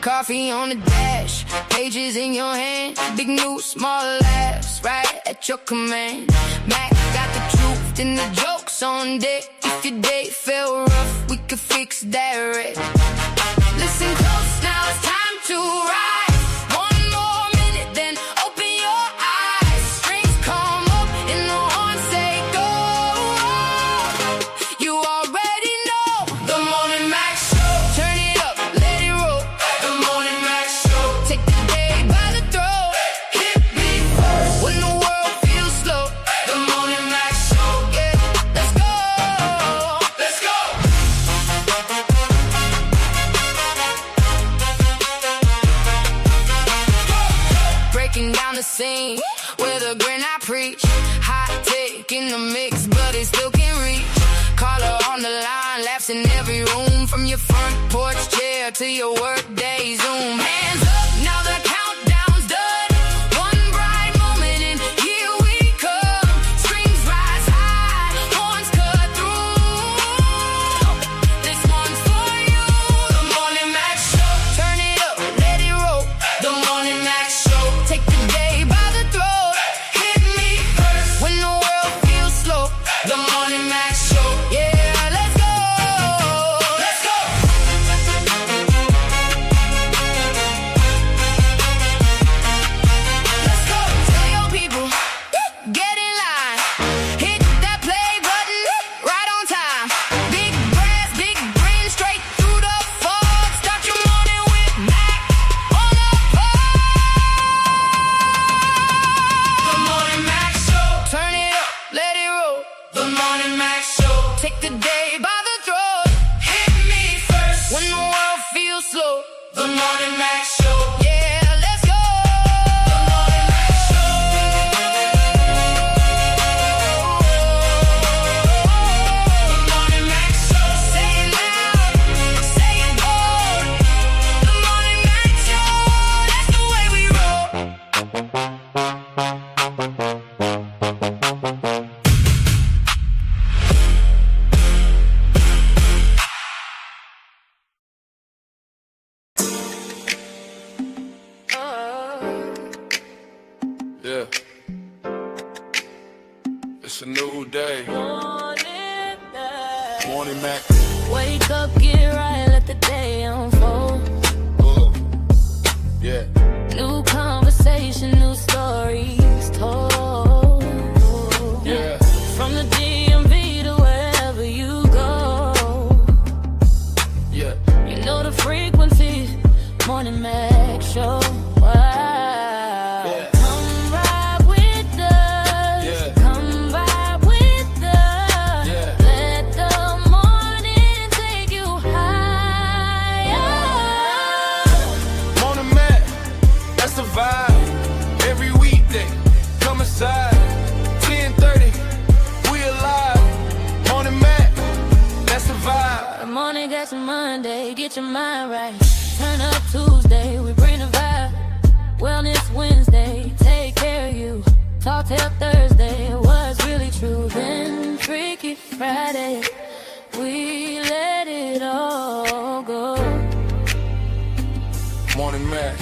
coffee on the dash, pages in your hand, big news, small laughs, right at your command. Mac got the truth and the jokes on deck. If your day felt rough, we could fix that wreck. Listen close, now it's time to rise. One more minute, then open your eyes. Strings come up and the horns say go. You already know the Morning Mac Show. Turn it up, let it roll. The Morning Mac Show. Take the day by the throat. Hit me first when the world feels slow. The Morning Mac Show. Yeah, let's go. Let's go. Breaking down the scene with a grin I preach. Hot take in the mix, but it still can reach. Caller on the line, laughs in every room. From your front porch chair to your work day Zoom. Hands up, now the countdown's done. One bright moment and here we come. Strings rise high, horns cut through. This one's for you. The Morning Mac Show. Turn it up, let it roll. The Morning Mac Show. Take the day by the throat. Hit me first when the world feels slow. The Morning Mac Show. Yeah, let's go. Let's go. Let's go. Tell your people, get in line. Hit that play button right on time. Big brass, big grin straight through the fog. Start your morning with Mac on the pod. The Morning Mac Show. Turn it up, let it roll. The Morning Mac Show. Take the day by the throat. Hit me first when the world feels slow. The Morning Mac Show. Yeah, let's go. The Morning Mac Show. The Morning Mac Show. Say it loud, say it bold. The Morning Mac Show. That's the way we roll. Yeah. It's a new day. Morning Mac. Wake up, get right, let the day unfold. Oh. Yeah. New conversation, new stories told. Yeah. From the DMV to wherever you go. Yeah. You know the frequency, Morning Mac Show. Wow. Yeah. Come ride with us. Yeah. Come ride with us. Yeah. Let the morning take you higher. Morning Mac. That's the vibe. Every weekday. Come inside. 10:30. We alive. Morning Mac. That's the vibe. The morning got your Monday, get your mind right. Turn up Tuesday, we bring the vibe. Wellness Wednesday, take care of you. Talk till Thursday, what's really true. Then Freaky Friday, we let it all go. Morning Mac.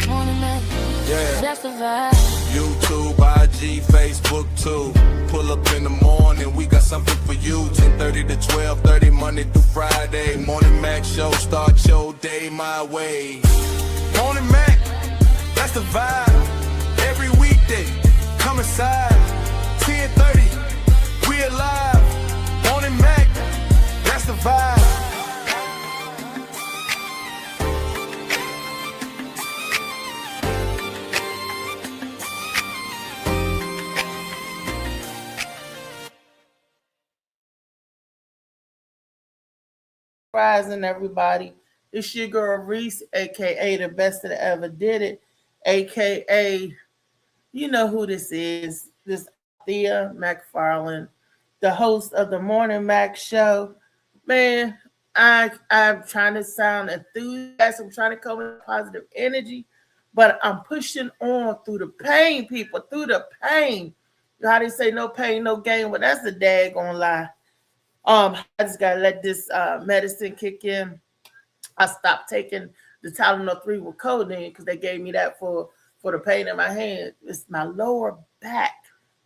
Morning Mac, Yeah. that's the vibe. YouTube, IG, Facebook too. Pull up in the morning, we got something for you. 10:30 to 12:30, Monday through Friday. Morning Mac Show, start your day my way. Morning Mac, that's the vibe. Every weekday, come inside. 10:30, we alive. Morning Mac, that's the vibe. Rising, everybody. It's your girl Reese, aka the best that ever did it, aka you know who this is. This Thea McFarlane, the host of the Morning Mac Show. Man, I'm trying to sound enthusiastic. I'm trying to come with positive energy, but I'm pushing on through the pain, people, through the pain. How they say no pain, no gain, but that's the daggone lie. I just gotta let this medicine kick in. I stopped taking the Tylenol 3 with codeine because they gave me that for the pain in my hand. It's my lower back,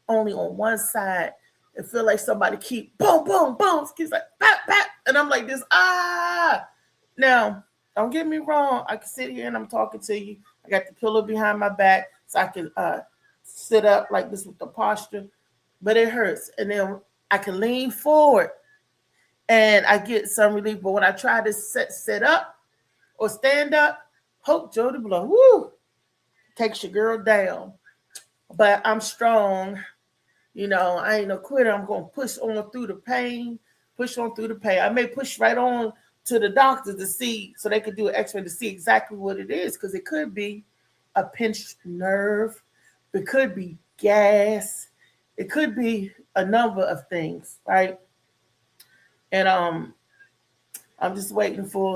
only on one side. It feel like somebody keep boom, boom, boom. Keeps like pat, pat, and I'm like this. Now, don't get me wrong. I can sit here and I'm talking to you. I got the pillow behind my back so I can sit up like this with the posture, but it hurts. And then I can lean forward and I get some relief. But when I try to sit up or stand up, Hope Joe DeBlow, woo, takes your girl down. But I'm strong. You know, I ain't no quitter. I'm going to push on through the pain, I may push right on to the doctor to see, so they could do an x-ray to see exactly what it is, because it could be a pinched nerve. It could be gas. It could be a number of things, right? And I'm just waiting for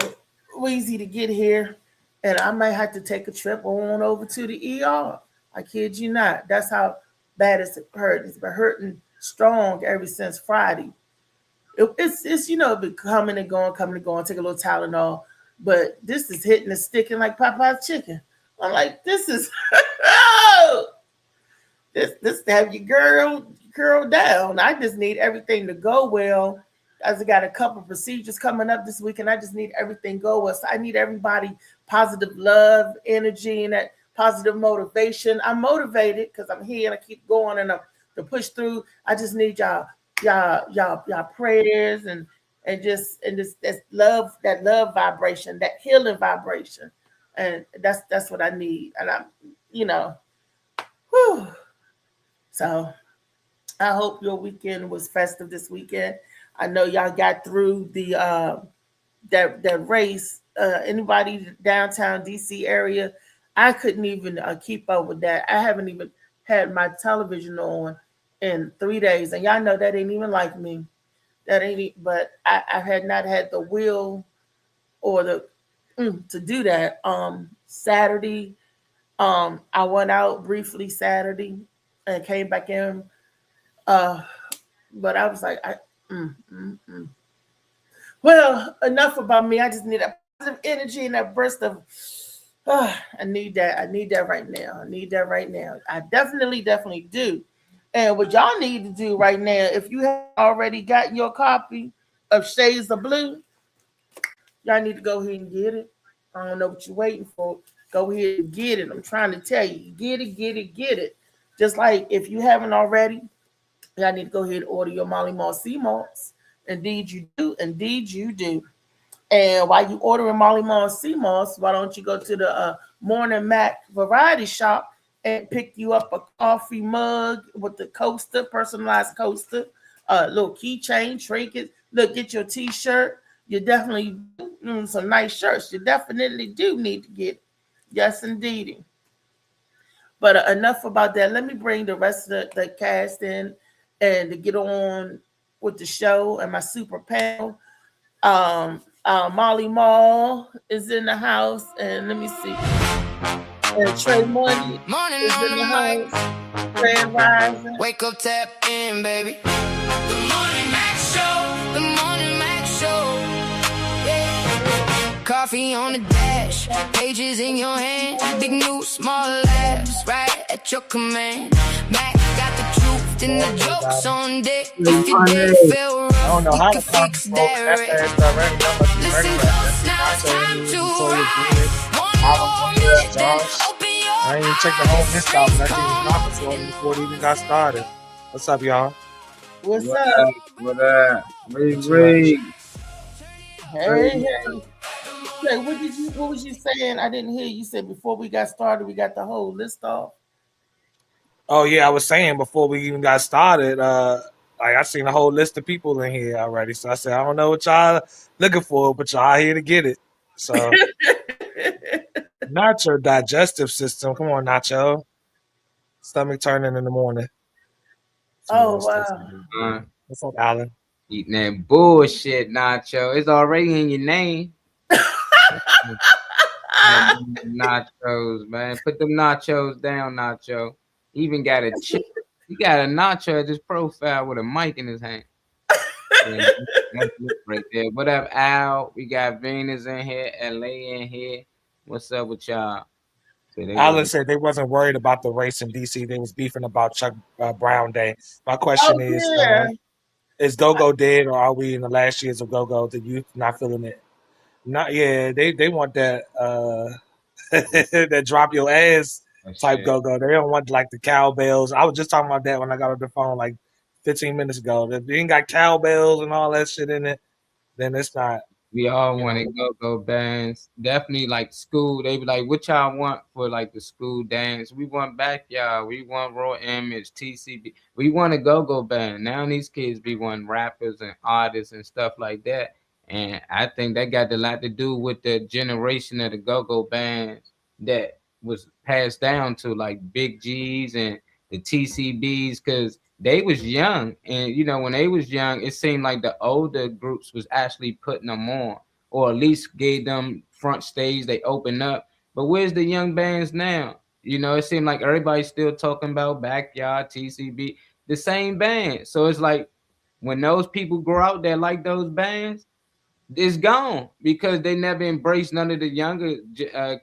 Weezy to get here, and I might have to take a trip on over to the ER. I kid you not. That's how bad it's hurt. It's been hurting strong ever since Friday. It's you know, been coming and going, take a little Tylenol, but this is hitting and sticking like Popeye's chicken. I'm like, this is this to have your girl down. I just need everything to go well. As I got a couple procedures coming up this week, and I just need everything go well. So I need everybody positive love, energy, and that positive motivation. I'm motivated because I'm here and I keep going and I'm to push through. I just need y'all prayers and this love, that love vibration, that healing vibration, and that's what I need. And I'm, you know, whew. So I hope your weekend was festive this weekend. I know y'all got through the that race. Anybody downtown DC area, I couldn't even keep up with that. I haven't even had my television on in 3 days, and y'all know that ain't even like me. That ain't. But I had not had the will or the to do that. Saturday, I went out briefly Saturday and came back in. But I was like, Well, enough about me. I just need that positive energy and that burst of. I need that. I need that right now. I definitely do. And what y'all need to do right now, if you have already got your copy of Shades of Blue, y'all need to go ahead and get it. I don't know what you're waiting for. Go ahead and get it. I'm trying to tell you, get it. Just like if you haven't already, y'all need to go ahead and order your Molly Mall Sea Malls. Indeed you do. And while you ordering Molly Mall Sea Moss, why don't you go to the Morning Mac Variety Shop and pick you up a coffee mug with the coaster, personalized coaster, little keychain, trinket. Look, get your T-shirt. You definitely some nice shirts. You definitely do need to get. Yes, indeed. But enough about that. Let me bring the rest of the cast in and to get on with the show and my super panel. Molly Mall is in the house, and let me see. And Trey Money is in the house. Grand Rising. Wake up, tap in, baby. The Morning Mac Show. Yeah. Coffee on the dash, pages in your hand, big news, small laughs, right at your command. Mac got the truth and the jokes on deck. If your day fell rough, you can fix that. Listen close, now it's time to rise. One more minute, then open your eyes. I didn't even check the whole list out, but I think it's before it even got started. What's up, y'all? What's up? What up? Ray. Hey. Hey, what was you saying? I didn't hear you. Said before we got started, we got the whole list off. Oh yeah, I was saying before we even got started, like I seen a whole list of people in here already. So I said, I don't know what y'all looking for, but y'all here to get it. So not your digestive system. Come on, Nacho. Stomach turning in the morning. Oh wow. What's up, Alan? Eating that bullshit, Nacho. It's already in your name. Nachos, man. Put them nachos down, Nacho. He even got a chip. He got a nacho at his profile with a mic in his hand. That's right there. What up, Al? We got Venus in here, LA in here. What's up with y'all? So they Alan wasn't. said they wasn't worried about the race in DC. They was beefing about Chuck Brown Day. My Oh question yeah. is Go-Go dead, or are we in the last years of Go-Go? The youth not feeling it? Not yeah. They want that that drop your ass Oh, type shit. Go-Go. They don't want like the cowbells. I was just talking about that when I got on the phone like 15 minutes ago. If you ain't got cowbells and all that shit in it, then it's not. We all You know. wanted go-go bands. Definitely like school. They be like, what y'all want for like the school dance? We want backyard. We want raw image, TCB. We want a go-go band. Now these kids be wanting rappers and artists and stuff like that. And I think that got a lot to do with the generation of the go-go bands that was passed down to like Big G's and the TCBs, because they was young, and you know when they was young it seemed like the older groups was actually putting them on, or at least gave them front stage. They opened up. But where's the young bands now? You know, it seemed like everybody's still talking about backyard, TCB, the same band. So it's like when those people grow out there like those bands, it's gone because they never embraced none of the younger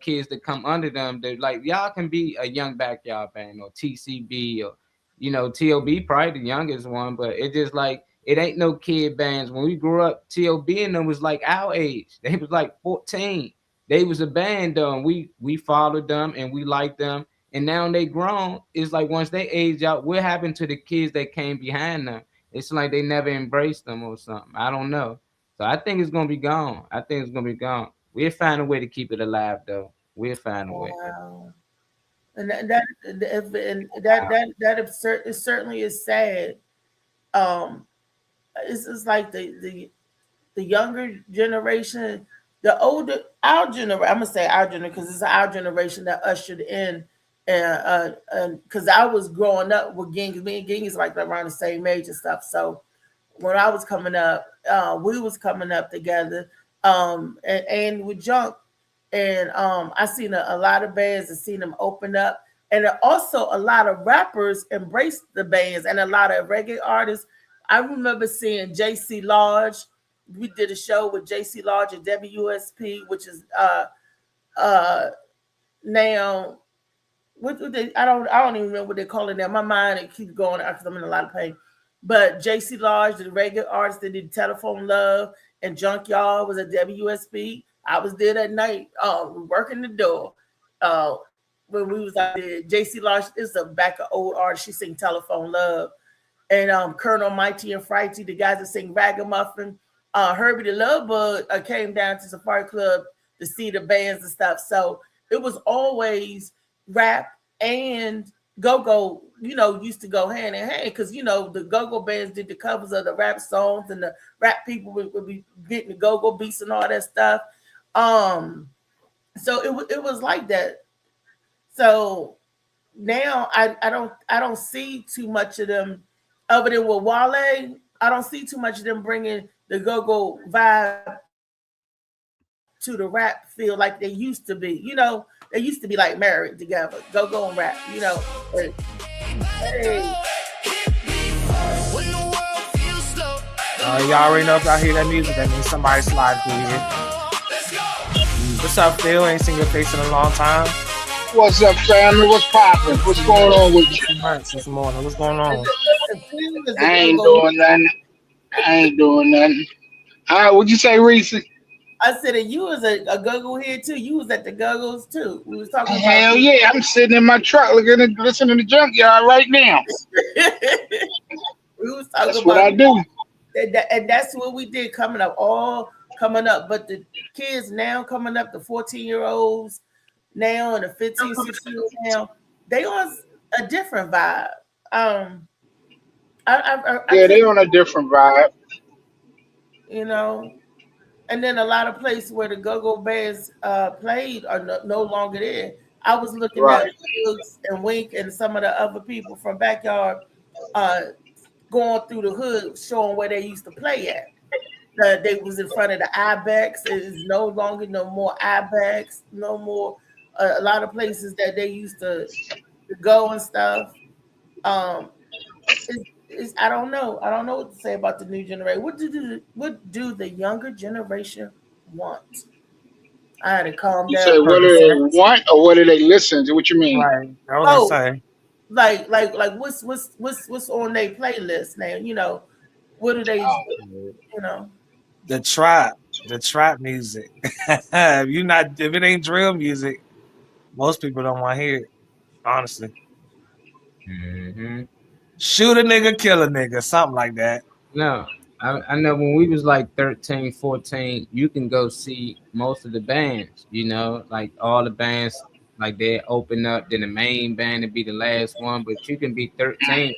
kids that come under them. They're like, y'all can be a young backyard band or TCB or, you know, TOB probably the youngest one, but it just like it ain't no kid bands. When we grew up, TOB and them was like our age. They was like 14. They was a band though, and we followed them and we liked them. And now they grown. It's like once they age out, what happened to the kids that came behind them? It's like they never embraced them or something. I don't know. So I think it's gonna be gone. I think it's gonna be gone. We'll find a way to keep it alive, though. We'll find a way. Wow. And it certainly is sad. Um, it's like the younger generation, the older our generation. I'm gonna say our generation because it's our generation that ushered in, and because I was growing up with Ging, me and Ging is like around the same age and stuff. So when I was coming up, we was coming up together, and with Junk, and I seen a lot of bands and seen them open up, and also a lot of rappers embraced the bands, and a lot of reggae artists. I remember seeing JC Lodge. We did a show with JC Lodge and WSP, which is now what do they? I don't even remember what they call it now. My mind it keeps going because I'm in a lot of pain. But JC Lodge, the regular artist that did Telephone Love, and Junkyard was at WSP. I was there that night, working the door. When we was out there, JC Lodge is a back of old artist. She sing Telephone Love. And Colonel Mighty and Frighty, the guys that sing Ragamuffin. Herbie the Love Bug came down to Safari Club to see the bands and stuff. So it was always rap and go-go, used to go hand in hand because, the go-go bands did the covers of the rap songs and the rap people would be getting the go-go beats and all that stuff. So it was like that. So now I don't see too much of them other than with Wale. I don't see too much of them bringing the go-go vibe to the rap field like they used to be. They used to be like married together, go-go and rap, Hey. Y'all already know if y'all hear that music, that means somebody slide through here. What's up, Phil? Ain't seen your face in a long time. What's up, family? What's poppin'? What's going on with you? This morning. What's going on? I ain't doing nothing. All right, what'd you say, Reese? I said that you was a go-go here too. You was at the go-go's too. We was talking about Hell yeah, I'm sitting in my truck listening to Junkyard right now. We was talking That's about what I do. And that's what we did all coming up. But the kids now coming up, the 14-year-olds now and the 15, 16-year-olds now, they on a different vibe. They on a different vibe. And then a lot of places where the go-go bands played are no longer there. I was looking at Woods and Wink and some of the other people from Backyard going through the hood, showing where they used to play at. They was in front of the Ibex. It is no more Ibex, no more. A lot of places that they used to go and stuff. I don't know. I don't know what to say about the new generation. What do the younger generation want? I had to calm You down. said what do they want or what do they listen to? What you mean? Right. I was Oh, gonna say like what's on their playlist now? You know, what do they? Oh, You know, the trap music. If it ain't drill music, most people don't want to hear it. Honestly, Hmm. shoot a nigga, kill a nigga, something like that. No, I know when we was like 13, 14, you can go see most of the bands, you know, like all the bands, like they open up, then the main band would be the last one, but you can be 13,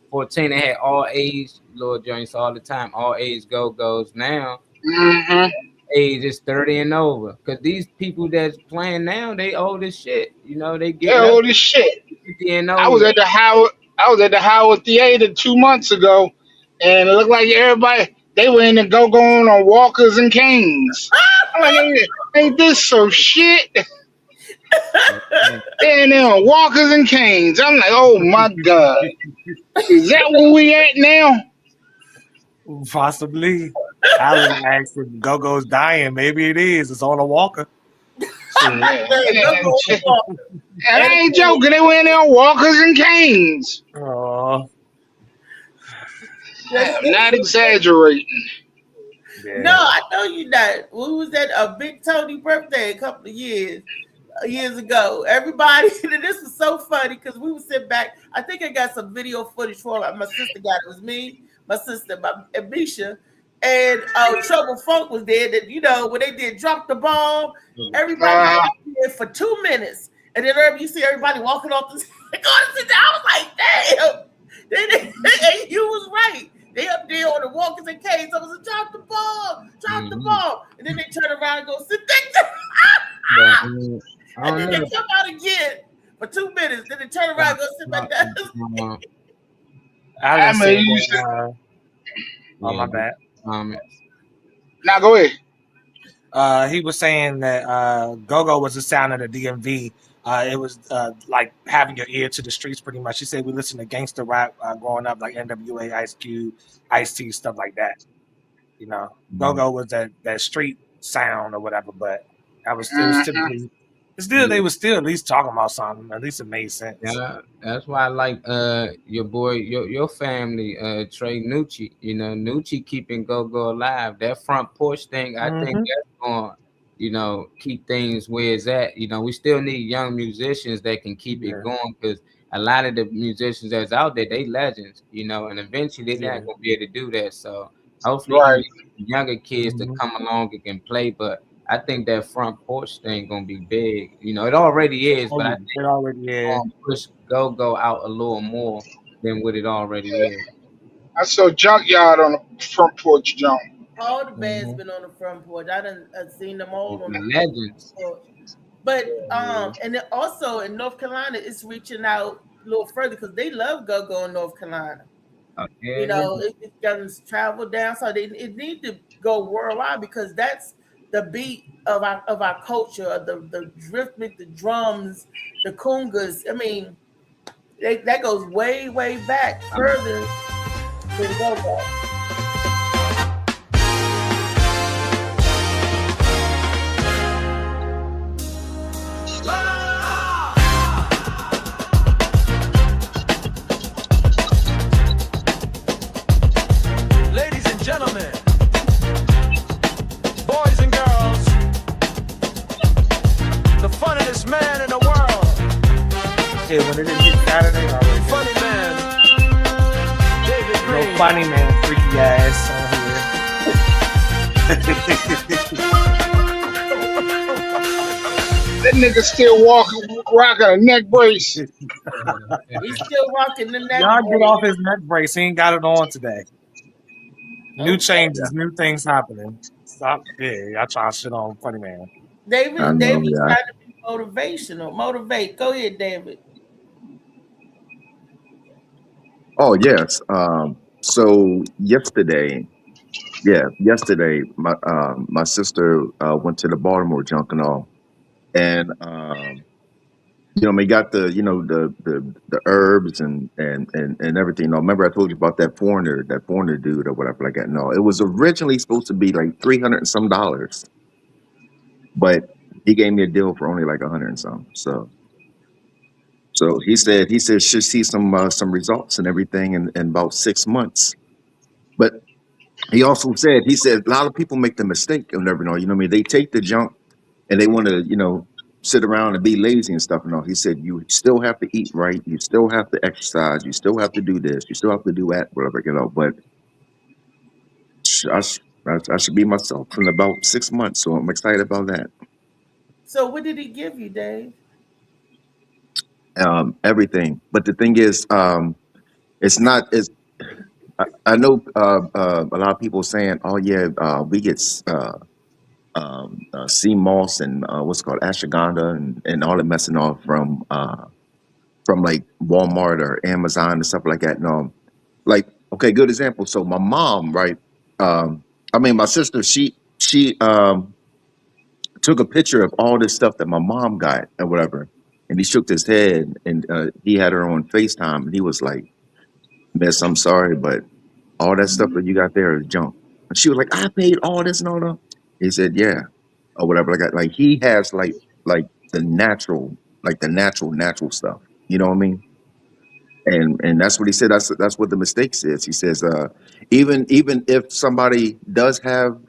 14, they had all age little joints all the time, all age go-go's. Now, mm-hmm. age is 30 and over, because these people that's playing now, they old as shit, you know, they They're getting up old as shit. 50 and I was over. at the Howard. I was at the Howard Theater 2 months ago, and it looked like everybody they were in the go going on walkers and canes. I'm like, ain't this so shit? They're in there on walkers and canes. I'm like, oh my god, is that where we at now? Possibly. I was asking Go-Go's dying. Maybe it is. It's on a walker. Shit. And I ain't joking. They were in there on walkers and canes. Oh, I'm not exaggerating. yeah. no, I know you not. We was at a Big Tony birthday a couple of years ago. Everybody, this was so funny because we would sit back. I think I got some video footage for it. My sister got it. It was me, my sister, and Misha, and Trouble Funk was there. That when they did drop the bomb, everybody was there for 2 minutes, and then you see everybody walking off the going to sit down. I was like, damn, and you was right. They up there on the walkers and canes. I was like, drop the ball, and then they turn around and go sit there. And then they come out again for 2 minutes. Then they turn around and go sit back down. I I didn't mean, say you said, that. Oh, my bad. now go ahead. He was saying that Go-Go was the sound of the DMV. It was like having your ear to the streets, pretty much. He said we listened to gangster rap growing up, like NWA, Ice Cube, Ice-T, stuff like that. Go-Go was that street sound or whatever, but it was typically. They were still at least talking about something. At least it made sense. Yeah, that's why I like your boy, your family, Trey Nucci. Nucci keeping Go-Go alive. That front porch thing, I think that's going, keep things where it's at. We still need young musicians that can keep it going, because a lot of the musicians that's out there, they legends, and eventually they're not gonna be able to do that. So hopefully younger kids to come along and can play, but I think that front porch thing gonna be big. It already is, but I think it already is. Gonna push Go-Go out a little more than what it already is. I saw Junkyard on the front porch jump. All the bands been on the front porch. I've seen them all on the legends. Porch. But and then also in North Carolina, it's reaching out a little further because they love Go-Go in North Carolina. It doesn't travel down, so it need to go worldwide because that's the beat of our culture, the rhythmic, the drums, the congas. I mean, that goes way, way back further than Go-Go. Ladies and gentlemen, boys and girls, the funniest man in the world. Yeah, when it didn't hit Saturday, already. Funny man, David Green. No funny man, freaky ass on here. That nigga still rocking a neck brace. He's still rocking the neck. Y'all get off his neck brace. He ain't got it on today. New changes, new things happening. Stop. Yeah, y'all trying to shit on funny man. David's trying to be motivational. Motivate. Go ahead, David. Oh yes. So yesterday, my sister went to the Baltimore junk and all, and we got the the herbs and everything. Now, remember I told you about that foreigner dude or whatever like that. No, it was originally supposed to be like $300 and some, but He gave me a deal for only like 100 and something. So he said should see some results and everything in about 6 months. But he also said a lot of people make the mistake of never know. You know what I mean? They take the junk and they want to sit around and be lazy and stuff and all. He said you still have to eat right. You still have to exercise. You still have to do this. You still have to do that. Whatever But I, sh- I should be myself in about 6 months. So I'm excited about that. So what did he give you, Dave? Everything. But the thing is, it's not as I know a lot of people saying, "Oh yeah, we get sea moss and what's it called ashwagandha and all the messing off from like Walmart or Amazon and stuff like that." No, like okay, good example. So my mom, right? I mean, my sister, she took a picture of all this stuff that my mom got or whatever, and he shook his head and he had her on FaceTime and he was like, "Miss, I'm sorry, but all that stuff that you got there is junk." And she was like, "I paid all this and all that." He said, "Yeah," or whatever. Like he has like the natural, like the natural stuff. You know what I mean? And that's what he said. That's what the mistakes is. He says, even if somebody does have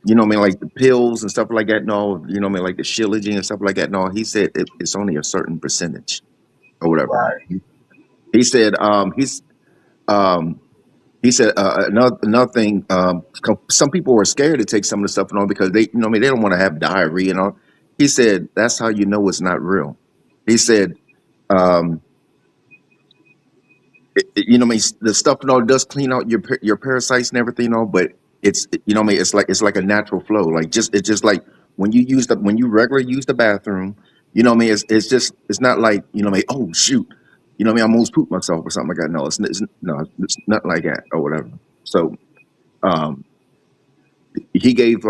you know what I mean, like the pills and stuff like that. No, you know what I mean, like the Shilajit and stuff like that. No, he said it's only a certain percentage or whatever. Right. He said, um, he said another thing. Some people are scared to take some of the stuff and all because they, you know, what I mean, they don't want to have diarrhea and all. He said that's how you know it's not real. He said, um, you know, what I mean, the stuff and all does clean out your parasites and everything, you know, but it's you know, what I mean, it's like a natural flow. Like it's just like when you regularly use the bathroom, you know, what I mean, it's not like you know, what I mean, oh shoot, you know, what I mean, I almost pooped myself or something like that. No, it's not like that or whatever. So um, he gave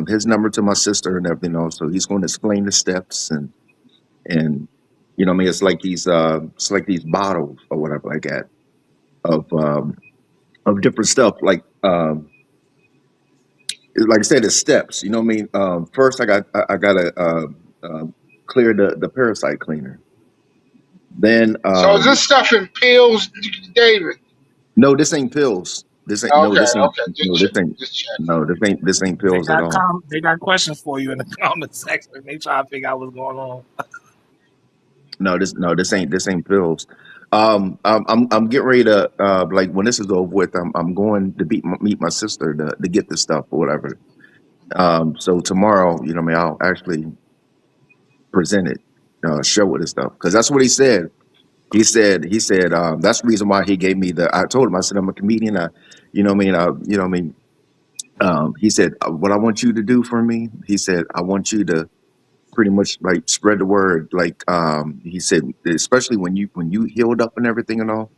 his number to my sister and everything else. So he's going to explain the steps and you know, what I mean, it's like these bottles or whatever like that of different stuff. Like I said, it's steps. You know what I mean? First, I gotta clear the parasite cleaner. Then So is this stuff in pills, David? no, this ain't pills. This ain't no. Okay, This ain't okay, no. This ain't just check. no. This ain't pills at all. They got questions for you in the comment section. They try to figure out what's going on. No, this ain't pills. I'm getting ready to like when this is over with. I'm going to meet my sister to get this stuff or whatever. So tomorrow, you know, what I mean, I'll actually present it, show it and stuff because that's what he said. He said that's the reason why he gave me I told him I said I'm a comedian. You know what I mean. You know what I mean. He said what I want you to do for me. He said I want you to pretty much like spread the word. Like he said, especially when you healed up and everything and all,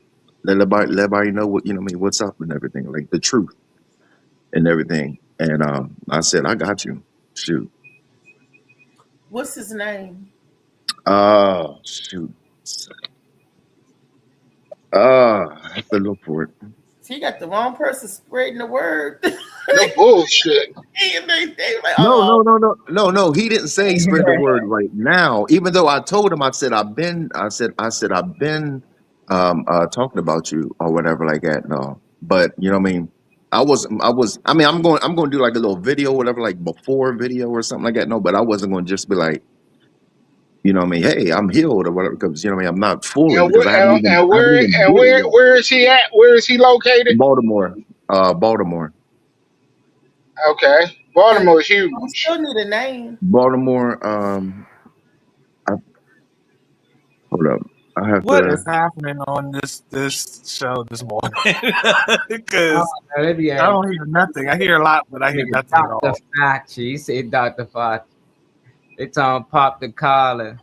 let everybody know what you know what I mean, what's up and everything, like the truth and everything. And I said I got you. Shoot. What's his name? Oh shoot. I have to look for it. He got the wrong person spreading the word. No bullshit. they like, No. He didn't say spread the word right now. Even though I told him, I said I've been talking about you or whatever like that. No, but you know what I mean. I mean, I'm going to do like a little video, whatever, like before video or something like that. No, but I wasn't going to just be like, you know what I mean. Hey, I'm healed or whatever because you know what I mean. I'm not fully And because I haven't even where is he at? Where is he located? Baltimore. Baltimore. Okay, Baltimore is you huge. still need a name. Baltimore. Hold up. I have What to. is happening on this show this morning? Because They be I don't hear nothing. I hear a lot, but I hear nothing at all. Dr. Fauci. He said Dr. Fauci. They talking pop the collar.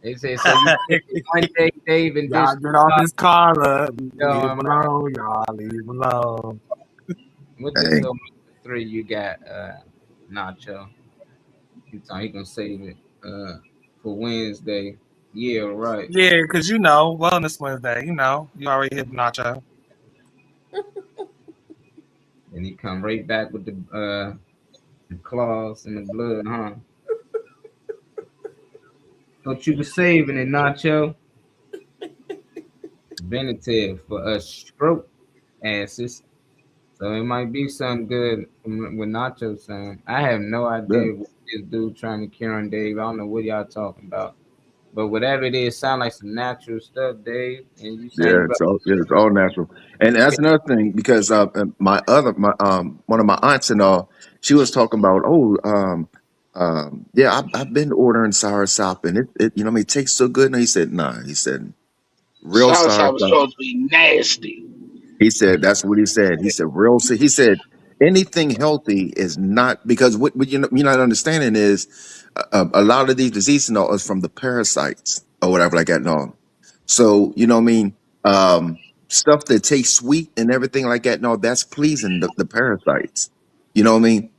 They say so. You one day, Dave and Y'all this. get off his collar. Leave Yo, him alone, y'all. Leave him alone. What Hey. the three you got, Nacho? He gonna save it for Wednesday. Yeah, right. Yeah, because you know, Wellness Wednesday, you know, you already hit Nacho. And he come right back with the The claws and the blood, huh? Thought you were saving it, Nacho. Benetiv for us stroke asses. So it might be something good with Nacho saying. I have no Yeah. idea what this dude trying to cure on Dave. I don't know what y'all talking about. But whatever it is, sound like some natural stuff, Dave. And you saying Yeah, about it's all natural, and that's another thing because my one of my aunts and all, she was talking about, yeah, I've been ordering soursop and it you know what I mean, it tastes so good. And he said nah, he said real Southside was soursop. supposed to be nasty. He said that's what he said. He said real. He said anything healthy is not because what you're not understanding is a lot of these diseases and all is from the parasites or whatever like that and all. So you know what I mean. Stuff that tastes sweet and everything like that. No, that's pleasing the parasites. You know what I mean.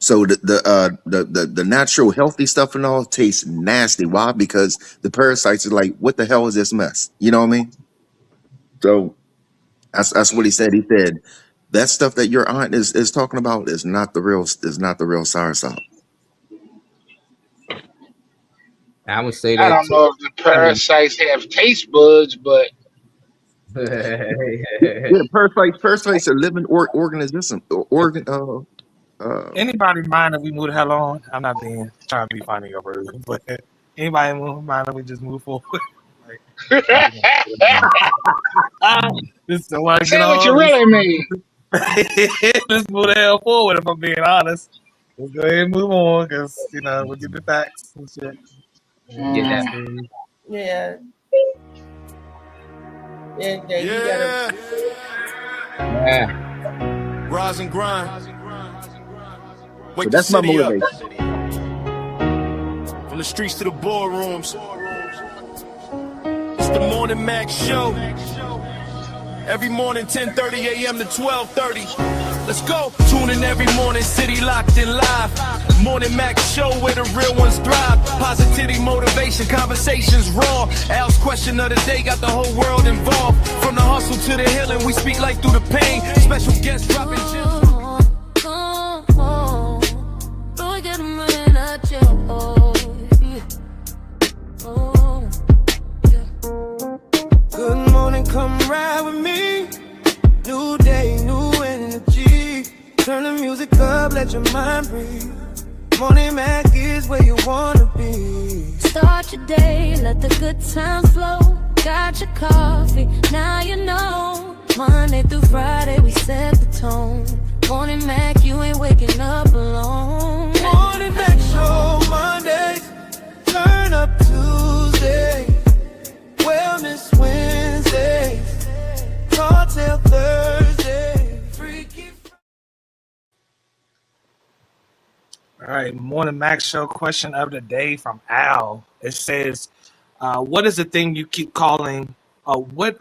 So the natural healthy stuff and all tastes nasty. Why? Because the parasites are like, what the hell is this mess? You know what I mean. So that's what he said. He said that stuff that your aunt is talking about is not the real soursop. I would say I that don't too. know if the I mean, parasites have taste buds, but Yeah, parasites are living organisms. Organ. Anybody mind if we move the hell on? I'm not being trying to be funny or rude, but anybody mind if we just move forward? Like, I think just don't want to get say what you on. really mean. Let's move the hell forward. If I'm being honest, let's go ahead and move on because we'll get the facts and shit. yeah. Yeah, yeah, yeah. You gotta. Yeah, Yeah. rise and grind. So Wake the that's my city up. motivation. From the streets to the boardrooms. It's the Morning Mac Show. Every morning, 10:30 a.m. to 12:30. Let's go. Tune in every morning, city locked in live. Morning Mac Show where the real ones thrive. Positivity, motivation, conversations raw. Al's question of the day got the whole world involved. From the hustle to the healing, we speak like through the pain. Special guests dropping gems. Come on, boy, get a man at you. Oh, yeah. Good morning, come ride with me. New day, new energy. Turn the music up, let your mind breathe. Morning Mac is where you wanna be. Start your day, let the good times flow. Got your coffee, now you know. Monday through Friday, we set the tone. Morning Mac, you ain't waking up alone. Morning Mac Show Mondays. Turn up Tuesday. Wellness Wednesdays. Cocktail Thursday. Freaky All right, Morning Max Show question of the day from Al. It says, "What is the thing you keep calling? What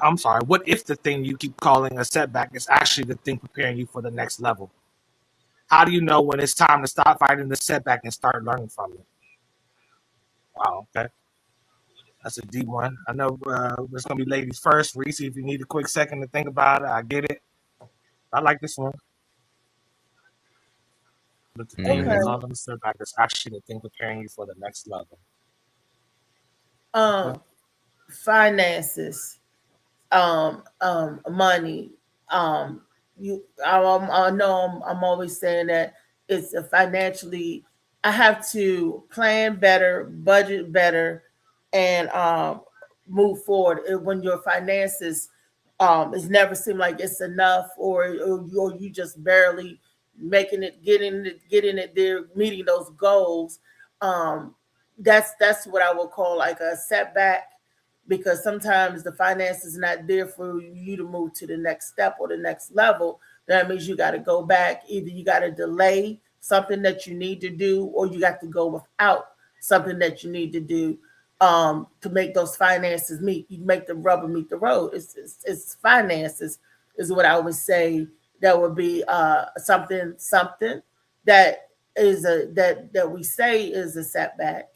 if the thing you keep calling a setback is actually the thing preparing you for the next level? How do you know when it's time to stop fighting the setback and start learning from it?" Wow, okay, that's a deep one. I know it's gonna be ladies first. Reese, if you need a quick second to think about it, I get it. I like this one. But the thing Okay. you're calling a setback is actually the thing preparing you for the next level. Finances, money. I know I'm always saying that it's a financially. I have to plan better, budget better, and move forward. When your finances, it's never seemed like it's enough, or you just barely making it, getting it there, meeting those goals. Um, that's what I would call like a setback, because sometimes the finance is not there for you to move to the next step or the next level. That means you got to go back. Either you got to delay something that you need to do, or you got to go without something that you need to do, to make those finances meet. You make the rubber meet the road. It's finances is what I would say. That would be something that is that we say is a setback.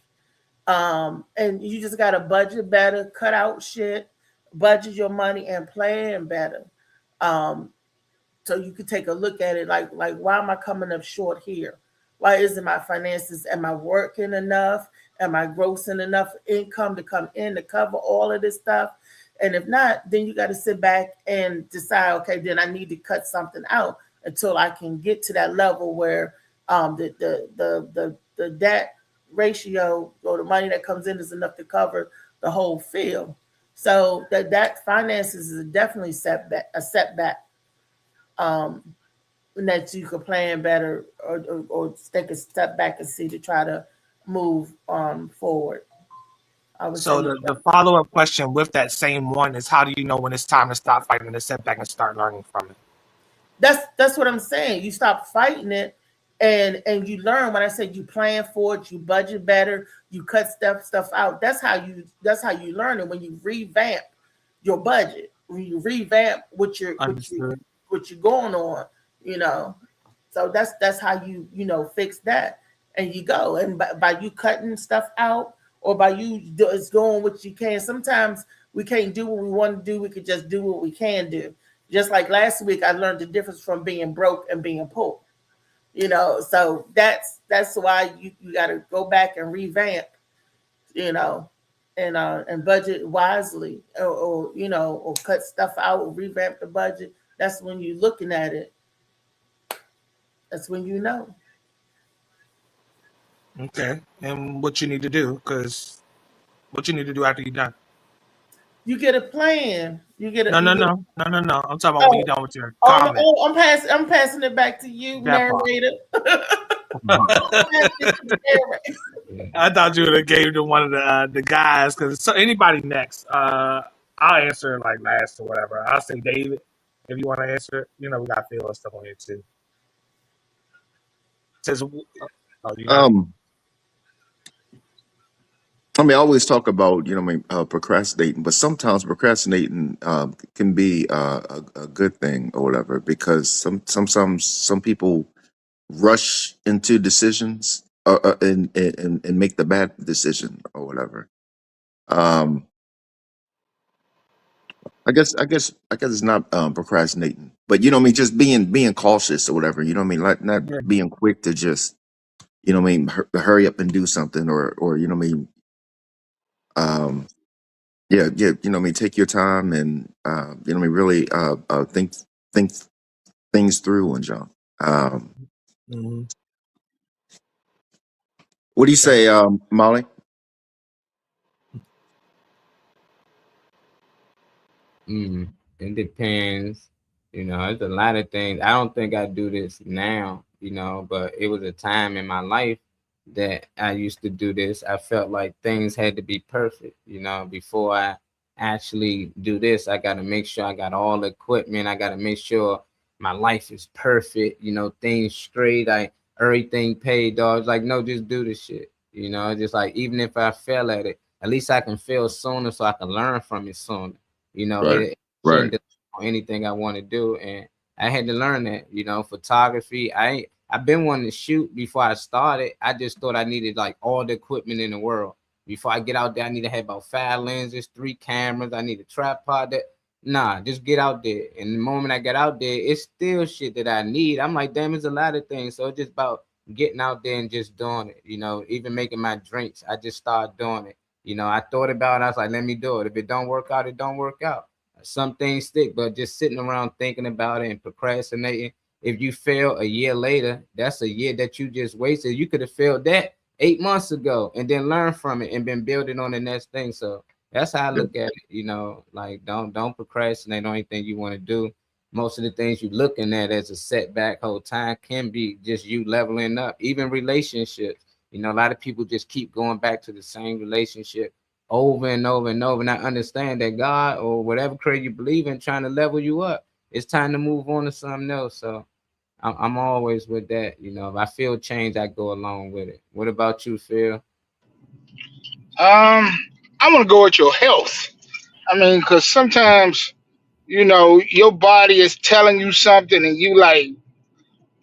And you just gotta budget better, cut out shit, budget your money, and plan better. Um, so you could take a look at it like why am I coming up short here? Why isn't my finances? Am I working enough? Am I grossing enough income to come in to cover all of this stuff? And if not, then you got to sit back and decide, okay, then I need to cut something out until I can get to that level where the debt ratio or the money that comes in is enough to cover the whole field. So that finances is definitely a setback. Um, that you could plan better or take a step back and see to try to move forward. I would So say the follow up question with that same one is, how do you know when it's time to stop fighting the setback and start learning from it? that's what I'm saying. You stop fighting it and you learn. When I said you plan for it, you budget better, you cut stuff out. That's how you learn it, when you revamp your budget, when you revamp Understood. what you're going on, you know. So that's how you fix that, and you go. And by you cutting stuff out, or by it's doing what you can. Sometimes we can't do what we want to do. We could just do what we can do. Just like last week, I learned the difference from being broke and being poor. So that's why you got to go back and revamp, you know, and budget wisely, or cut stuff out, or revamp the budget. That's when you're looking at it. That's when you know. Okay. And what you need to do, because what you need to do after you're done. You get a plan. You get a No. I'm talking about when you're done with your comment. I'm passing it back to you, That part. narrator. I thought you would have gave to one of the guys, because anybody next. I'll answer like last or whatever. I'll say David if you want to answer it. We got Phil and stuff on here too. Says, I always talk about, procrastinating, but sometimes procrastinating can be a good thing or whatever, because some people rush into decisions and make the bad decision or whatever. I guess it's not procrastinating, but just being cautious or whatever. Like, not Yeah. being quick to just hurry up and do something, or um, yeah, take your time and really think things through, and John. Mhm. What do you say, Molly? It depends. It's a lot of things. I don't think I do this now, but it was a time in my life that I used to do this. I felt like things had to be perfect, before I actually do this. I got to make sure I got all the equipment. I got to make sure my life is perfect, things straight. Everything paid, dog. It's like, no, just do this shit. Just like, even if I fail at it, at least I can fail sooner so I can learn from it sooner. Right, It right. shouldn't depend on anything I want to do. And I had to learn that, photography. I've been wanting to shoot before I started. I just thought I needed like all the equipment in the world. Before I get out there, I need to have about 5 lenses, 3 cameras. I need a tripod. Nah, just get out there. And the moment I get out there, it's still shit that I need. I'm like, damn, it's a lot of things. So it's just about getting out there and just doing it. Even making my drinks, I just started doing it. I thought about it. I was like, let me do it. If it don't work out, it don't work out. Some things stick, but just sitting around thinking about it and procrastinating. If you fail a year later, that's a year that you just wasted. You could have failed that 8 months ago and then learn from it and been building on the next thing. So that's how I look at it. Like, don't procrastinate on anything you want to do. Most of the things you're looking at as a setback whole time can be just you leveling up. Even relationships. A lot of people just keep going back to the same relationship over and over and over. And I understand that God or whatever creator you believe in trying to level you up. It's time to move on to something else. So I'm always with that. If I feel change, I go along with it. What about you, Phil? I want to go with your health. Because sometimes, your body is telling you something and you like,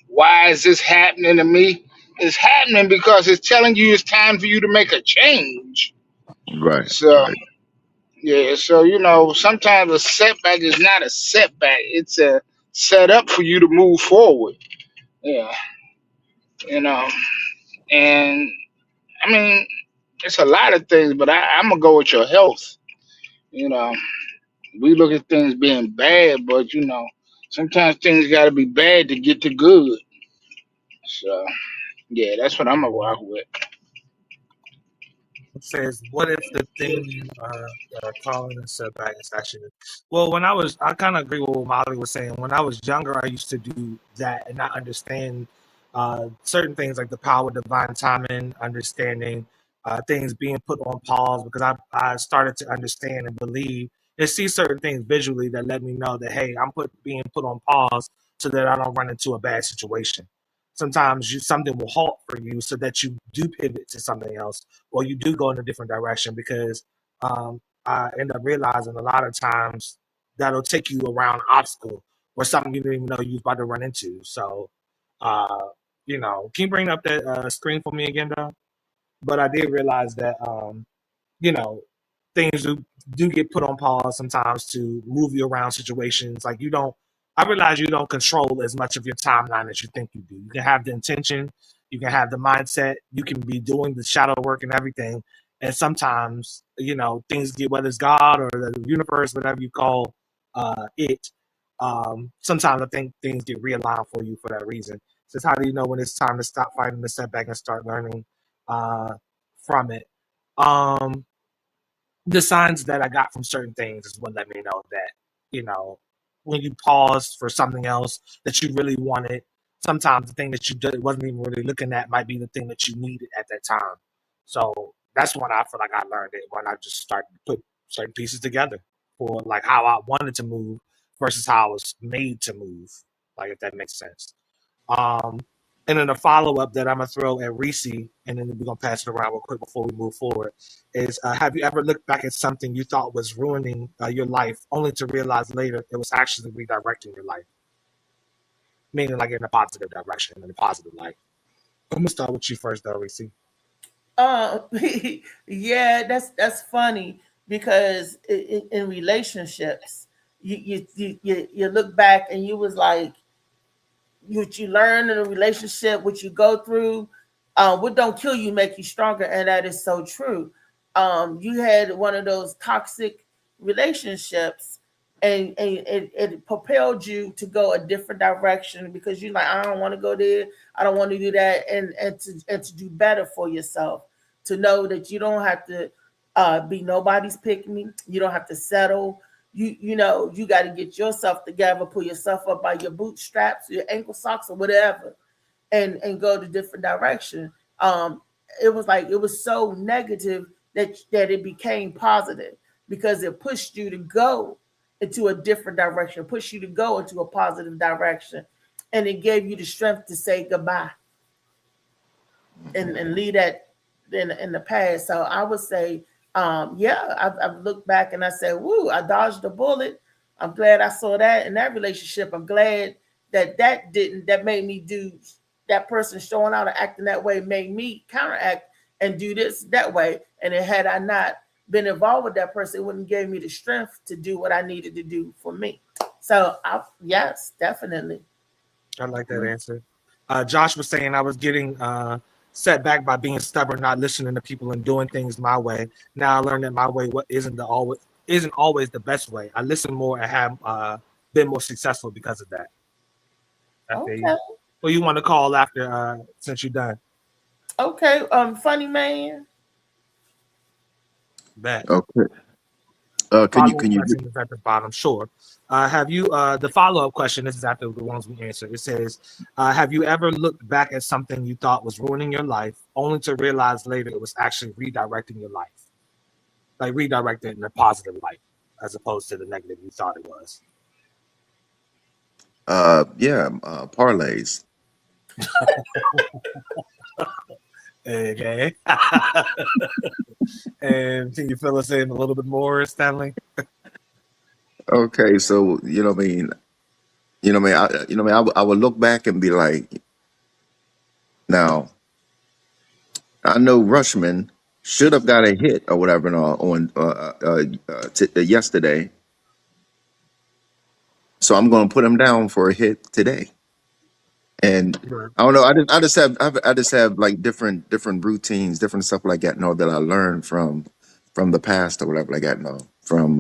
why is this happening to me? It's happening because it's telling you it's time for you to make a change. Right, So, right. yeah, so, sometimes a setback is not a setback. It's a setup for you to move forward. Yeah. you know. And I mean, it's a lot of things, but I'm gonna go with your health. You know, we look at things being bad, but sometimes things got to be bad to get to good. So yeah, that's what I'm gonna rock with. It says, "What if the thing you are calling a setback is actually?" Well, I kind of agree with what Molly was saying. When I was younger, I used to do that and not understand certain things like the power of divine timing, understanding things being put on pause because I started to understand and believe and see certain things visually that let me know that hey, being put on pause so that I don't run into a bad situation. Sometimes something will halt for you so that you do pivot to something else or you do go in a different direction because I end up realizing a lot of times that'll take you around obstacle or something you didn't even know you was about to run into. So, uh, can you bring up that screen for me again, though? But I did realize that you know, things do get put on pause sometimes to move you around situations. Like I realize you don't control as much of your timeline as you think you do. You can have the intention, you can have the mindset, you can be doing the shadow work and everything. And sometimes, things get, whether it's God or the universe, whatever you call it, sometimes I think things get realigned for you for that reason. So how do you know when it's time to stop fighting the setback and start learning uh, from it? Um, the signs that I got from certain things is what let me know that, you know, when you pause for something else that you really wanted, sometimes the thing that you wasn't even really looking at might be the thing that you needed at that time. So that's when I feel like I learned it when I just started to put certain pieces together for like how I wanted to move versus how I was made to move. Like if that makes sense. Um, and then a follow up that I'm gonna throw at Reese, and then we're gonna pass it around real quick before we move forward. Is have you ever looked back at something you thought was ruining your life, only to realize later it was actually redirecting your life, meaning like in a positive direction, in a positive light? I'm gonna start with you first, though, Reese. Uh, yeah, that's funny because in relationships, you look back and you was like, what you learn in a relationship, what you go through, what don't kill you make you stronger, and that is so true. You had one of those toxic relationships, and it propelled you to go a different direction because you're like, I don't want to go there, I don't want to do that, and to do better for yourself, to know that you don't have to be nobody's pick me, you don't have to settle, you got to get yourself together, pull yourself up by your bootstraps, your ankle socks, or whatever, and go to different direction. It was like it was so negative that it became positive because it pushed you to go into a different direction, pushed you to go into a positive direction, and it gave you the strength to say goodbye and leave that in the past. So I would say, yeah, I've looked back and I said, "Woo, I dodged a bullet." I'm glad I saw that in that relationship. I'm glad that made me do that. Person showing out and acting that way made me counteract and do this that way. And it had I not been involved with that person, it wouldn't give me the strength to do what I needed to do for me. So yes, definitely. I like that answer. Josh was saying I was getting set back by being stubborn, not listening to people and doing things my way. Now I learned that my way isn't always the best way. I listen more and have been more successful because of that. Okay. Well, you want to call after since you're done? Okay. Funny man. Bet. Okay. Can you Question is at the bottom? Sure. Have you the follow-up question? This is after the ones we answered. It says, have you ever looked back at something you thought was ruining your life, only to realize later it was actually redirecting your life, like redirecting in a positive light, as opposed to the negative you thought it was? parlays. Okay. And can you fill us in a little bit more, Stanley? Okay, so I would look back and be like, now I know Rushman should have got a hit or whatever on yesterday, so I'm going to put him down for a hit today. And Right. I don't know. I just have like different routines, different stuff like that. No, that I learned from the past or whatever like that. No, from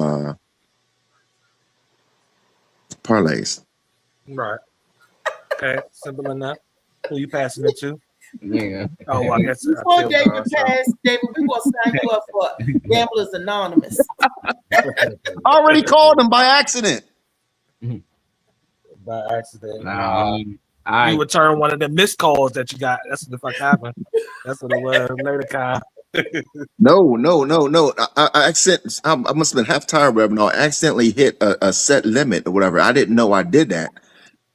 parlays. Right. Okay. Simple enough. Who you passing it to? Yeah. Oh, well, I guess Before Phil David does. So. passed, David, we gonna sign you up for Gamblers Anonymous. I already called him by accident. By accident. Nah, You I return one of the missed calls that you got. That's what the fuck happened. That's what it was. Later, Kyle. No. I must have been half tired, whatever. No, I accidentally hit a set limit or whatever. I didn't know I did that.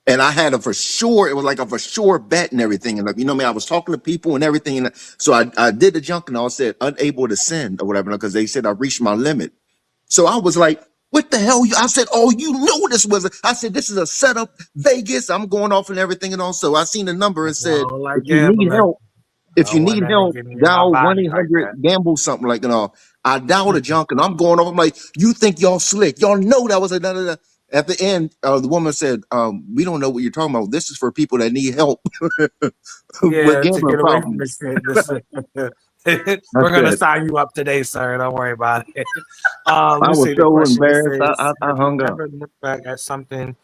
And I had a for sure, it was like a for sure bet and everything. And like, you know me, I was talking to people and everything. And so I did the junk and I said unable to send or whatever, because they said I reached my limit. So I was like, what the hell? I said, oh, you know this was I said, this is a setup, Vegas. I'm going off and everything. And also I seen the number and That's why I said, don't like if you need gambling. help, I don't want nothing getting in my dial body like 1-800 that. gamble something like, you know. I dialed the junk and I'm going off. I'm like, you think y'all slick? Y'all know that was a da, da, da. At the end, the woman said, we don't know what you're talking about. This is for people that need help with Yeah, to gambling get away from problems. this shit. We're That's gonna it. sign you up today, sir. Don't worry about it. I Let's was see. The so question it embarrassed. says, I have you hung up. ever looked back at something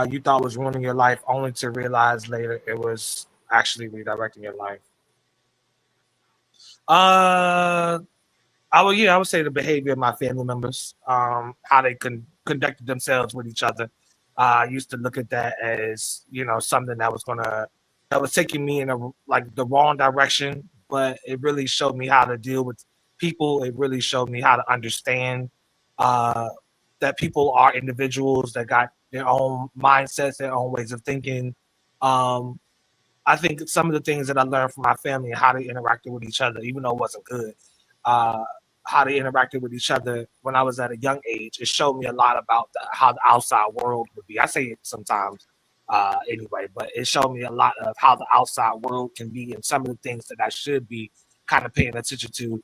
you thought was ruining your life, only to realize later it was actually redirecting your life? Uh, I would say the behavior of my family members, how they conducted themselves with each other. I used to look at that as something that was taking me in the wrong direction, but it really showed me how to deal with people. It really showed me how to understand uh, that people are individuals that got their own mindsets, their own ways of thinking. Um, I think some of the things that I learned from my family and how they interacted with each other, even though it wasn't good, uh, how they interacted with each other when I was at a young age, it showed me a lot about how the outside world would be. I say it sometimes anyway, but it showed me a lot of how the outside world can be and some of the things that I should be kind of paying attention to.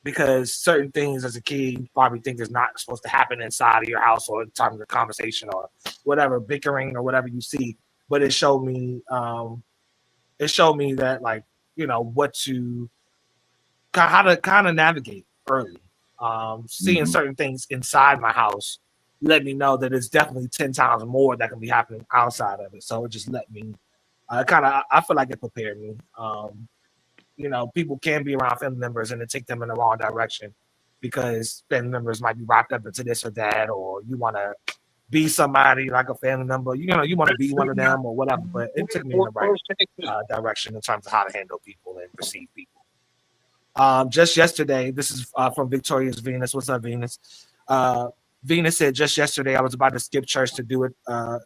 Because certain things as a kid you probably think is not supposed to happen inside of your house or in terms of conversation or whatever, bickering or whatever you see. But it showed me that what to how to kind of navigate early. Seeing Mhm. certain things inside my house let me know that it's definitely 10 times more that can be happening outside of it. So it just let me I feel like it prepared me. People can be around family members and it take them in the wrong direction because family members might be wrapped up into this or that, or you want to be somebody like a family member, you want to be one of them or whatever. But it took me in the right direction in terms of how to handle people and perceive people. Just yesterday, this is from Victoria's Venus. What's up, Venus? Venus said just yesterday I was about to skip church to do a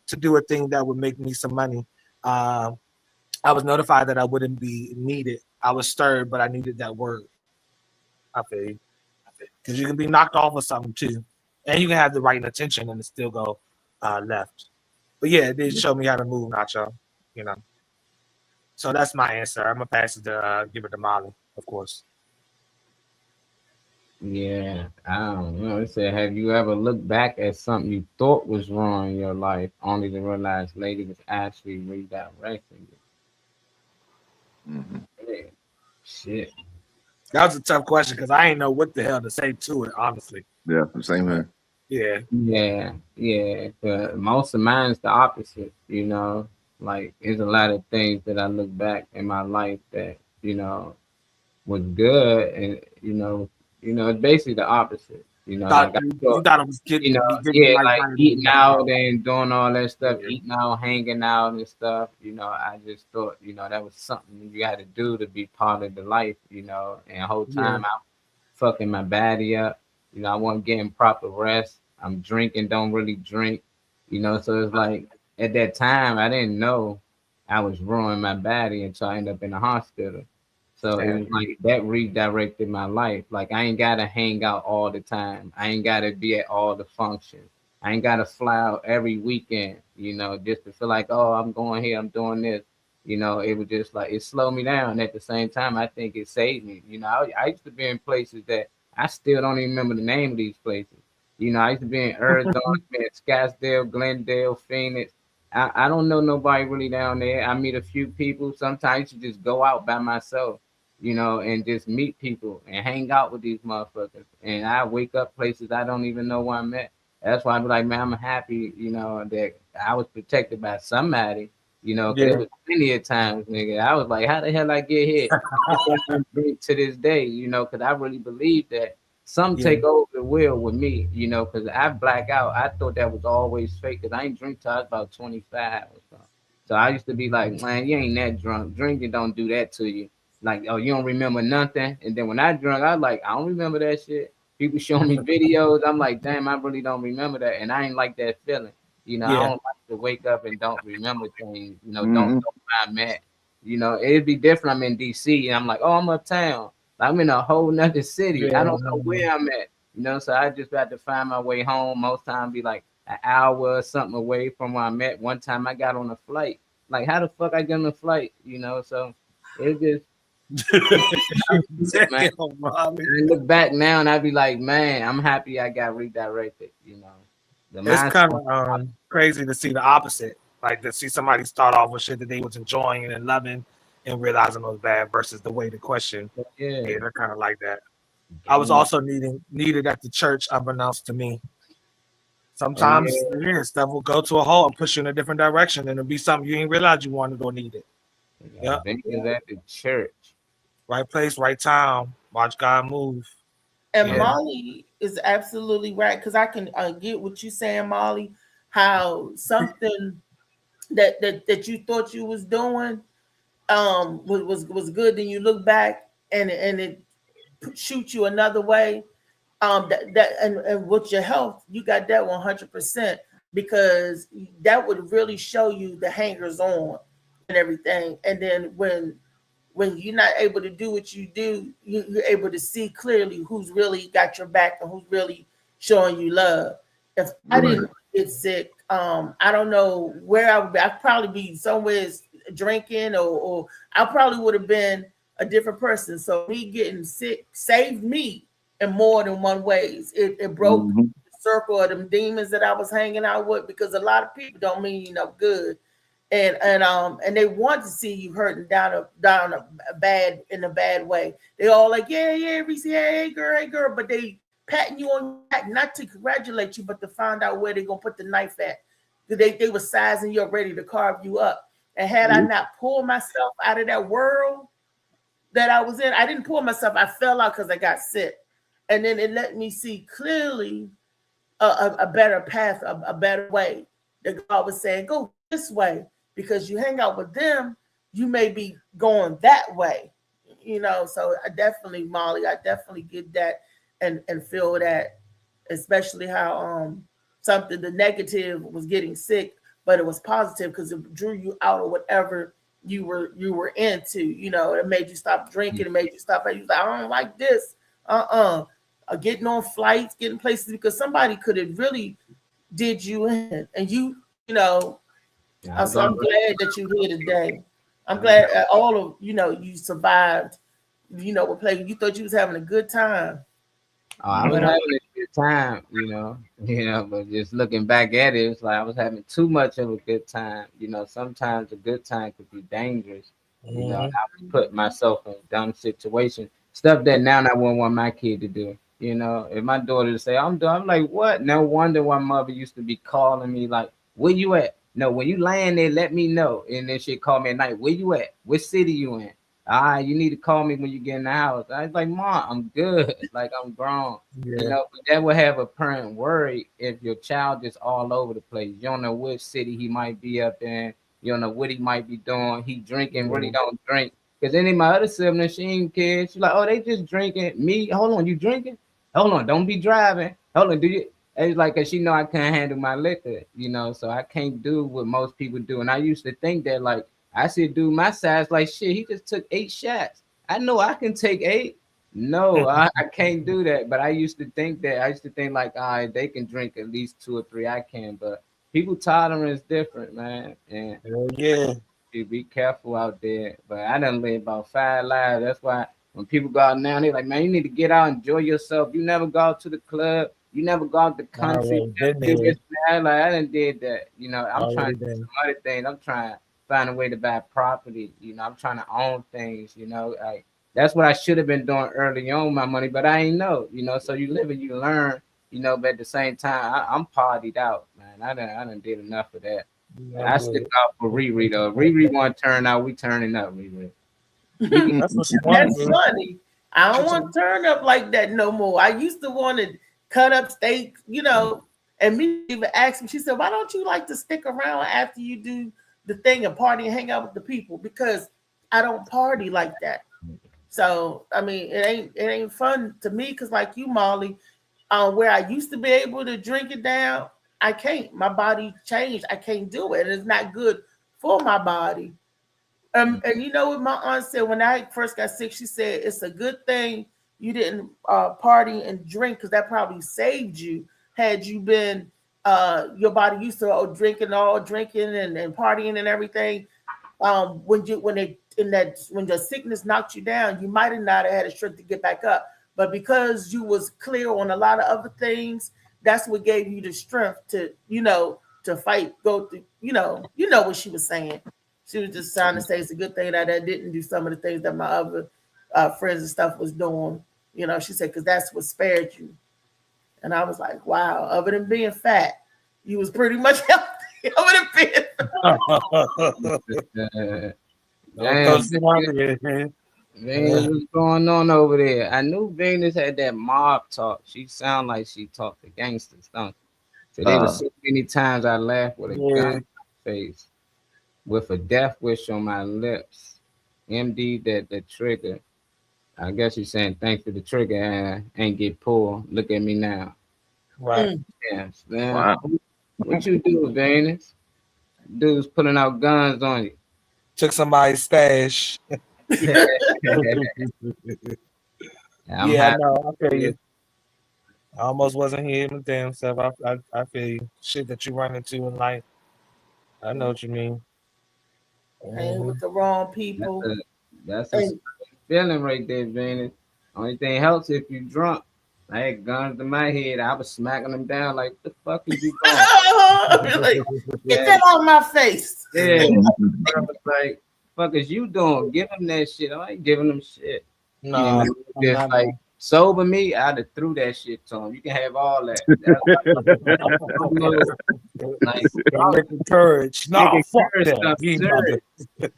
thing that would make me some money. I was notified that I wouldn't be needed. I was stirred, but I needed that word. I feel you. Because you can be knocked off of something too, and you can have the right intention and it still go left. But yeah, it did show me how to move, Nacho. You know. So that's my answer. I'm gonna pass it to give it to Molly, of course. Yeah, I don't know. It said, have you ever looked back at something you thought was wrong in your life, only to realize later it was actually redirecting you? Mhm. Yeah. Shit. That was a tough question because I ain't know what the hell to say to it, honestly. Yeah, same here. Yeah. Yeah. But most of mine is the opposite, you know. Like, there's a lot of things that I look back in my life that, was good, and it's basically the opposite. Thought Like I you thought, thought it was getting the yeah, right like journey. eating out and doing all that stuff, Yeah. eating out, hanging out and stuff. I just thought, that was something you had to do to be part of the life, and the whole Yeah. time I'm fucking my body up. I wasn't getting proper rest. I'm drinking, don't really drink, so it's like at that time I didn't know I was ruining my body until I ended up in the hospital. So it Yeah. was like that redirected my life. Like I ain't gotta hang out all the time. I ain't gotta be at all the functions. I ain't gotta fly out every weekend, just to feel like, oh, I'm going here, I'm doing this. It was just like it slowed me down. At the same time, I think it saved me. I used to be in places that I still don't even remember the name of these places. I used to be in Arizona, be in Scottsdale, Glendale, Phoenix, I don't know nobody really down there. I meet a few people. Sometimes you just go out by myself, and just meet people and hang out with these motherfuckers. And I wake up places I don't even know where I'm at. That's why I'm like, man, I'm happy, that I was protected by somebody, because it Yeah, was plenty of times, nigga. I was like, how the hell I get hit? I don't drink to this day, because I really believe that some yeah, take over the wheel with me, because I black out. I thought that was always fake because I ain't drink till I was about 25 or something. So I used to be like, man, you ain't that drunk. Drinking don't do that to you. Like, oh, you don't remember nothing. And then when I drunk, I like, I don't remember that shit. People show me videos. I'm like, damn, I really don't remember that. And I ain't like that feeling. I yeah, don't like to wake up and don't remember things, don't know Hmm. where I'm at. It'd be different. I'm in DC and I'm like, oh, I'm uptown. I'm in a whole nother city. I yeah. don't know where I'm at. So I just got to find my way home. Most time be like an hour or something away from where I'm at. One time I got on a flight. Like how the fuck I get on a flight? So it just man. Damn, Molly. I look back now and I be like, man, I'm happy I got redirected. The It's mindset. kind of crazy to see the opposite. Like to see somebody start off with shit that they was enjoying and loving and realizing it was bad versus the way the question. Yeah. Yeah, they're kind of like that. I was also needed at the church, unbeknownst to me. Oh yeah. Sometimes stuff will go to a hole and push you in a different direction, and it'll be something you ain't realize you wanted or needed. Yep. Vegas at the church. Right place, right time. Watch God move. And Yeah. Molly is absolutely right because I can get what you're saying, Molly. How something that you thought you was doing was good, then you look back and it shoots you another way. And with your health, you got that 100% because that would really show you the hangers on and everything. And then when you're not able to do what you do, you're able to see clearly who's really got your back and who's really showing you love. If I didn't get sick, I don't know where I would be. I'd probably be somewhere drinking, or I probably would have been a different person. So me getting sick saved me in more than one ways. It broke Hmm. the circle of them demons that I was hanging out with because a lot of people don't mean you no good and they want to see you hurting down a bad in a bad way. They all like, yeah, Reese, hey girl, but they patting you on your back not to congratulate you, but to find out where they're gonna put the knife at. They were sizing you up, ready to carve you up. And had I not pulled myself out of that world that I was in, I didn't pull myself. I fell out because I got sick, and then it let me see clearly a better path, a better way. That God was saying, go this way because you hang out with them, you may be going that way, So I definitely, Molly, I definitely get that and feel that, especially how something the negative was getting sick, but it was positive because it drew you out of whatever you were into. It made you stop drinking, it made you stop. You was like, I don't like this. Getting on flights, getting places because somebody could have really did you in, and so I'm glad that you're here today. I'm glad all of you survived. With play. You thought you was having a good time. Oh, I was having a good time, but just looking back at it, it's like I was having too much of a good time. Sometimes a good time could be dangerous. I was putting myself in dumb situations, stuff that now I wouldn't want my kid to do. If my daughter to say I'm done, I'm like, what? No wonder why mother used to be calling me like, where you at? No, when you laying there, let me know. And then she'd call me at night, where you at? What city you in? You need to call me when you get in the house. I was like, Mom, I'm good. Like I'm grown. Yeah. But that would have a parent worried if your child is all over the place. You don't know which city he might be up in. You don't know what he might be doing. He drinking, really don't drink. Because any of my other siblings, she ain't care. She's like, oh, they just drinking. Me, hold on, you drinking? Hold on, don't be driving. Hold on, do you? It's like, cause she know I can't handle my liquor, so I can't do what most people do. And I used to think that, like, I should do my size, like, shit, he just took 8 shots. I know I can take 8. No, I can't do that. But I used to think that. I used to think like, all right, they can drink at least 2 or 3. I can, but people tolerance is different, man. And Yeah. be careful out there. But I done live about 5 lives. That's why when people go out now, they're like, man, you need to get out, enjoy yourself. You never go out to the club. You never go out the country. Already been Do there. this, man. Like I done did that. You know, I'm trying Already to do been. some other things. I'm trying to find a way to buy property. You know, I'm trying to own things. You know, like that's what I should have been doing early on with my money, but I ain't know. You know, so you live and you learn. You know, but at the same time, I'm partied out, man. I done did enough of that. Yeah, I good. stick out for Riri though. Riri want to turn out, we turning up, Riri. We can, That's what she wanted That's to. funny. I don't She want to turn up like that no more. I used to want to cut up steaks, you know, and me even asked me, she said, why don't you like to stick around after you do the thing and party and hang out with the people? Because I don't party like that. So I mean, it ain't fun to me because like you, Molly, where I used to be able to drink it down, I can't. My body changed. I can't do it. And it's not good for my body. And you know what my aunt said when I first got sick? She said it's a good thing you didn't party and drink because that probably saved you. Had you been your body used to drinking and partying and everything. When your sickness knocked you down, you might have not have had the strength to get back up. But because you was clear on a lot of other things, that's what gave you the strength to to fight, go through. You know what she was saying. She was just trying to say it's a good thing that I didn't do some of the things that my other friends and stuff was doing. She said, because that's what spared you. And I was like, wow, other than being fat, you was pretty much healthy. Other than being damn, man, what's going on over there? I knew Venus had that mob talk. She sound like she talked to gangsters, don't she? So there was so many times I laughed with a gun in my face, with a death wish on my lips. MD that the trigger. I guess you're saying thanks for the trigger and ain't get pulled. Look at me now. Right. Yes, man. Wow. What you do, Venus? Dudes pulling out guns on you. Took somebody's stash. I'm Yeah, I happy. know. I feel you. I almost wasn't here my damn self. I feel you. Shit that you run into in life. I know what you mean. hanging with the wrong people. That's a feeling right there, Venus. Only thing helps if you drunk. I had guns to my head. I was smacking them down like, what the fuck is you doing? Like, get that out of my face. Yeah. I was like, fuck is you doing? Give them that shit. I ain't giving them shit. No, Just like sober me, I'd have threw that shit to him. You can have all that. Like, making courage. No, making fuck courage that. stuff You serious. mother-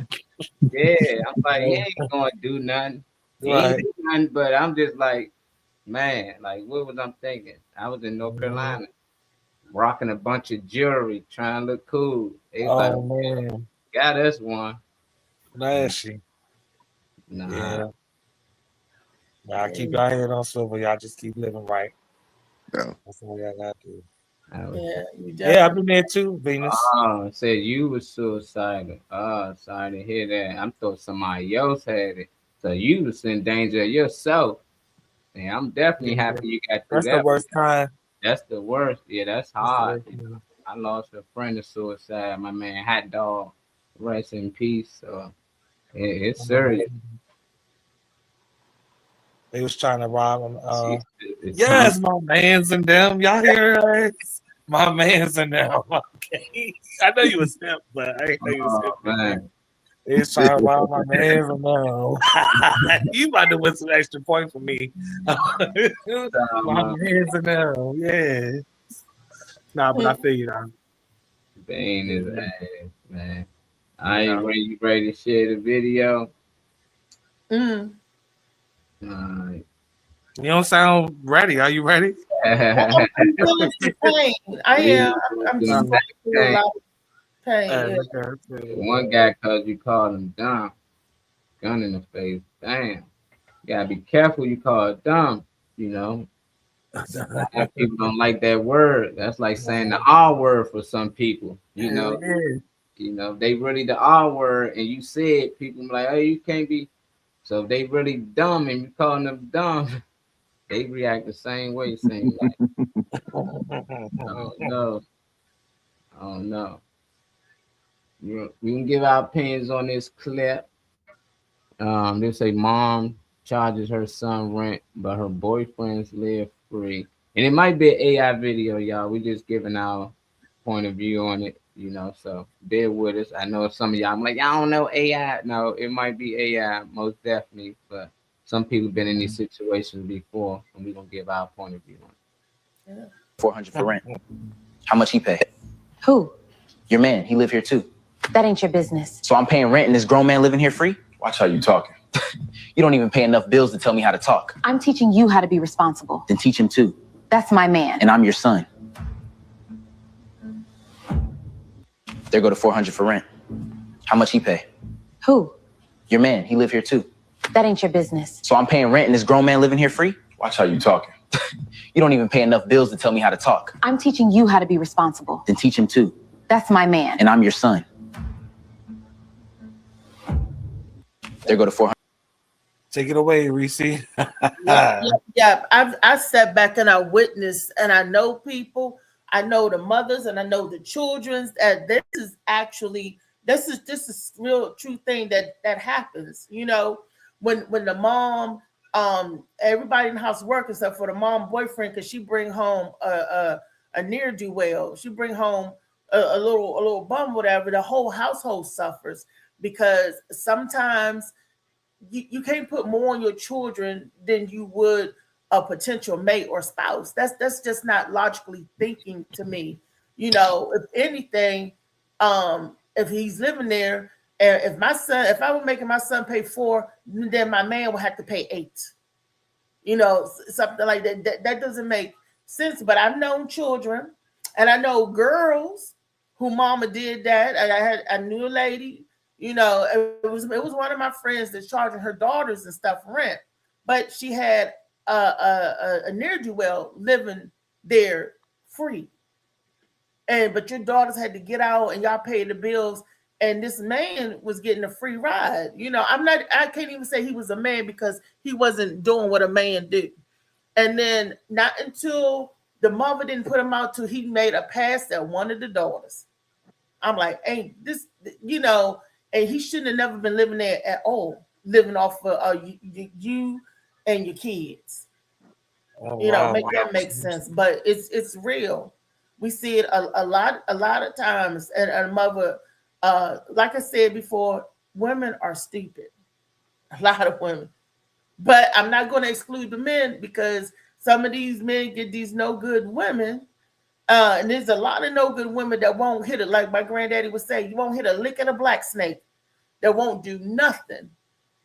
Yeah, I'm like, he ain't gonna do nothing. He ain't Right. do nothing, but I'm just like, man, like what was I thinking? I was in North Carolina, rocking a bunch of jewelry, trying to look cool. They was Oh like, man, got us one. nasty. Nah, Yeah. Y'all keep your head on swivel. Y'all just keep living right. Yeah. That's all y'all gotta do. I was, Yeah, you Yeah, I've definitely. been there too, Venus. said you was suicidal. Oh, sorry to hear that. I thought somebody else had it. So you was in danger of yourself. And I'm definitely happy you got through That's the that. worst time. That's the worst. Yeah, that's That's the hard. worst time. I lost a friend to suicide. My man Hot Dog, rest in peace. So it's serious. They was trying to rob him. It's Yes, my man's in them. Y'all hear us? My man's in them. Okay. I know you was him, but I didn't know you was him. man. They was trying to rob my man's in them. You about to win some extra points for me. My man's in them. Yeah. Nah, but I feel you now. Bane his ass, man. I ain't ready. You ready to share the video? Mm. Alright. You don't sound ready. Are you ready? I'm feeling the pain. I am. I'm just feeling a lot of pain. Yeah. One guy cause you called him dumb. Gun in the face. Damn. You gotta be careful you call it dumb, you know. People don't like that word. That's like saying the R word for some people, you know. You know, they really the R word and you said people be like, oh, you can't be. So if they really dumb and you calling them dumb, they react the same way, saying like, oh no. Oh no. We can give our opinions on this clip. They say mom charges her son rent, but her boyfriends live free. And it might be an AI video, y'all. We just giving our point of view on it, so bear with us. I know some of y'all, I'm like, I don't know AI. No, it might be AI, most definitely. But some people been in these situations before, and we're going to give our point of view on it. $400 for rent. How much he pay? Who? Your man. He live here too. That ain't your business. So I'm paying rent and this grown man living here free? Watch how you talking. You don't even pay enough bills to tell me how to talk. I'm teaching you how to be responsible. Then teach him too. That's my man. And I'm your son. There go to $400 for rent. How much he pay? Who? Your man. He live here too. That ain't your business. So I'm paying rent and this grown man living here free? Watch how you talking. You don't even pay enough bills to tell me how to talk. I'm teaching you how to be responsible. Then teach him too. That's my man. And I'm your son. There go to $400. Take it away, Reese. Yeah. I sat back and I witnessed, and I know people. I know the mothers, and I know the children's. That this is real true thing that happens. When the mom, everybody in the house work except for the mom boyfriend, because she bring home a near do well. She bring home a little bum, whatever. The whole household suffers because sometimes you can't put more on your children than you would a potential mate or spouse. That's just not logically thinking to me. If anything, if he's living there, and if I were making my son pay 4, then my man would have to pay 8. Something like that. That doesn't make sense. But I've known children, and I know girls who mama did that. And I knew a lady. It was one of my friends that's charging her daughters and stuff rent, but she had a ne'er-do-well living there free. But your daughters had to get out and y'all paid the bills, and this man was getting a free ride. I can't even say he was a man because he wasn't doing what a man do. And then not until the mother didn't put him out till he made a pass at one of the daughters. I'm like, ain't this, and he shouldn't have never been living there at all, living off of you and your kids. That makes sense, but it's real. We see it a lot of times. And a mother, like I said before, women are stupid. A lot of women, but I'm not going to exclude the men because some of these men get these no good women. And there's a lot of no good women that won't hit it. Like my granddaddy would say, you won't hit a lick of a black snake. That won't do nothing.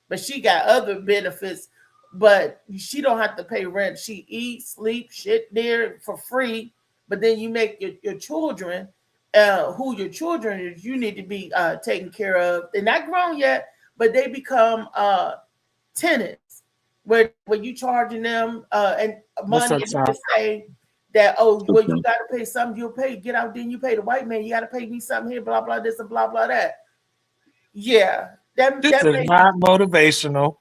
But she got other benefits, but she don't have to pay rent. She eats, sleep, shit there for free. But then you make your children, who your children is, you need to be taken care of. They're not grown yet, but they become tenants where you charging them and money to say that, you got to pay something, you'll pay, get out, then you pay the white man, you got to pay me something here, blah, blah, this and blah, blah, that. Yeah. This is not motivational.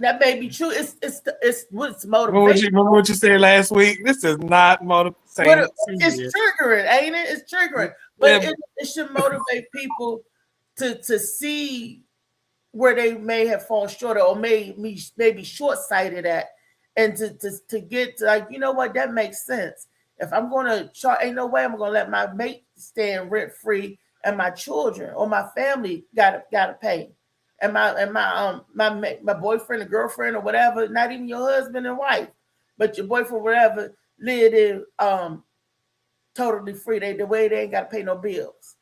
That may be true. It's what's motivational. Remember what you said last week? This is not motivational. It's triggering, ain't it? It's triggering. But it should motivate people to see where they may have fallen short or may be short-sighted at, and to get to, like, you know what, that makes sense. If I'm gonna charge, ain't no way I'm gonna let my mate stand rent-free and my children or my family gotta pay. And my boyfriend or girlfriend or whatever, not even your husband and wife, but your boyfriend, whatever, live there totally free. The way they ain't got to pay no bills.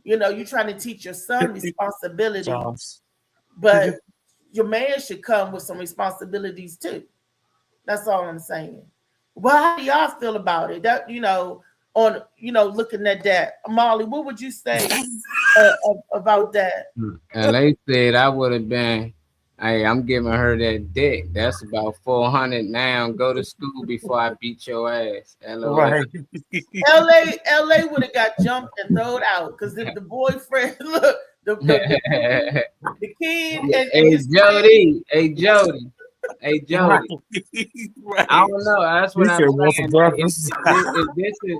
You're trying to teach your son responsibility, but your man should come with some responsibilities too. That's all I'm saying. Well, how do y'all feel about it? That on looking at that, Molly, what would you say about that? And they said I would have been, hey, I'm giving her that dick. That's about 400 now. Go to school before I beat your ass. Right. LA would have got jumped and thrown out because the boyfriend, look, the kid and hey Jody, Hey Joey, Right. I don't know. That's You what I'm said what's the saying. Like, difference?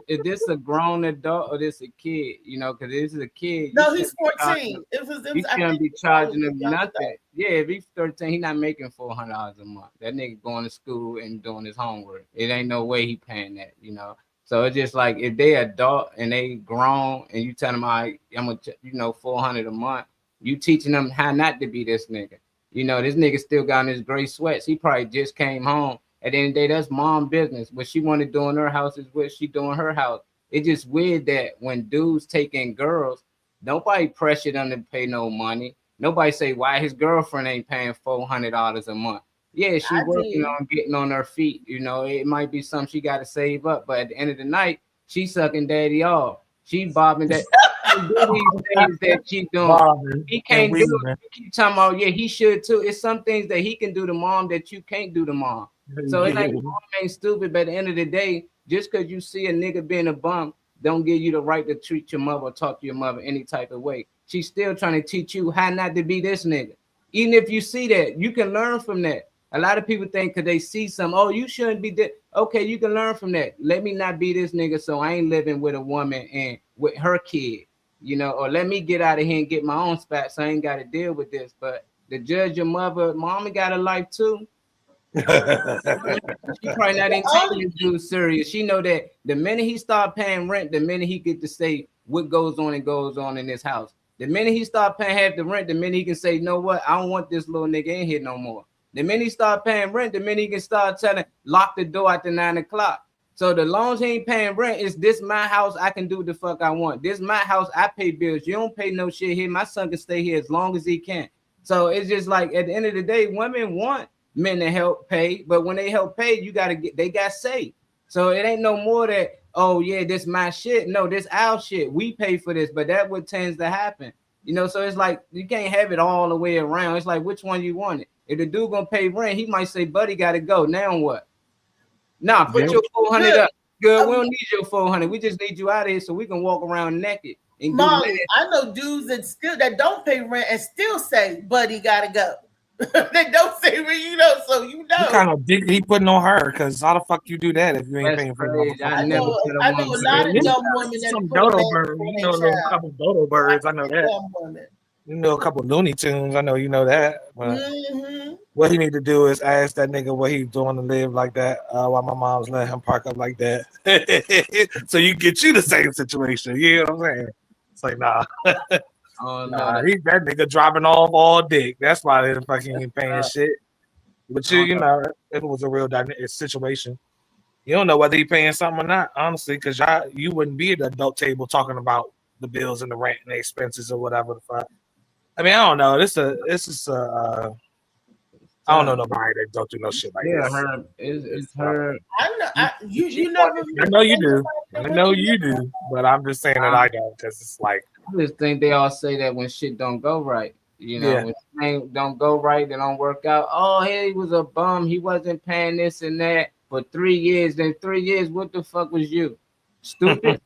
is this a grown adult or this a kid? You know, because this is a kid. No, he's 14. You I shouldn't think be he probably charging was him younger, nothing. Yeah, if he's 13, he not making $400 a month. That nigga going to school and doing his homework. It ain't no way he paying that, you know. So it's just like if they adult and they grown and you tell them I'm gonna, $400 a month, you teaching them how not to be this nigga. You know, this nigga still got on his gray sweats. He probably just came home. At the end of the day, that's mom business. What she want to do in her house is what she do in her house. It's just weird that when dudes take in girls, nobody pressure them to pay no money. Nobody say why his girlfriend ain't paying $400 a month. Yeah, she working on getting on her feet. You know, it might be something she got to save up, but at the end of the night, she sucking daddy off. She bobbing that. Do these things that she's doing. He can't do it. You keep talking about, yeah, he should too. It's some things that he can do to mom that you can't do to mom. So it ain't mom ain't stupid, but at the end of the day, just because you see a nigga being a bum, don't give you the right to treat your mother or talk to your mother any type of way. She's still trying to teach you how not to be this nigga. Even if you see that, you can learn from that. A lot of people think because they see something, oh, you shouldn't be that. Okay, you can learn from that. Let me not be this nigga, so I ain't living with a woman and with her kid, you know, or let me get out of here and get my own spot so I ain't got to deal with this. But to judge your mother, mama got a life too. She probably not even taking this dude serious. She know that the minute he start paying rent, the minute he get to say what goes on and goes on in this house. The minute he start paying half the rent, the minute he can say, you know what, I don't want this little nigga in here no more. The minute he start paying rent, the minute he can start telling, lock the door after 9 o'clock. So the long as he ain't paying rent, it's this my house, I can do the fuck I want. This my house, I pay bills. You don't pay no shit here. My son can stay here as long as he can. So it's just like at the end of the day, women want men to help pay, but when they help pay, they got saved. So it ain't no more that, oh yeah, this my shit. No, this our shit. We pay for this, but that's what tends to happen. You know, so it's like you can't have it all the way around. It's like which one you want it. If the dude gonna pay rent, he might say, buddy gotta go. Now what? Nah, put your 400 up. Good, we don't need your 400. We just need you out of here so we can walk around naked. And Molly, I know dudes that don't pay rent and still say, buddy gotta go. They don't say, you know, so you know. You kind of dig he putting on her because how the fuck you do that if you ain't paying for it? I know a lot of dumb women that some put dodo on birds. You know, a couple dodo birds. I know that. You know a couple Looney Tunes. I know you know that. But what he need to do is ask that nigga what he's doing to live like that. While my mom's letting him park up like that, so you get you the same situation. You know what I'm saying? It's like nah. Oh, nah, he's that nigga dropping off all dick. That's why they fucking ain't paying shit. But you know, if it was a real situation, you don't know whether he paying something or not, honestly, because you wouldn't be at the adult table talking about the bills and the rent and the expenses or whatever the fuck. I mean, I don't know. This is I don't know nobody that don't do no shit like this. It's her. I know you never. I know you do. I know you do, but I'm just saying that I don't because it's like. I just think they all say that when shit don't go right. You know, when things don't go right, they don't work out. Oh, he was a bum. He wasn't paying this and that for 3 years. Then 3 years, what the fuck was you? Stupid.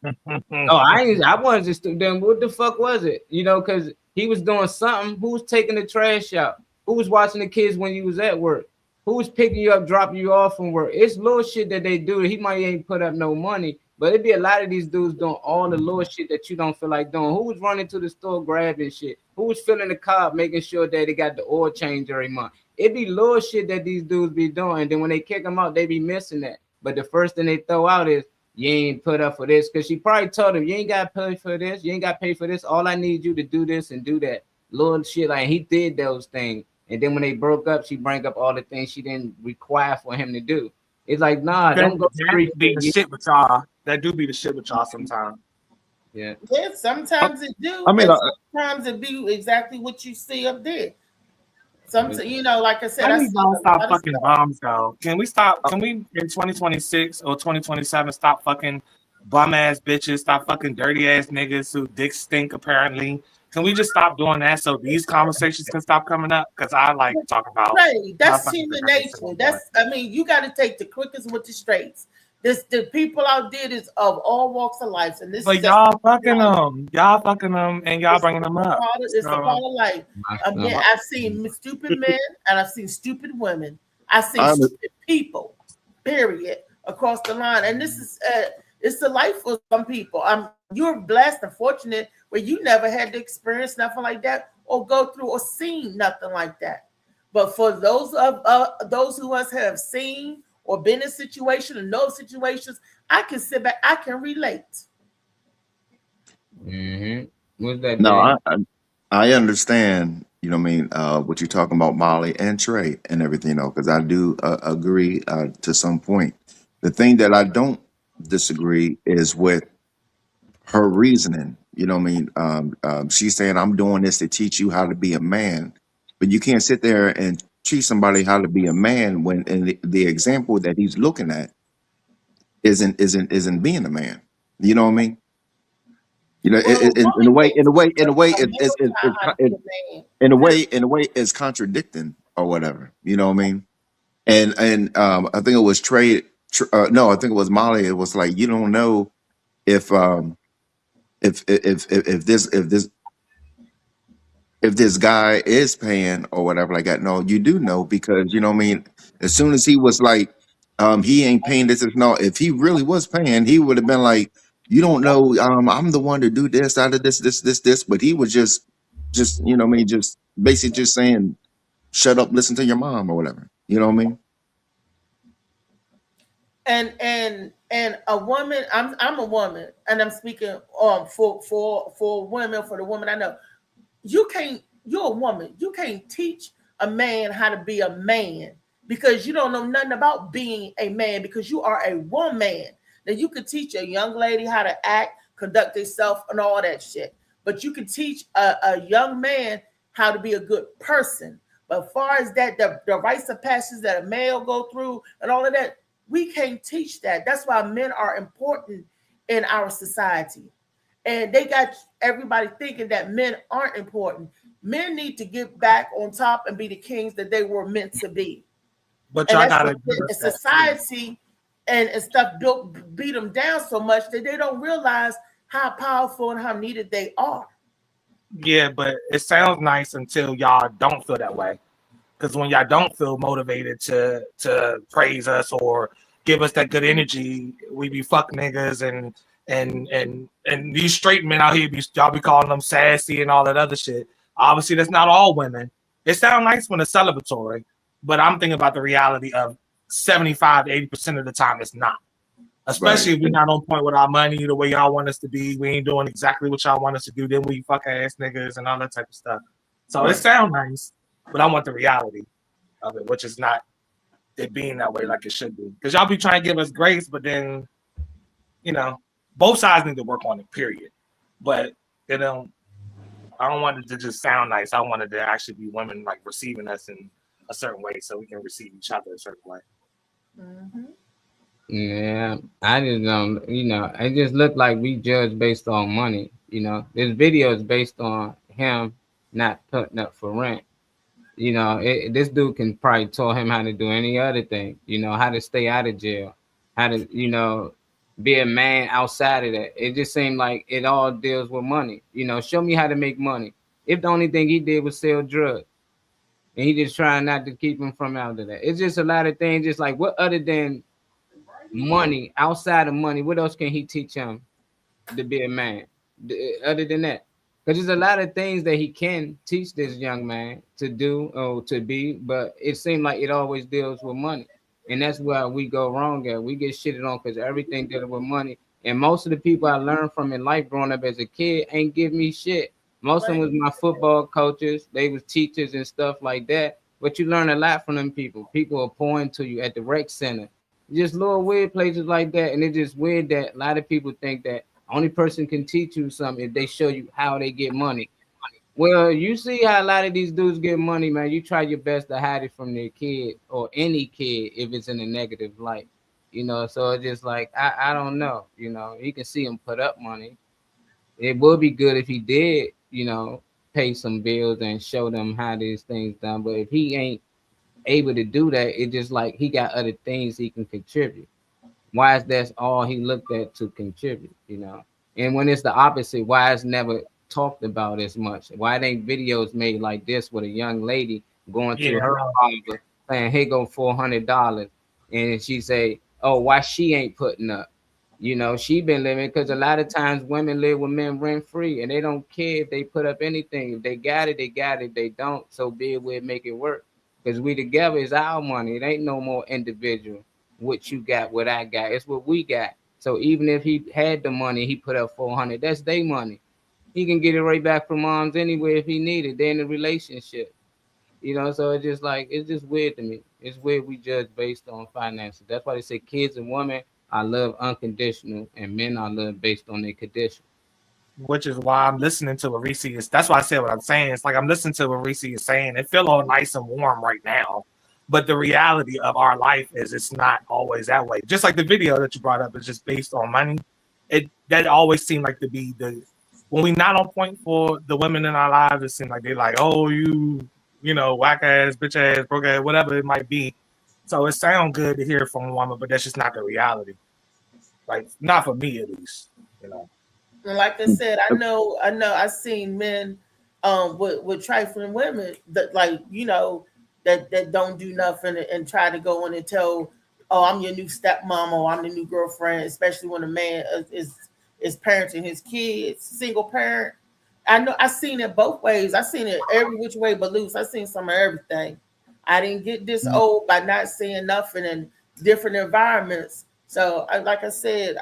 I wasn't stupid. Then what the fuck was it? You know, because he was doing something. Who was taking the trash out? Who was watching the kids when you was at work? Who was picking you up, dropping you off from work? It's little shit that they do. He might ain't put up no money, but it'd be a lot of these dudes doing all the little shit that you don't feel like doing. Who was running to the store grabbing shit? Who was filling the car, making sure that they got the oil change every month? It'd be little shit that these dudes be doing. And then when they kick them out, they be missing that. But the first thing they throw out is, you ain't put up for this, because she probably told him, you ain't got to pay for this, you ain't got to pay for this. All I need you to do this and do that. Little shit, like he did those things. And then when they broke up, she bring up all the things she didn't require for him to do. It's like, nah, don't go be the shit with y'all. That do be the shit with y'all sometimes. Yeah. Yeah, sometimes it do. I mean, sometimes it be exactly what you see up there. Sometimes, you know, like I said, I need y'all stop fucking bombs, though. Can we stop? Can we in 2026 or 2027 stop fucking bum ass bitches? Stop fucking dirty ass niggas who dicks stink apparently. Can we just stop doing that so these conversations can stop coming up? Because I like to talk about. Right, that's human nature. You got to take the quickest with the straights. The people out there is of all walks of life, and this. But y'all fucking them, and y'all bringing them up. It's a part of life. Again, I've seen stupid men and I've seen stupid women. I see I, stupid people, period, across the line. And this is it's the life for some people. You're blessed and fortunate where you never had to experience nothing like that or go through or seen nothing like that. But for those who us have seen or been in situation and know situations, I can sit back, I can relate. What's that? no, Dave? I understand. You know what I mean? What you're talking about, Molly and Trey and everything, because I do agree to some point. The thing that I don't disagree is with her reasoning. You know what I mean? She's saying, I'm doing this to teach you how to be a man, but you can't sit there and teach somebody how to be a man when in the example that he's looking at isn't being a man. You know what I mean? You know, Well, a in a woman way, can't teach a male child how to be a man. in a way, it's contradicting or whatever. You know what I mean? And I think it was no, I think it was Molly. It was like you don't know if if this guy is paying or whatever like that. No, you do know because you know what I mean. As soon as he was like, he ain't paying this. No, if he really was paying, he would have been like, you don't know. I'm the one to do this out of this. But he was just you know what I mean, just basically just saying, shut up, listen to your mom or whatever. You know what I mean? And a woman, I'm a woman, and I'm speaking for women, for the woman I know. You're a woman. You can't teach a man how to be a man because you don't know nothing about being a man because you are a woman. Now you could teach a young lady how to act, conduct herself, and all that shit. But you can teach a young man how to be a good person. But as far as that, the rites of passage that a male go through and all of that, we can't teach that. That's why men are important in our society. And they got everybody thinking that men aren't important. Men need to get back on top and be the kings that they were meant to be. But And y'all that's gotta what the society and stuff beat them down so much that they don't realize how powerful and how needed they are. yeah, but it sounds nice until y'all don't feel that way. Because when y'all don't feel motivated to praise us or give us that good energy, we be fuck niggas and these straight men out here y'all be calling them sassy and all that other shit. Obviously, that's not all women. It sounds nice when it's celebratory, but I'm thinking about the reality of 75 to 80% of the time it's not. Especially if we're not on point with our money the way y'all want us to be. We ain't doing exactly what y'all want us to do. Then we fuck ass niggas and all that type of stuff. So it sounds nice, but I want the reality of it, which is not it being that way like it should be. Because y'all be trying to give us grace, but then, you know, both sides need to work on it, period. But I don't want it to just sound nice. I want it to actually be women like receiving us in a certain way so we can receive each other a certain way. Mm-hmm. Yeah, I just don't, it just looked like we judge based on money. This video is based on him not putting up for rent. This dude can probably tell him how to do any other thing, how to stay out of jail, how to, be a man outside of that. It just seemed like it all deals with money. Show me how to make money. If the only thing he did was sell drugs and he just trying not to keep him from out of that. It's just a lot of things, just like what other than money, outside of money, what else can he teach him to be a man other than that? Because there's a lot of things that he can teach this young man to do or to be, but it seemed like it always deals with money. And that's where we go wrong at. We get shitted on because everything dealing with money. And most of the people I learned from in life growing up as a kid ain't give me shit. Most of them was my football coaches. They was teachers and stuff like that. But you learn a lot from them people. People are pouring to you at the rec center. Just little weird places like that. And it's just weird that a lot of people think that only person can teach you something if they show you how they get money. Well, you see how a lot of these dudes get money, man. You try your best to hide it from their kid or any kid if it's in a negative light, So it's just like, I don't know, you can see him put up money. It would be good if he did, pay some bills and show them how these things done. But if he ain't able to do that, it's just like he got other things he can contribute. Why is that all he looked at to contribute, And when it's the opposite, why it's never talked about as much? Why ain't videos made like this with a young lady going to her father saying, "Here go $400," and she say, "Oh, why she ain't putting up?" You know, she been living because a lot of times women live with men rent free and they don't care if they put up anything. If they got it, they got it. If they don't, so be it, we'll make it work. Because we together is our money. It ain't no more individual. What you got, what I got. It's what we got. So even if he had the money, he put up 400, that's their money. He can get it right back from moms anyway if he needed. They're in a relationship. You know, so it's just like it's just weird to me. It's weird we judge based on finances. That's why they say kids and women are love unconditional and men are love based on their condition. Which is why I'm listening to what Reese is. That's why I said what I'm saying. It's like I'm listening to what Reese is saying. It feel all nice and warm right now. But the reality of our life is it's not always that way. Just like the video that you brought up is just based on money. That always seemed like to be the when we not on point for the women in our lives, it seems like they're like, oh, you know, whack ass, bitch ass, broke ass, whatever it might be. So it sounds good to hear from a woman, but that's just not the reality. Like, not for me at least, you know. And like I said, I know I've seen men with trifling women that, like, you know, that don't do nothing and try to go in and tell, oh, I'm your new stepmom or I'm the new girlfriend, especially when a man is parenting his kids, single parent. I know I've seen it both ways. I've seen it every which way but loose. I've seen some of everything. I didn't get this old by not seeing nothing in different environments. So, like I said,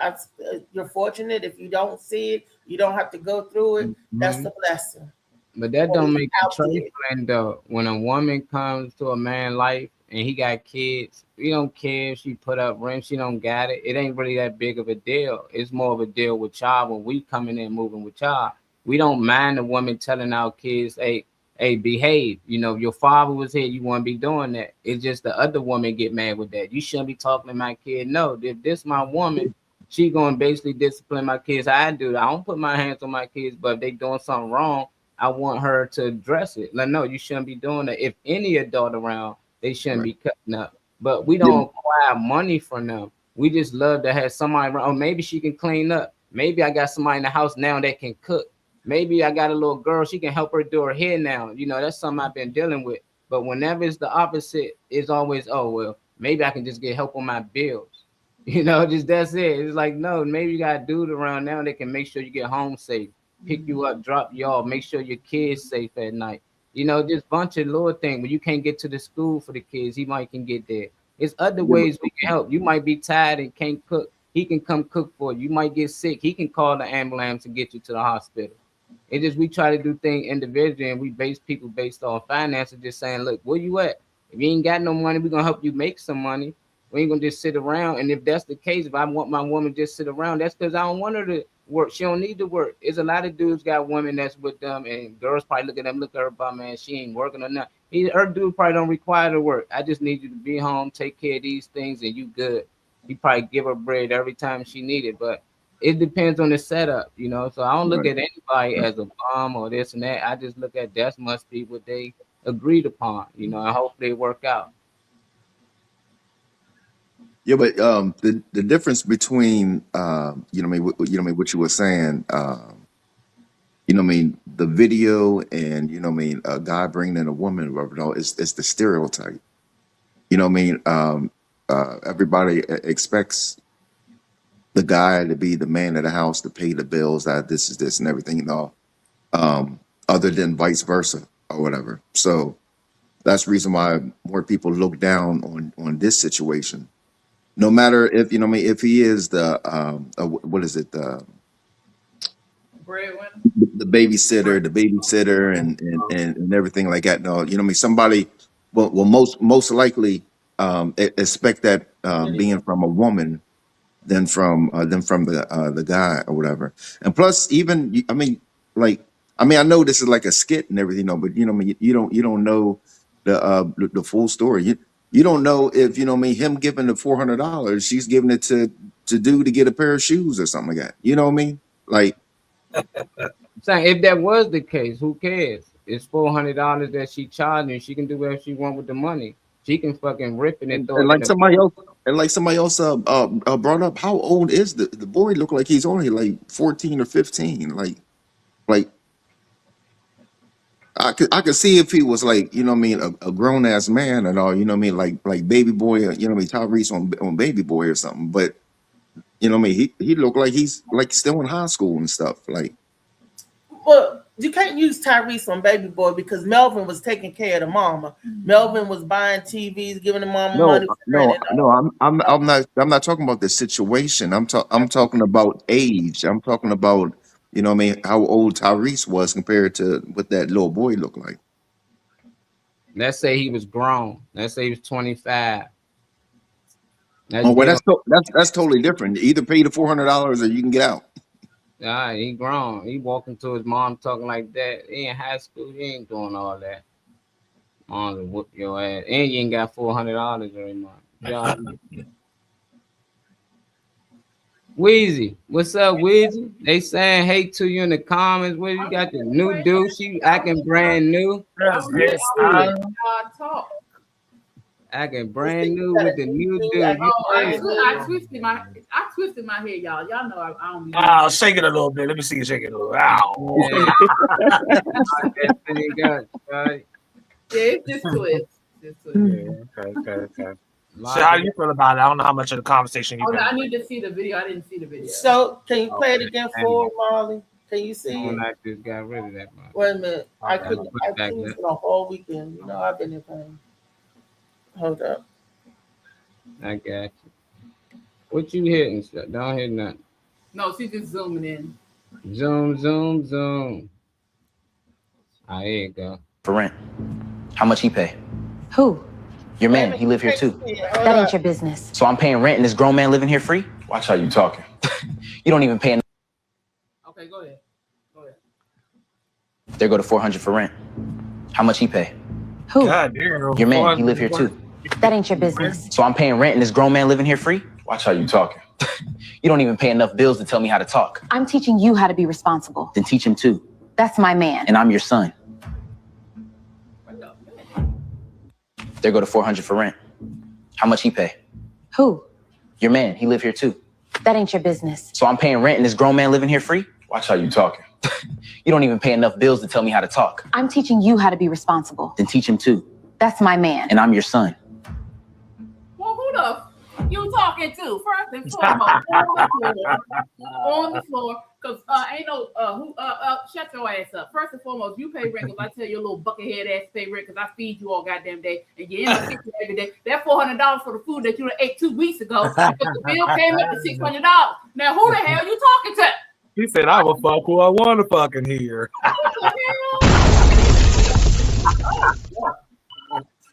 you're fortunate if you don't see it. You don't have to go through it. That's the blessing. But that don't make it trifling though. When a woman comes to a man's life and he got kids, we don't care if she put up rent, she don't got it. It ain't really that big of a deal. It's more of a deal with y'all when we coming in moving with y'all. We don't mind the woman telling our kids, hey, behave. You know, if your father was here, you wouldn't be doing that. It's just the other woman get mad with that. You shouldn't be talking to my kid. No, if this my woman, she gonna basically discipline my kids. I do. I don't put my hands on my kids, but if they doing something wrong, I want her to address it. Like, no, you shouldn't be doing that. If any adult around, they shouldn't be cutting up. But we don't require money from them. We just love to have somebody around. Oh, maybe she can clean up. Maybe I got somebody in the house now that can cook. Maybe I got a little girl, she can help her do her hair now. You know, that's something I've been dealing with. But whenever it's the opposite, it's always, oh, well, maybe I can just get help on my bills. You know, just that's it. It's like, no, maybe you got a dude around now that can make sure you get home safe, pick you up, drop you off, make sure your kids safe at night. You know, just bunch of little things. When you can't get to the school for the kids, he might can get there. It's other ways we can help. You might be tired and can't cook. He can come cook for you. You might get sick. He can call the ambulance and get you to the hospital. It just we try to do things individually and we base people based on finances, just saying, look, where you at? If you ain't got no money, we're gonna help you make some money. We ain't gonna just sit around. And if that's the case, if I want my woman to just sit around, that's because I don't want her to work. She don't need to work. There's a lot of dudes got women that's with them, and girls probably look at them, look at her, but man, she ain't working or not. Her dude probably don't require to work. I just need you to be home, take care of these things, and you good. You probably give her bread every time she need it, but it depends on the setup, you know. So I don't look at anybody as a bum or this and that. I just look at that must be what they agreed upon, you know, and hopefully it work out. Yeah, but the difference between what you were saying, the video and a guy bringing in a woman, it's the stereotype. Everybody expects the guy to be the man of the house to pay the bills, that this is this and everything, other than vice versa or whatever. So that's the reason why more people look down on this situation. No matter if if he is the the babysitter and everything like that. No, somebody will most likely expect that being from a woman than from the guy or whatever. And plus, even I know this is like a skit and everything, but you don't know the full story. You don't know if him giving the $400, she's giving it to get a pair of shoes or something like that. You know what I mean? Like, saying if that was the case, who cares? It's $400 that she charging. She can do whatever she want with the money. She can fucking rip it and throw it. Like somebody else brought up, how old is the boy? Look like he's only like 14 or 15. Like I could see if he was like, you know what I mean, a grown ass man and all, you know what I mean, like Baby Boy, you know what I mean, Tyrese on Baby Boy or something. But you know what I mean, he looked like he's like still in high school and stuff. Like, Well, you can't use Tyrese on Baby Boy because Melvin was taking care of the mama. Melvin was buying TVs, giving the mama money. I'm not talking about the situation. I'm talking about age. I'm talking about, you know what I mean, how old Tyrese was compared to what that little boy looked like. Let's say he was grown. Let's say he was 25. Oh, well, that's totally different. Either pay the $400 or you can get out. He grown. He walking to his mom talking like that. He in high school. He ain't doing all that. Mom will whoop your ass. And you ain't got $400 every month. Yeah. Weezy, what's up, Weezy? They saying hate to you in the comments. What you got the new dude? She acting brand new. Acting brand new with the new dude. I twisted my hair, y'all. Y'all know I don't. Oh, shake it a little bit. Let me see you shake it a little. Ow. Yeah, it's just twist. Okay. So how do you feel about it? I don't know how much of the conversation you. I need to see the video. I didn't see the video. So can you play it again for Marley? Can you see it? I just got rid of that. Wait a minute. I couldn't. I seen it the whole weekend. You know, I've been in pain. Hold up. I got you. What you hitting? Don't hit nothing. No, she's just zooming in. Zoom. Ah, here you go. For rent. How much he pay? Who? Your man. He live here too. That ain't your business. So I'm paying rent and this grown man living here free? Watch how you talking. You don't even pay enough. Okay, go ahead. There go to 400 for rent. How much he pay? Who? God damn. Your man. He live here too. That ain't your business. So I'm paying rent and this grown man living here free? Watch how you talking. You don't even pay enough bills to tell me how to talk. I'm teaching you how to be responsible. Then teach him too. That's my man. And I'm your son. There go to 400 for rent. How much he pay? Who? Your man. He live here too. That ain't your business. So I'm paying rent and this grown man living here free? Watch how you talking. You don't even pay enough bills to tell me how to talk. I'm teaching you how to be responsible. Then teach him too. That's my man. And I'm your son. Well, who the you talking to? First and foremost, on the floor, because ain't no shut your ass up. First and foremost, you pay rent because I tell your little buckethead ass to pay rent because I feed you all goddamn day and you in the kitchen every day. That $400 for the food that you ate 2 weeks ago, but the bill came up to $600. Now who the hell you talking to? He said, "I will fuck who I want to fucking hear."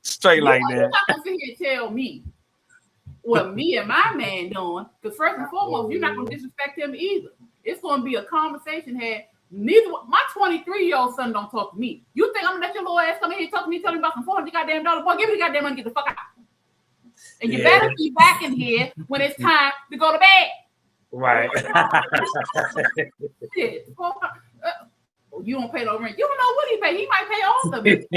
Straight like that. You're not gonna sit here and tell me what me and my man doing, because first and foremost, you're not gonna disrespect him either. It's gonna be a conversation had. Neither my 23-year-old son don't talk to me. You think I'm gonna let your little ass come in here and talk to me, tell me about some $400 goddamn dollars? Boy, give me the goddamn money, get the fuck out. And you better be back in here when it's time to go to bed. Right. You don't pay no rent. You don't know what he pay. He might pay all of it.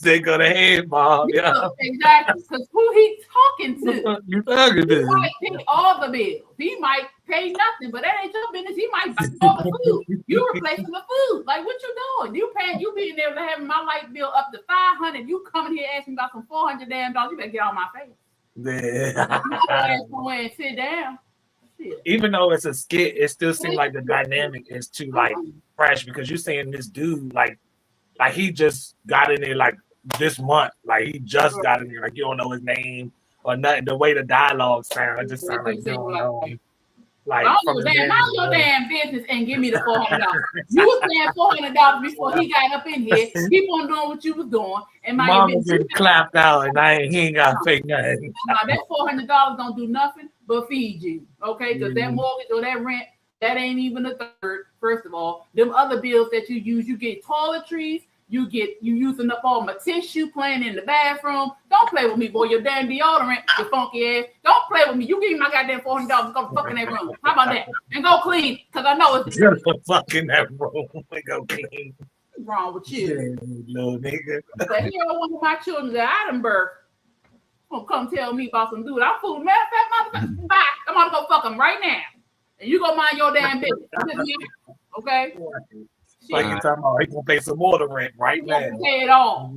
They go to head, Bob. Yeah. Exactly. Because who he talking to? You talking to? He might pay all the bills. He might pay nothing, but that ain't your business. He might buy all the food. You replacing the food. Like what you doing? You paying? You being able to have my light bill up to $500. You coming here asking about some $400 damn dollars? You better get on my face. Yeah. You ass somewhere and sit down. Even though it's a skit, it still seems like the dynamic is too like fresh because you're saying this dude like he just got in there like this month, like he just got in there, like you don't know his name or nothing. The way the dialogue sounds, it just sounds like you don't know him. Like mind your damn business and give me the $400. You was paying $400 before he got up in here. Keep on doing what you was doing, and Mama getting clapped out, and he ain't got to pay nothing. Now that $400 don't do nothing but feed you, okay? Because that mortgage or that rent, that ain't even a third. First of all, them other bills that you use, you get toiletries. You using up all my tissue, playing in the bathroom. Don't play with me, boy. Your damn deodorant, your funky ass. Don't play with me. You give me my goddamn $400 to go fuck in that room. How about that? And go clean, because I know it's just fuck in that room. Go clean. What's wrong with you? Little nigga. But here one of my children at Edinburgh gonna come tell me about some dude. I'm fooling. Matter of fact, motherfucker, bye. I'm gonna go fuck him right now. And you go mind your damn business. Okay? Like you talking about, he gonna pay some more to rent right now. Pay it all.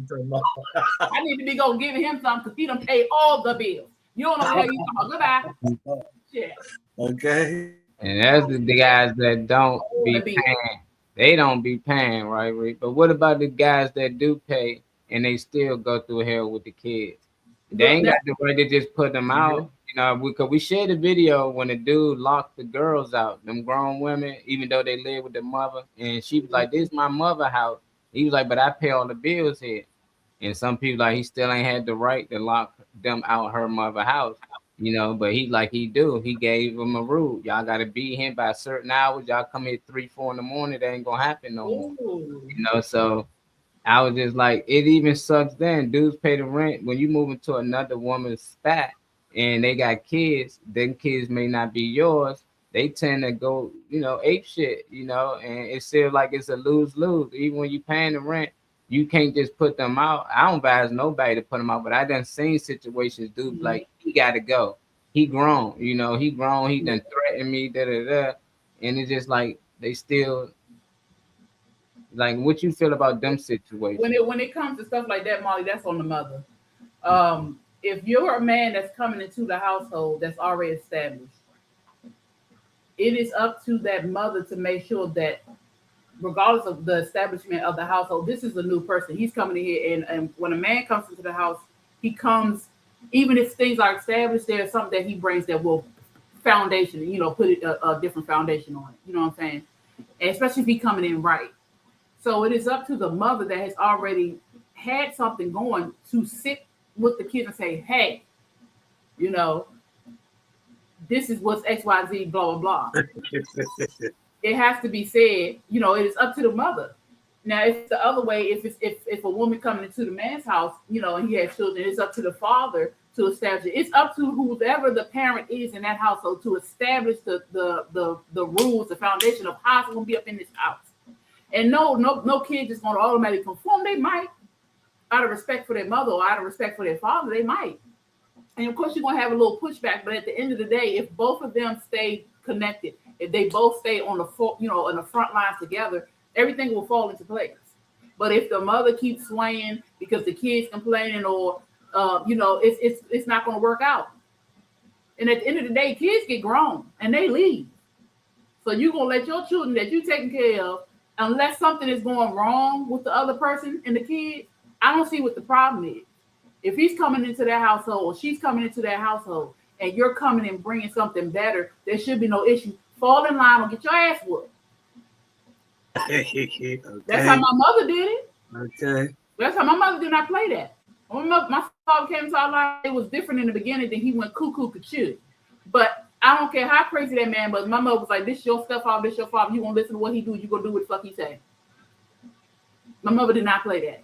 I need to be go giving him something because he done paid all the bills. You don't know what the hell you talking about. Goodbye. Shit. Okay. And that's the guys that don't be paying. They don't be paying, right, Rick? But what about the guys that do pay and they still go through hell with the kids? They ain't got the right to just put them out. You know, because we shared a video when a dude locked the girls out, them grown women, even though they live with their mother. And she was like, this is my mother house. He was like, but I pay all the bills here. And some people like he still ain't had the right to lock them out her mother house. You know, but he do. He gave them a rule. Y'all gotta be here by certain hours. Y'all come here 3, 4 in the morning. That ain't gonna happen no more. You know, so I was just like, it even sucks then. Dudes pay the rent when you move into another woman's spot and they got kids, then kids may not be yours. They tend to go, you know, ape shit, you know, and it's still like it's a lose-lose. Even when you paying the rent, you can't just put them out. I don't advise nobody to put them out, but I done seen situations, dude, like he gotta go. He grown, you know, he grown, he done threatened me, and it's just like they still like what you feel about them situations. When it comes to stuff like that, Molly, that's on the mother. If you're a man that's coming into the household that's already established, it is up to that mother to make sure that regardless of the establishment of the household, this is a new person. He's coming in here, and when a man comes into the house, he comes, even if things are established, there's something that he brings that will foundation, you know, put a different foundation on it. You know what I'm saying? And especially if he's coming in right. So it is up to the mother that has already had something going to sit with the kids and say, hey, you know, this is what's XYZ, blah, blah, blah. It has to be said, you know, it is up to the mother. Now, if the other way, if a woman coming into the man's house, you know, and he has children, it's up to the father to establish it. It's up to whoever the parent is in that household to establish the rules, the foundation of how it's going to be up in this house. And no kid is going to automatically conform. They might, out of respect for their mother or out of respect for their father, they might. And of course, you're going to have a little pushback. But at the end of the day, if both of them stay connected, if they both stay on the front lines together, everything will fall into place. But if the mother keeps swaying because the kids complaining or it's not going to work out. And at the end of the day, kids get grown and they leave. So you're going to let your children that you're taking care of, unless something is going wrong with the other person and the kids, I don't see what the problem is. If he's coming into that household or she's coming into that household and you're coming and bringing something better, there should be no issue. Fall in line or get your ass whooped. Okay. That's how my mother did it. Okay. That's how my mother did not play that. When my father came into our life, it was different in the beginning. Then he went cuckoo cuckoo. But I don't care how crazy that man was. My mother was like, this your stuff, this your father. You won't listen to what he do. You gonna do what the fuck he say. My mother did not play that.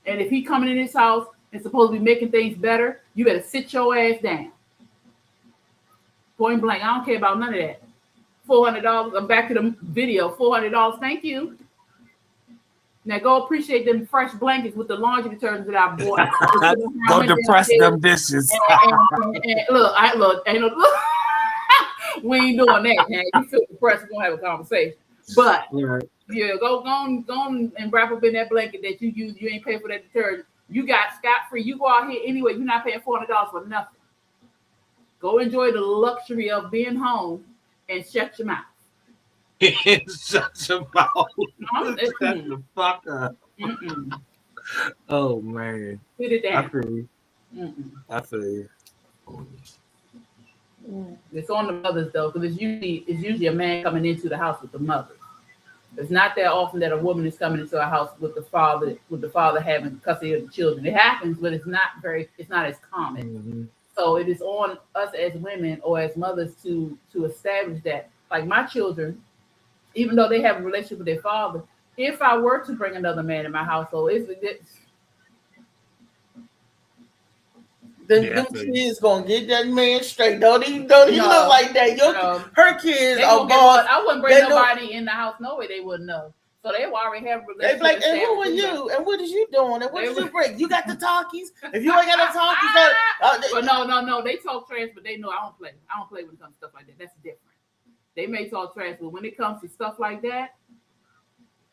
And if he coming in his house and supposed to be making things better, you better sit your ass down. Point blank. I don't care about none of that. $400. I'm back to the video. $400. Thank you. Now go appreciate them fresh blankets with the laundry detergent that I bought. Go depress them dishes. And look, we ain't doing that, man. You feel depressed, we're gonna have a conversation. But yeah, go on and wrap up in that blanket that you use. You ain't pay for that detergent. You got scot-free. You go out here anyway, you're not paying $400 for nothing. Go enjoy the luxury of being home and shut your mouth. Shut your mouth. Shut the fuck up. Oh man. Put it down. I feel you. It's on the mothers though, because it's usually a man coming into the house with the mother. It's not that often that a woman is coming into a house with the father having custody of the children. It happens, but it's not as common. Mm-hmm. So it is on us as women or as mothers to establish that. Like my children, even though they have a relationship with their father, if I were to bring another man in my household, the kids gonna get that man straight. Don't he look like that? Her kids are boss. I wouldn't bring nobody in the house. No way they wouldn't know. So they will already have a relationship. They like, and who are you? And what is you doing? And what did you bring? You got the talkies? If you ain't got the talkies, but no. They talk trash, but they know I don't play. I don't play when it comes to stuff like that. That's different. They may talk trash, but when it comes to stuff like that,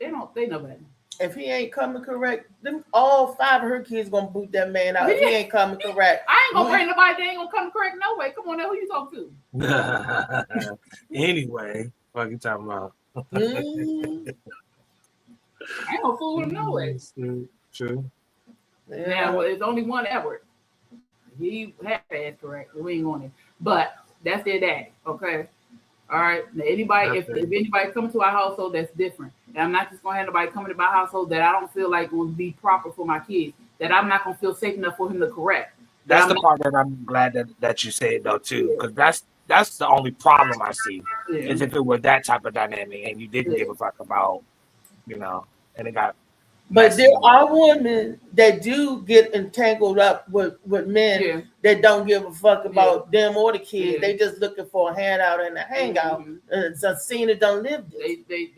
They know better. If he ain't coming correct, them all 5 of her kids gonna boot that man out. If he ain't coming correct, I ain't gonna bring nobody. They ain't gonna come correct no way. Come on now, who you talking to. Anyway, what you talking about? I ain't gonna fool him no way. True. Yeah. Now, well, it's only one Edward. He half-ass correct. We ain't going to. But that's their daddy, okay? All right. Now, anybody, if anybody comes to our household, that's different. And I'm not just gonna have nobody coming to my household that I don't feel like will be proper for my kids. That I'm not gonna feel safe enough for him to correct. That's the part that I'm glad that you said though too, because that's the only problem I see is if it were that type of dynamic and you didn't give a fuck about, and it got. But there are women that do get entangled up with men that don't give a fuck about them or the kids. They just looking for a handout and a hangout. And so seeing it don't live this. They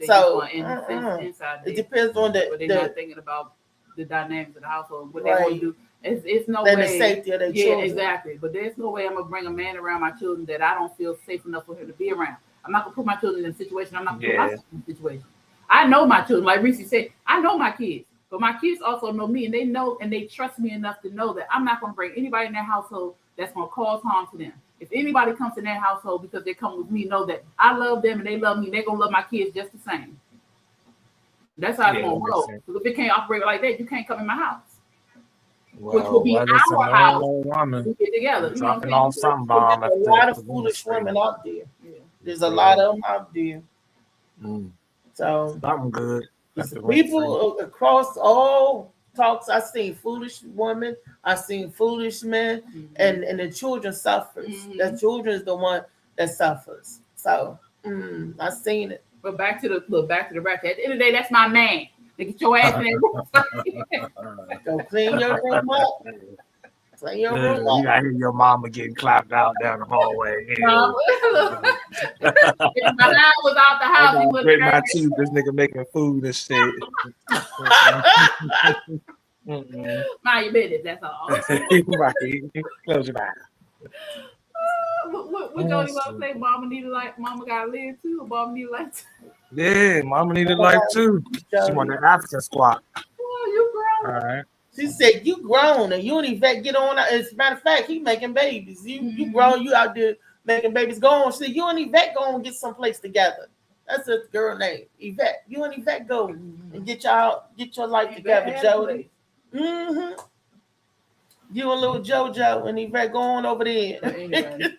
so inside. It depends on but they're not thinking about the dynamics of the household. What they Right. want to do. It's no And way. the safety of their children. Exactly. But there's no way I'm gonna bring a man around my children that I don't feel safe enough for him to be around. I'm not gonna put my children in a situation. I'm not gonna put myself in a situation. I know my children, like Reese said, I know my kids, but my kids also know me, and they know and they trust me enough to know that I'm not going to bring anybody in their household that's going to cause harm to them. If anybody comes in their household because they come with me, know that I love them and they love me, and they're going to love my kids just the same. That's how it's going to roll. Because if it can't operate like that, you can't come in my house. Which will be our house. We get together. You know what I'm saying? There's a lot of foolish women out there. There's a lot of them out there. So I'm good. People across all talks, I seen foolish women, I seen foolish men, and the children suffers. The children is the one that suffers. So I seen it. But back to the bracket. At the end of the day, that's my man. Get your ass in there. Go clean your room up. Clean your room up. You gotta hear your mama getting clapped out down the hallway. If my dad was out the house, he would my teeth. This nigga making food and shit. Mind your business, that's all. Right. Close your eyes. What Jody want to say? Mama gotta live too, or mama need life too? Yeah, mama needed life too. She want an African squat. Oh, you grown. All right. She said, "You grown and you and Yvette get on." As a matter of fact, he making babies. You grown. You out there making babies. Go on. See, you and Yvette go and get someplace together. That's a girl name, Yvette. You and Yvette go and get your life together, Jody. You and little JoJo and Yvette go on over there. Anyway,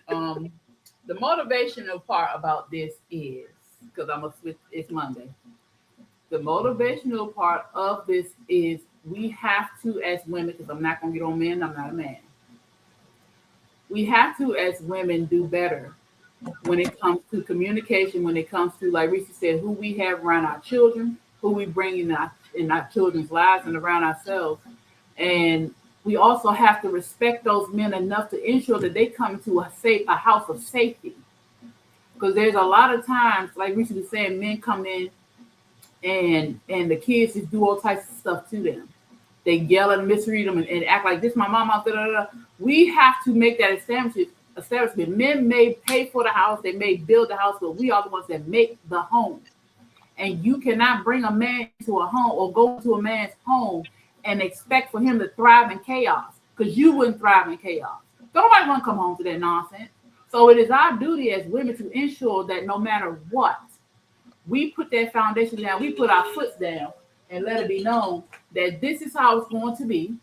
the motivational part about this is because I'm gonna switch. It's Monday. The motivational part of this is we have to, as women, because I'm not gonna get on men. I'm not a man. We have to, as women, do better when it comes to communication. When it comes to, like Reese said, who we have around our children, who we bring in our children's lives and around ourselves, and we also have to respect those men enough to ensure that they come to a house of safety. Because there's a lot of times, like Reese was saying, men come in and the kids just do all types of stuff to them. They yell and misread them and act like this my mom out there. We have to make that establishment. Men may pay for the house, they may build the house, but we are the ones that make the home. And you cannot bring a man to a home or go to a man's home and expect for him to thrive in chaos, because you wouldn't thrive in chaos. Nobody want to come home to that nonsense. So it is our duty as women to ensure that no matter what, we put that foundation down, we put our foot down and let it be known that this is how it's going to be.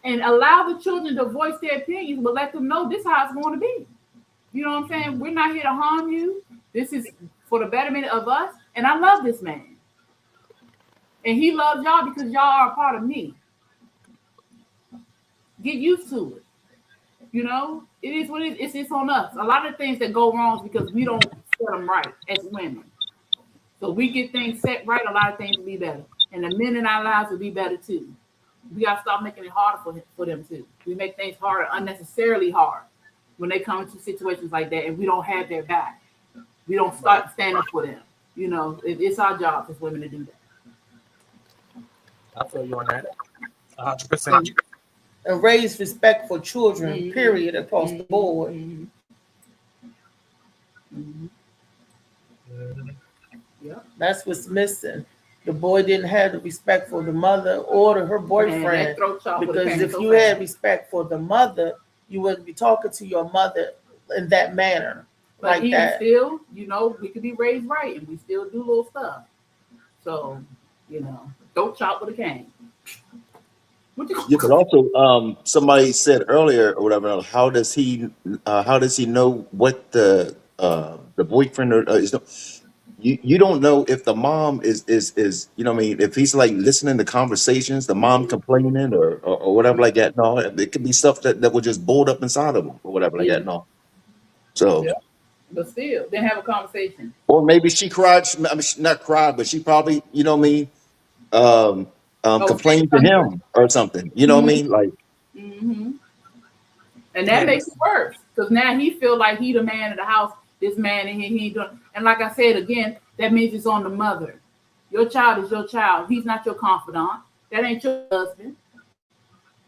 And allow the children to voice their opinions, but let them know this is how it's going to be. You know what I'm saying? We're not here to harm you. This is for the betterment of us. And I love this man. And he loves y'all because y'all are a part of me. Get used to it. You know, it is what it is. It's on us. A lot of things that go wrong is because we don't set them right as women. So we get things set right, a lot of things will be better. And the men in our lives will be better too. We got to stop making it harder for them too. We make things harder, unnecessarily hard, when they come into situations like that and we don't have their back. We don't start standing for them. You know, it's our job as women to do that. I feel you on that. 100%. And raise respect for children, period, across the board. Yep. That's what's missing. The boy didn't have the respect for the mother or her Man, boyfriend. that throat chop would've Because came if so you fast. had respect for the mother, you wouldn't be talking to your mother in that manner. But like even that. still, you know, we could be raised right and we still do little stuff. So, you know, don't chop with a cane. What you Yeah, but also, somebody said earlier or whatever. How does he know what the boyfriend is? You don't know if the mom is you know what I mean, if he's like listening to conversations, the mom complaining or whatever like that. No, it could be stuff that will just boiled up inside of him or whatever like Yeah. that. No, so Yeah. But still, then have a conversation. or maybe she cried. I mean, she not cried, but she probably you know what I mean. Um, Oh, complained to him or something. You know what I mean? Like Mm-hmm. And that makes it worse because now he feel like he the man of the house. This man and he doing. And like I said again, that means it's on the mother. Your child is your child. He's not your confidant. That ain't your husband.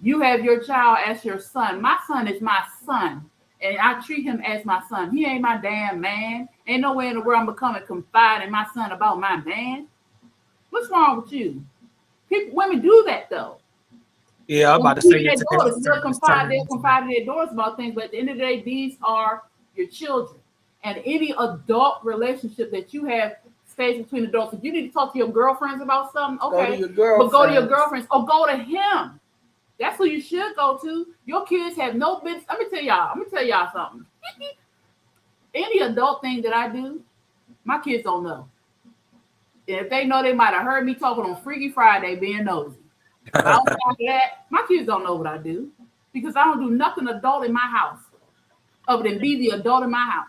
You have your child as your son. My son is my son, and I treat him as my son. He ain't my damn man. Ain't no way in the world I'm becoming confide in my son about my man. What's wrong with you? Women do that though. Yeah, I'm about to say it. They'll confide in their daughters about things, but at the end of the day, these are your children. And any adult relationship that you have stays between adults. If you need to talk to your girlfriends about something, okay, but go to your girlfriends or go to him. That's who you should go to. Your kids have no business. Let me tell y'all something. Any adult thing that I do, my kids don't know. And if they know, they might have heard me talking on Freaky Friday being nosy. But outside of that, my kids don't know what I do because I don't do nothing adult in my house other than be the adult in my house.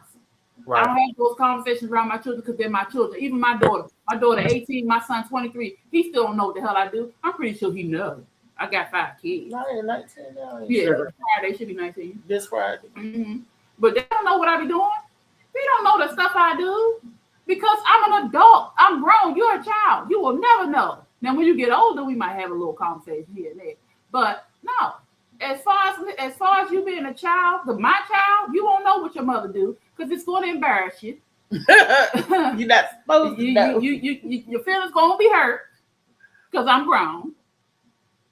Right. I don't have those conversations around my children because they're my children. Even my daughter 18, my son 23, he still don't know what the hell I do. I'm pretty sure he knows. I got 5 kids. Not 19 now. Yeah, Friday should be 19. This Friday. Mm-hmm. But they don't know what I be doing. They don't know the stuff I do because I'm an adult. I'm grown. You're a child. You will never know. Now, when you get older, we might have a little conversation here and there. But no, as far as you being a child, my child, you won't know what your mother do because it's going to embarrass you. You're not supposed to know. Your feelings going to be hurt because I'm grown.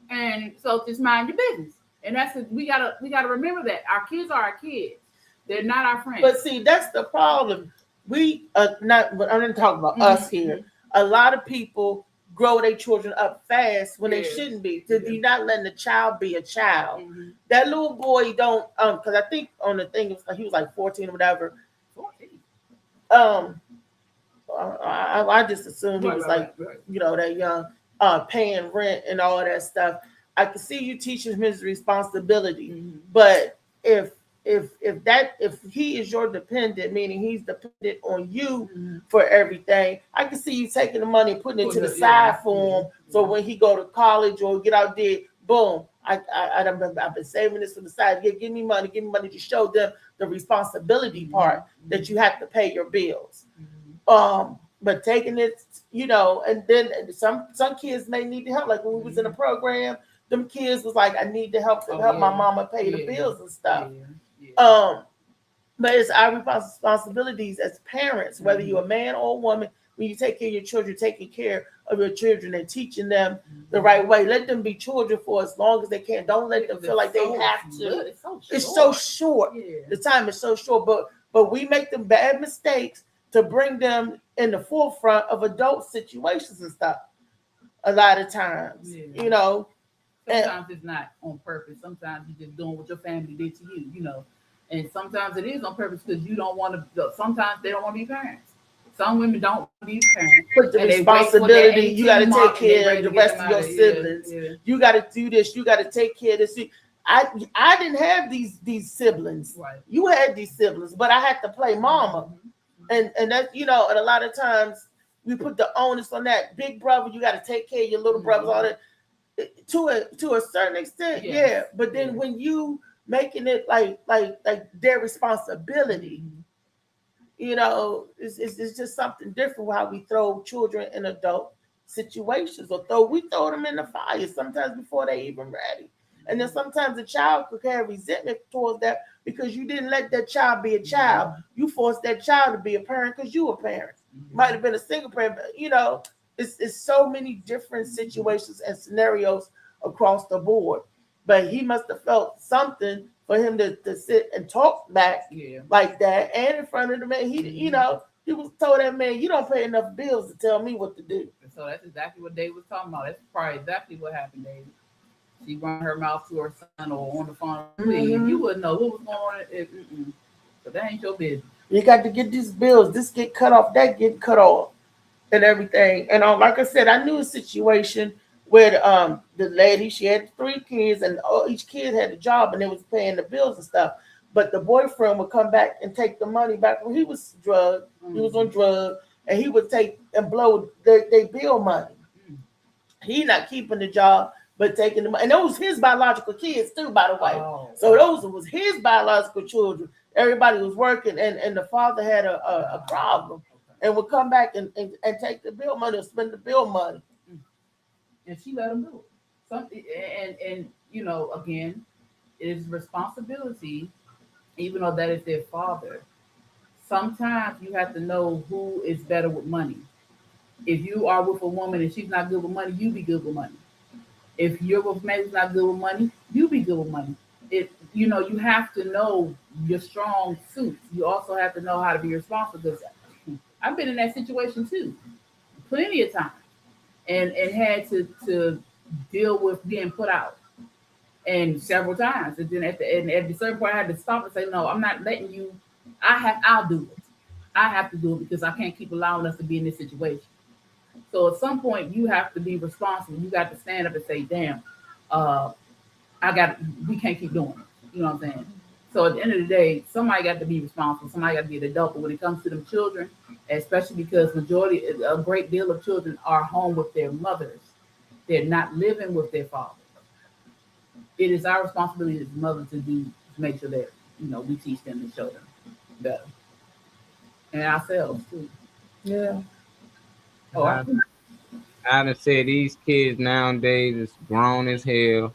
And so just mind your business. And we gotta remember that our kids are our kids. They're not our friends. But see, that's the problem. We not. But I'm not talking about us here. A lot of people grow their children up fast when they shouldn't be. You're not letting the child be a child. That little boy don't. Because I think on the thing he was like 14 or whatever. 14. I just assumed he was you know, that young, paying rent and all that stuff. I can see you teaching him his responsibility, but if he is your dependent, meaning he's dependent on you for everything, I can see you taking the money and putting it to the side for him. So when he go to college or get out there, boom, I've been saving this for the side. Yeah, give me money to show them the responsibility part that you have to pay your bills. But taking it, you know, and then some kids may need the help. Like when we was in a program, them kids was like, I need to help my mama pay the bills and stuff. But it's our responsibilities as parents, whether you're a man or a woman, when you take care of your children, taking care of your children and teaching them the right way. Let them be children for as long as they can. Don't let them feel like they have to. It's so short. The time is so short. But we make them bad mistakes to bring them in the forefront of adult situations and stuff. A lot of times, you know. Sometimes it's not on purpose. Sometimes you're just doing what your family did to you, you know. And sometimes it is on purpose because you don't want to. Sometimes they don't want to be parents. Some women don't want to be parents. Put the responsibility. You got to take care of the rest of your siblings. You got to do this. You got to take care of this. I didn't have these siblings. Right. You had these siblings, but I had to play mama, and that, you know. And a lot of times we put the onus on that big brother. You got to take care of your little brothers. All that. To a certain extent, yeah. But then when you making it like their responsibility, you know, it's just something different how we throw children in adult situations, or we throw them in the fire sometimes before they even ready. And then sometimes the child could have resentment towards that because you didn't let that child be a child. You forced that child to be a parent because you were parents. might have been a single parent, but it's so many different situations and scenarios across the board. But he must have felt something for him to sit and talk back like that, and in front of the man. He was told that man, you don't pay enough bills to tell me what to do. So that's exactly what Dave was talking about. That's probably exactly what happened, Dave. She run her mouth to her son or on the phone. You wouldn't know what was going on. So that ain't your business. You got to get these bills. This get cut off, that get cut off, and everything. And like I said, I knew a situation where the lady, she had 3 kids, and each kid had a job, and they was paying the bills and stuff. But the boyfriend would come back and take the money back when he was drugged. He was on drugs, and he would take and blow their bill money. He not keeping the job, but taking the money. And those his biological kids too, by the way. So those was his biological children. Everybody was working, and the father had a problem, and would come back and take the bill money or spend the bill money. And she let him do it. Something, and again, it is responsibility, even though that is their father. Sometimes you have to know who is better with money. If you are with a woman and she's not good with money, you be good with money. If you're with a man who's not good with money, you be good with money. You have to know your strong suits. You also have to know how to be responsible. Because I've been in that situation too, plenty of times, and had to deal with being put out, and several times. And then at the certain point, I had to stop and say, no, I'm not letting you. I'll do it. I have to do it because I can't keep allowing us to be in this situation. So at some point, you have to be responsible. You got to stand up and say, damn, we can't keep doing it. You know what I'm saying? So at the end of the day, somebody got to be responsible. Somebody got to be an adult. But when it comes to them children, especially because a great deal of children are home with their mothers, they're not living with their fathers. It is our responsibility as mothers to make sure that we teach them and show them better, and ourselves too. Yeah. I'd say these kids nowadays is grown as hell.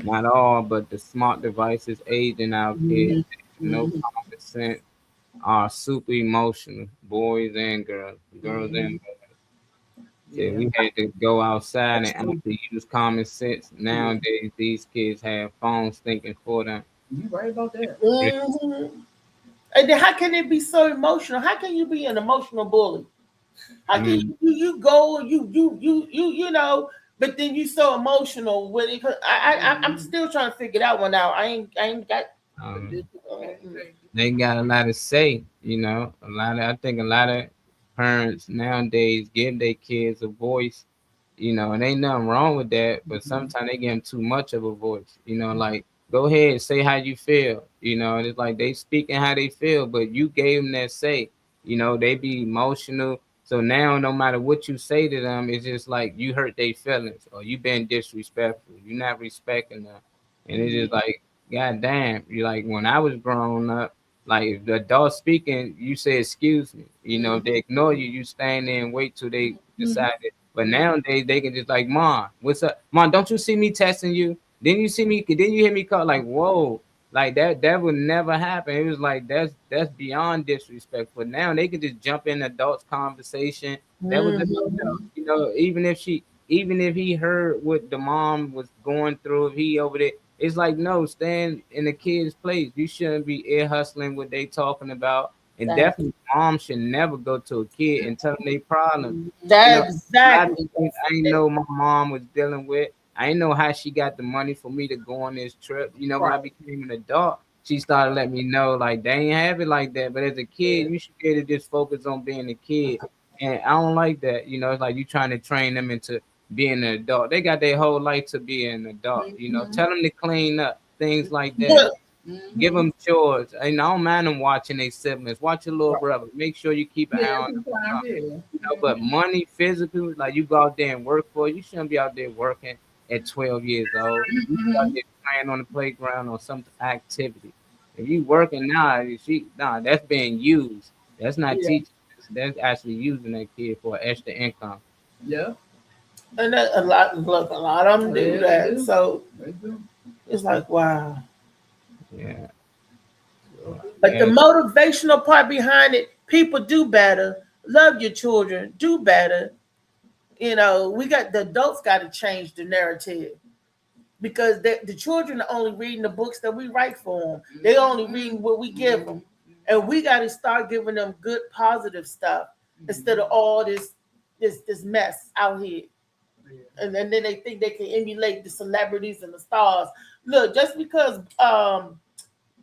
Not all, but the smart devices aging out kids. No common sense. Are super emotional, boys and girls and boys. Yeah, we had to go outside and actually use common sense. Nowadays, these kids have phones thinking for them. You right about that. And then how can it be so emotional? How can you be an emotional bully? How can you go but then you so emotional with it? I'm still trying to figure that one out. I ain't got. They got a lot to say, I think a lot of parents nowadays give their kids a voice, and ain't nothing wrong with that, but sometimes they give them too much of a voice, like, go ahead, say how you feel, and it's like they speaking how they feel, but you gave them that say, they be emotional. So now no matter what you say to them, it's just like you hurt their feelings or you been disrespectful. You're not respecting them. And it's just like, God damn, you like when I was growing up, like if the adult speaking, you say excuse me. If they ignore you, you stand there and wait till they decide it. But nowadays they can just like, Mom, what's up? Mom, don't you see me texting you? Then you hear me call, like, whoa. Like that would never happen. It was like that's beyond disrespect. But now they can just jump in adults' conversation. That was even if he heard what the mom was going through, if he over there, it's like, no, stand in the kid's place. You shouldn't be ear hustling what they talking about. And definitely mom should never go to a kid and tell them their problems. Exactly. I know my mom was dealing with. I didn't know how she got the money for me to go on this trip. When I became an adult, she started letting me know, like, they ain't have it like that. But as a kid, you should be able to just focus on being a kid. And I don't like that. It's like you trying to train them into being an adult. They got their whole life to be an adult. Tell them to clean up, things like that. Give them chores. I don't mind them watching their siblings. Watch your little brother. Make sure you keep an eye on them. But money, physical, like you go out there and work for it, you shouldn't be out there working at 12 years old. You out there playing on the playground or some activity. If you working now, that's being used. That's not teaching. That's actually using that kid for extra income. Yeah. And a lot of them do that. So it's like, wow. Yeah. But the motivational part behind it, people do better love your children, do better. You know, we got the adults got to change the narrative because the children are only reading the books that we write for them. They only reading what we give them, and we got to start giving them good, positive stuff instead of all this mess out here. And then they think they can emulate the celebrities and the stars. Look, just because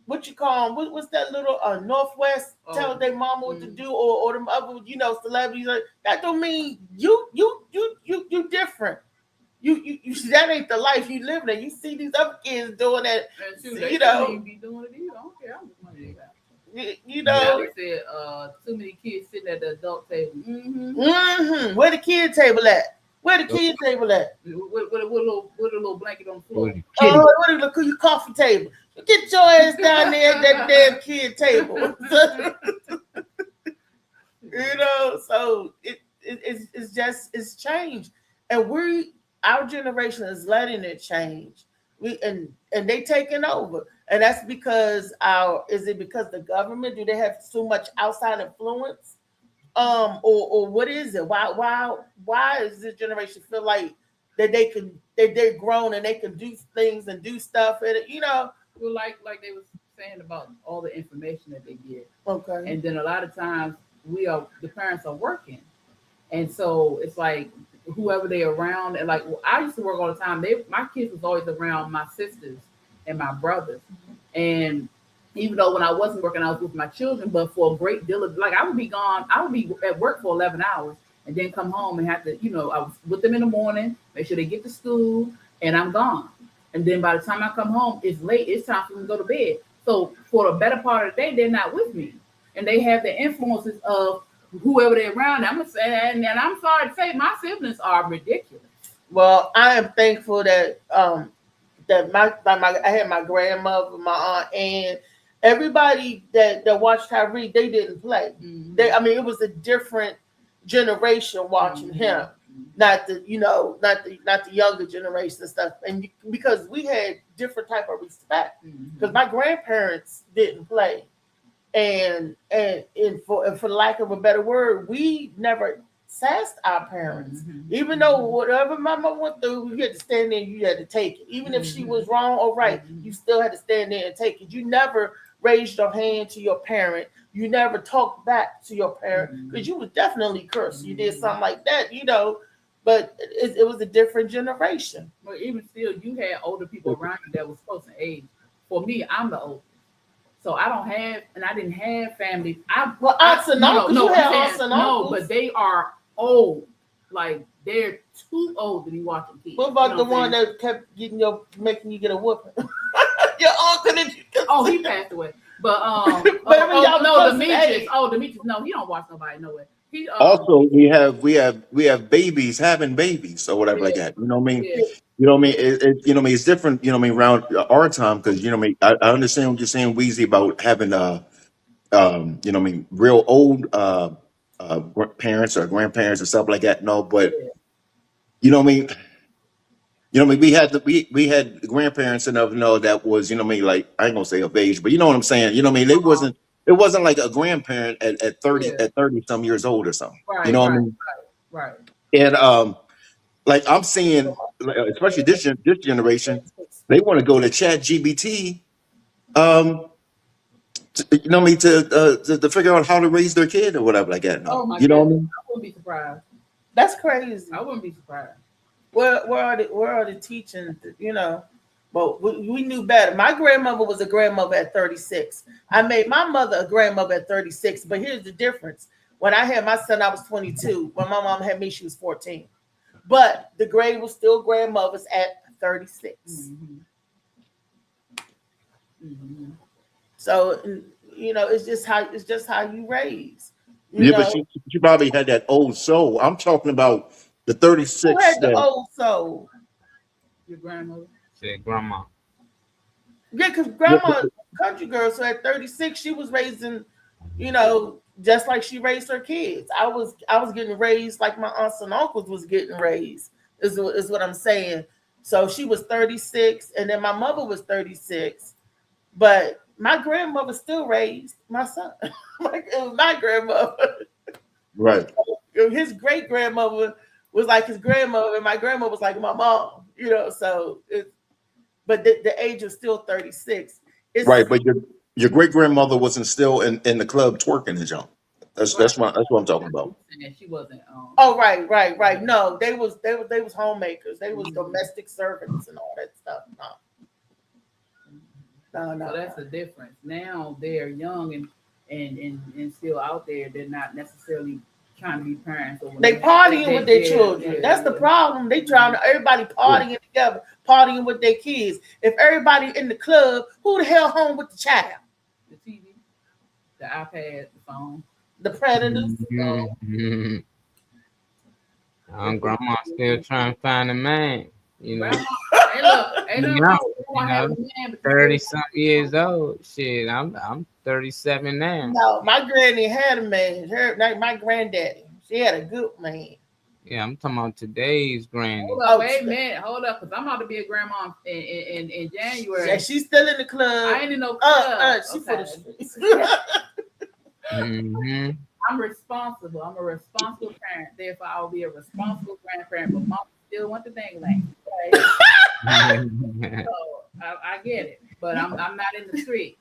what you call them, what's that little Northwest tell their mama what to do, or them other celebrities, that don't mean you different. You that ain't the life you live in. You see these other kids doing that, They you know. Be doing it either. I don't care how much money they got. You know, they said too many kids sitting at the adult table. Where the kid table at? Where the kid table at? With a little blanket on the floor. What your coffee table? Get your ass down there at that damn kid table. You know, so it's changed, and our generation is letting it change. And they taking over, and that's because is it because the government, do they have so much outside influence, or what is it? Why does this generation feel like that they're grown and they can do things and do stuff, and you know? Well, like they was saying about all the information that they get. Okay. And then a lot of times the parents are working, and so it's like whoever they around, and like I used to work all the time. My kids was always around my sisters and my brothers, and even though when I wasn't working, I was with my children. But for a great deal of I would be gone. I would be at work for 11 hours and then come home and have to, I was with them in the morning, make sure they get to school, and I'm gone. And then by the time I come home, it's late. It's time for them to go to bed. So for the better part of the day, they're not with me, and they have the influences of whoever they're around. I'm gonna say, and I'm sorry to say, my siblings are ridiculous. Well, I am thankful that I had my grandmother, my aunt, and everybody that watched Tyreek. They didn't play. Mm-hmm. It was a different generation watching him. Not the younger generation and stuff, and because we had different type of respect, because my grandparents didn't play, and for lack of a better word, we never sassed our parents, even though whatever my mom went through, you had to stand there and you had to take it, even if she was wrong or right, you still had to stand there and take it. You never raised your hand to your parent. You never talked back to your parent because you was definitely cursed. You did something like that, but it was a different generation. But even still, you had older people around you that was close in age. For me, I'm the oldest, so I didn't have family. Aunts and uncles. You had aunts and uncles. No, but they are old. Like they're too old to be watching kids. What about the one that kept making you get a whooping? Your uncle that you. Oh, he passed away. But Demetrius. Oh, Demetrius. No, he don't watch nobody nowhere. Also, we have babies having babies or whatever like that. You know what I mean? Yeah. You know what I mean? It's different. You know what I mean? Around our time, because you know what I mean. I understand what you're saying, Weezy, about having real old parents or grandparents and stuff like that. No, but you know what I mean. You know what I mean? We had grandparents enough that was, like I ain't gonna say of age, but you know what I'm saying. You know what I mean? It wasn't like a grandparent at 30 some years old or something. Right, you know what I mean? Right. And like I'm seeing, especially this generation, they want to go to Chat GBT, to figure out how to raise their kid or whatever like that. Oh my you know God. what I mean? I wouldn't be surprised. That's crazy. I wouldn't be surprised. Where are the teaching? But we knew better. My grandmother was a grandmother at 36. I made my mother a grandmother at 36. But here's the difference. When I had my son, I was 22. When my mom had me, she was 14. But the grade was still grandmothers at 36. So it's just how you raise. But she probably had that old soul. I'm talking about the 36. Who had the old soul? Your grandmother. Said grandma. Yeah, because grandma, country girl, so at 36, she was raising, just like she raised her kids. I was getting raised like my aunts and uncles was getting raised, is what I'm saying. So she was 36, and then my mother was 36, but my grandmother still raised my son. My grandmother. Right. His great grandmother was like his grandmother, and my grandmother was like my mom. You know, so but the age is still 36. It's Right. But your great grandmother wasn't still in the club twerking and jump. That's what I'm talking about. And she wasn't. Oh, right. No, they was homemakers. They was domestic servants and all that stuff. No. So that's the difference. Now they're young and still out there. They're not necessarily trying to be parents. Or they partying with their children. That's the problem. They trying to everybody partying together, partying with their kids. If everybody in the club, who the hell home with the child? The TV, the iPad, the phone, the predators. Grandma still trying to find a man. You know, ain't no 30-something years old. Shit, I'm 37 now. No, my granny had a man. My granddaddy, she had a good man. Yeah, I'm talking about today's granny. Hold up, wait a minute. Hold up, because I'm about to be a grandma in January. Yeah, she's still in the club. I ain't in no club. She for the streets. I'm responsible. I'm a responsible parent. Therefore, I will be a responsible grandparent. But mom still want the thing like. Right? So I get it, but I'm not in the street.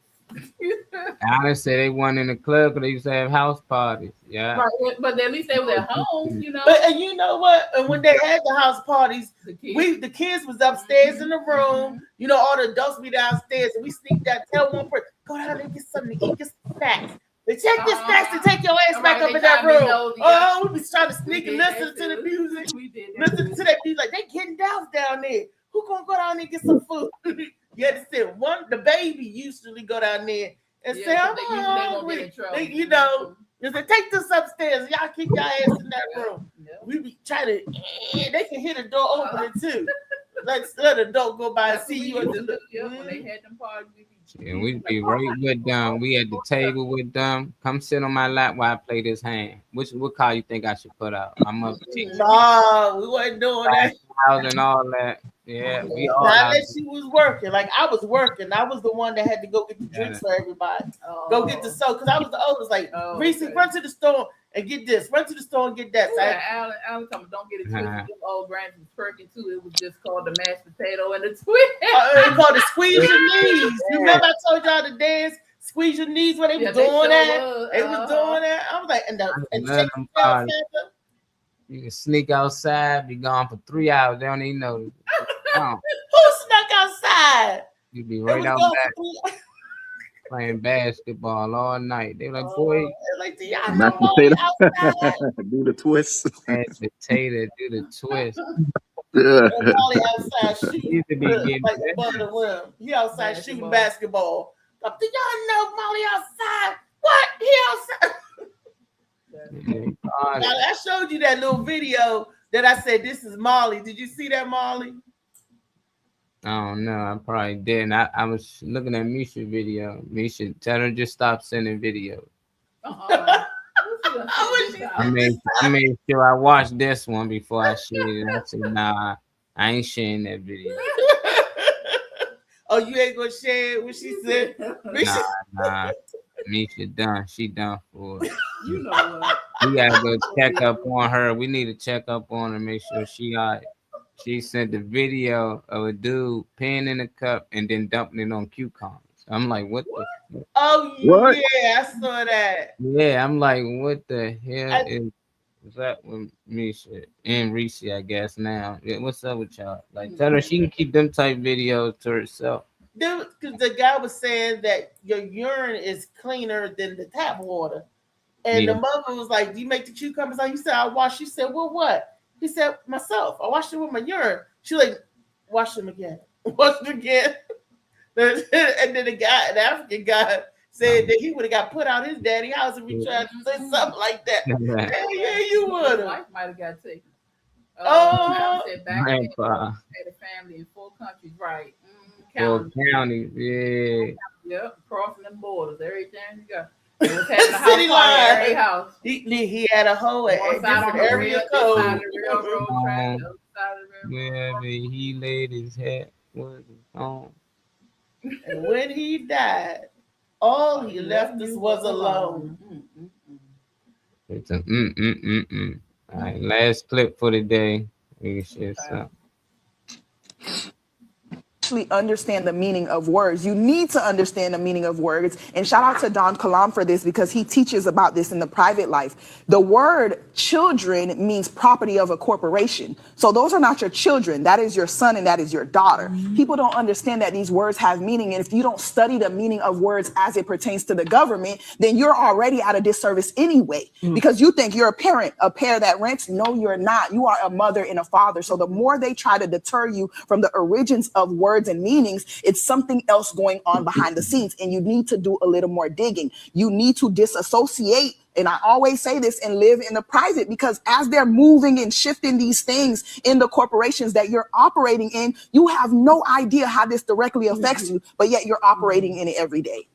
I say they weren't in the club because they used to have house parties. Yeah, right, but at least they were at home, you know. And you know what? And when they had the house parties, the kids was upstairs in the room. You know, all the adults be downstairs, and we sneak down. Tell one person, go down there and get something to eat, get some snacks. They check your snacks and take your ass back up in that room. We be trying to sneak and listen to the music. Listen to that music. Like, they getting down there. Who gonna go down there and get some food? You had to sit the baby usually go down there and say, I'm hungry. You know, they say, take this upstairs. Y'all keep your ass in that room. We be trying to, they can hear the door opening too. Let the door go by and see you at the when they had them parties. And we'd be right with them. We at the table with them. Come sit on my lap while I play this hand. What call you think I should put out? I'm up to No, we wasn't doing that. And all that. Yeah, we all. Not that she was working. Like, I was working. I was the one that had to go get the drinks for everybody. Go get the soda, because I was the oldest. Like, Reese, run to the store and get this. Run to the store and get that. So Alan told me, don't get it twisted. Them old grannies was perking too. It was just called the mashed potato and the twist. They called it squeeze your knees. You remember I told y'all to dance? Squeeze your knees when they was doing that. They was doing that. I was like, and you can sneak outside, be gone for 3 hours. They don't even know. Who snuck outside? You be right out back playing basketball all night. They like, boy, like, do y'all know outside? Do the twist. Mashed potato, do the twist. Molly outside shooting. He outside shooting basketball. Do y'all know Molly outside? What? He outside. I showed you that little video that I said, this is Molly. Did you see that, Molly? I don't know. I probably didn't. I was looking at Misha's video. Misha, tell her just stop sending videos. I made sure I watched this one before I shared it. I said, nah, I ain't sharing that video. Oh, you ain't gonna share it? What she said? Nah. Misha done. She done for it. You know what? We gotta go check up on her. We need to check up on her, make sure she all right. She sent the video of a dude peeing in a cup and then dumping it on cucumbers. I'm like, what the? Oh, what? Yeah, I saw that. Yeah, I'm like, what the hell is that with Misha and Reese, I guess now? Yeah, what's up with y'all? Like, tell her she can keep them type videos to herself. Because the guy was saying that your urine is cleaner than the tap water. And the mother was like, do you make the cucumbers? He said, I wash. She said, well, what? He said, myself. I washed it with my urine. She like, wash them again. Wash them again. And then the African guy said that he would have got put out his daddy house if he tried to say something like that. Yeah, you would have. Wife might have got taken. Grandpa. Had a family in 4 countries, right? 4 counties, yeah. Yep, crossing them borders, everything you got. It was having a house party at house. He had a hoe at different area code. Wherever he laid his head was home. And when he died, all he left us was alone. It's a All right, last clip for the day. We can share some. Actually understand the meaning of words. You need to understand the meaning of words. And shout out to Don Kalam for this because he teaches about this in the private life. The word children means property of a corporation. So those are not your children. That is your son and that is your daughter. People don't understand that these words have meaning. And if you don't study the meaning of words as it pertains to the government, then you're already at a disservice anyway, because you think you're a parent, a pair that rents. No, you're not. You are a mother and a father. So the more they try to deter you from the origins of words and meanings, it's something else going on behind the scenes, and you need to do a little more digging. You need to disassociate, and I always say this, and live in the private, because as they're moving and shifting these things in the corporations that you're operating in, you have no idea how this directly affects you, but yet you're operating in it every day.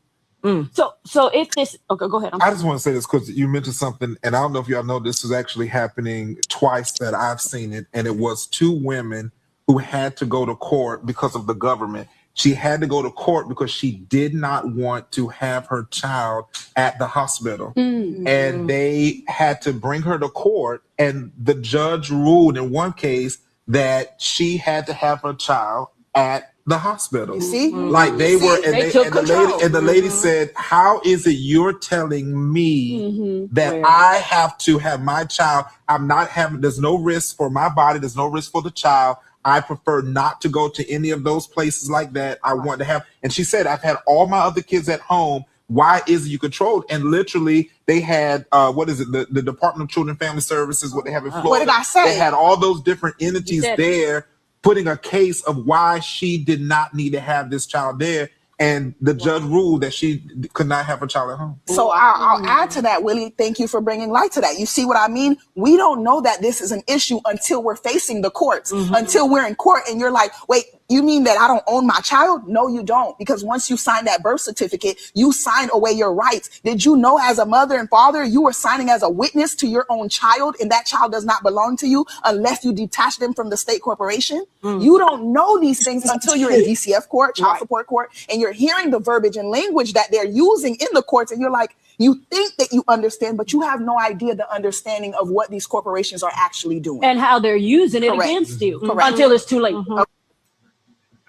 So if this, okay, go ahead. I just want to say this because you mentioned something, and I don't know if y'all know this is actually happening twice that I've seen it, and it was 2 women who had to go to court because of the government. She had to go to court because she did not want to have her child at the hospital. And they had to bring her to court, and the judge ruled in one case that she had to have her child at the hospital. You see? Like they were, and the lady said, "How is it you're telling me that I have to have my child? I'm not having. There's no risk for my body. There's no risk for the child. I prefer not to go to any of those places like that. I want to have." And she said, "I've had all my other kids at home. Why is it you controlled?" And literally, they had what is it? The Department of Children and Family Services, what they have in Florida. What did I say? They had all those different entities there, putting a case of why she did not need to have this child there. And the judge ruled that she could not have a child at home. So I'll add to that, Willie. Thank you for bringing light to that. You see what I mean? We don't know that this is an issue until we're facing the courts, until we're in court and you're like, wait, you mean that I don't own my child? No, you don't. Because once you sign that birth certificate, you sign away your rights. Did you know as a mother and father, you were signing as a witness to your own child, and that child does not belong to you unless you detach them from the state corporation? You don't know these things until you're in DCF court, child support court, and you're hearing the verbiage and language that they're using in the courts, and you're like, you think that you understand, but you have no idea the understanding of what these corporations are actually doing. And how they're using it against you until it's too late.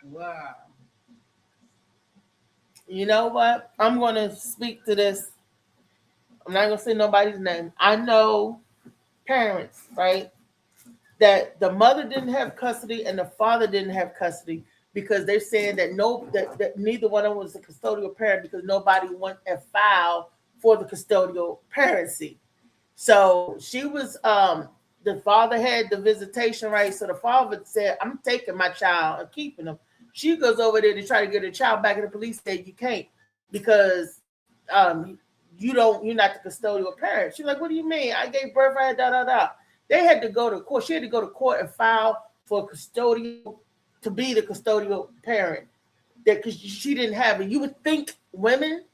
Wow. You know what? I'm going to speak to this. I'm not going to say nobody's name. I know parents, right, that the mother didn't have custody and the father didn't have custody because they're saying that that neither one of them was a custodial parent because nobody went and filed for the custodial parency. So she was, the father had the visitation rights. So the father said, "I'm taking my child and keeping him." She goes over there to try to get her child back, and the police said, "You can't because you're not the custodial parent." She's like, "What do you mean? I gave birth, I had da da da." They had to go to court. She had to go to court and file for custodial to be the custodial parent. That because she didn't have it. You would think women,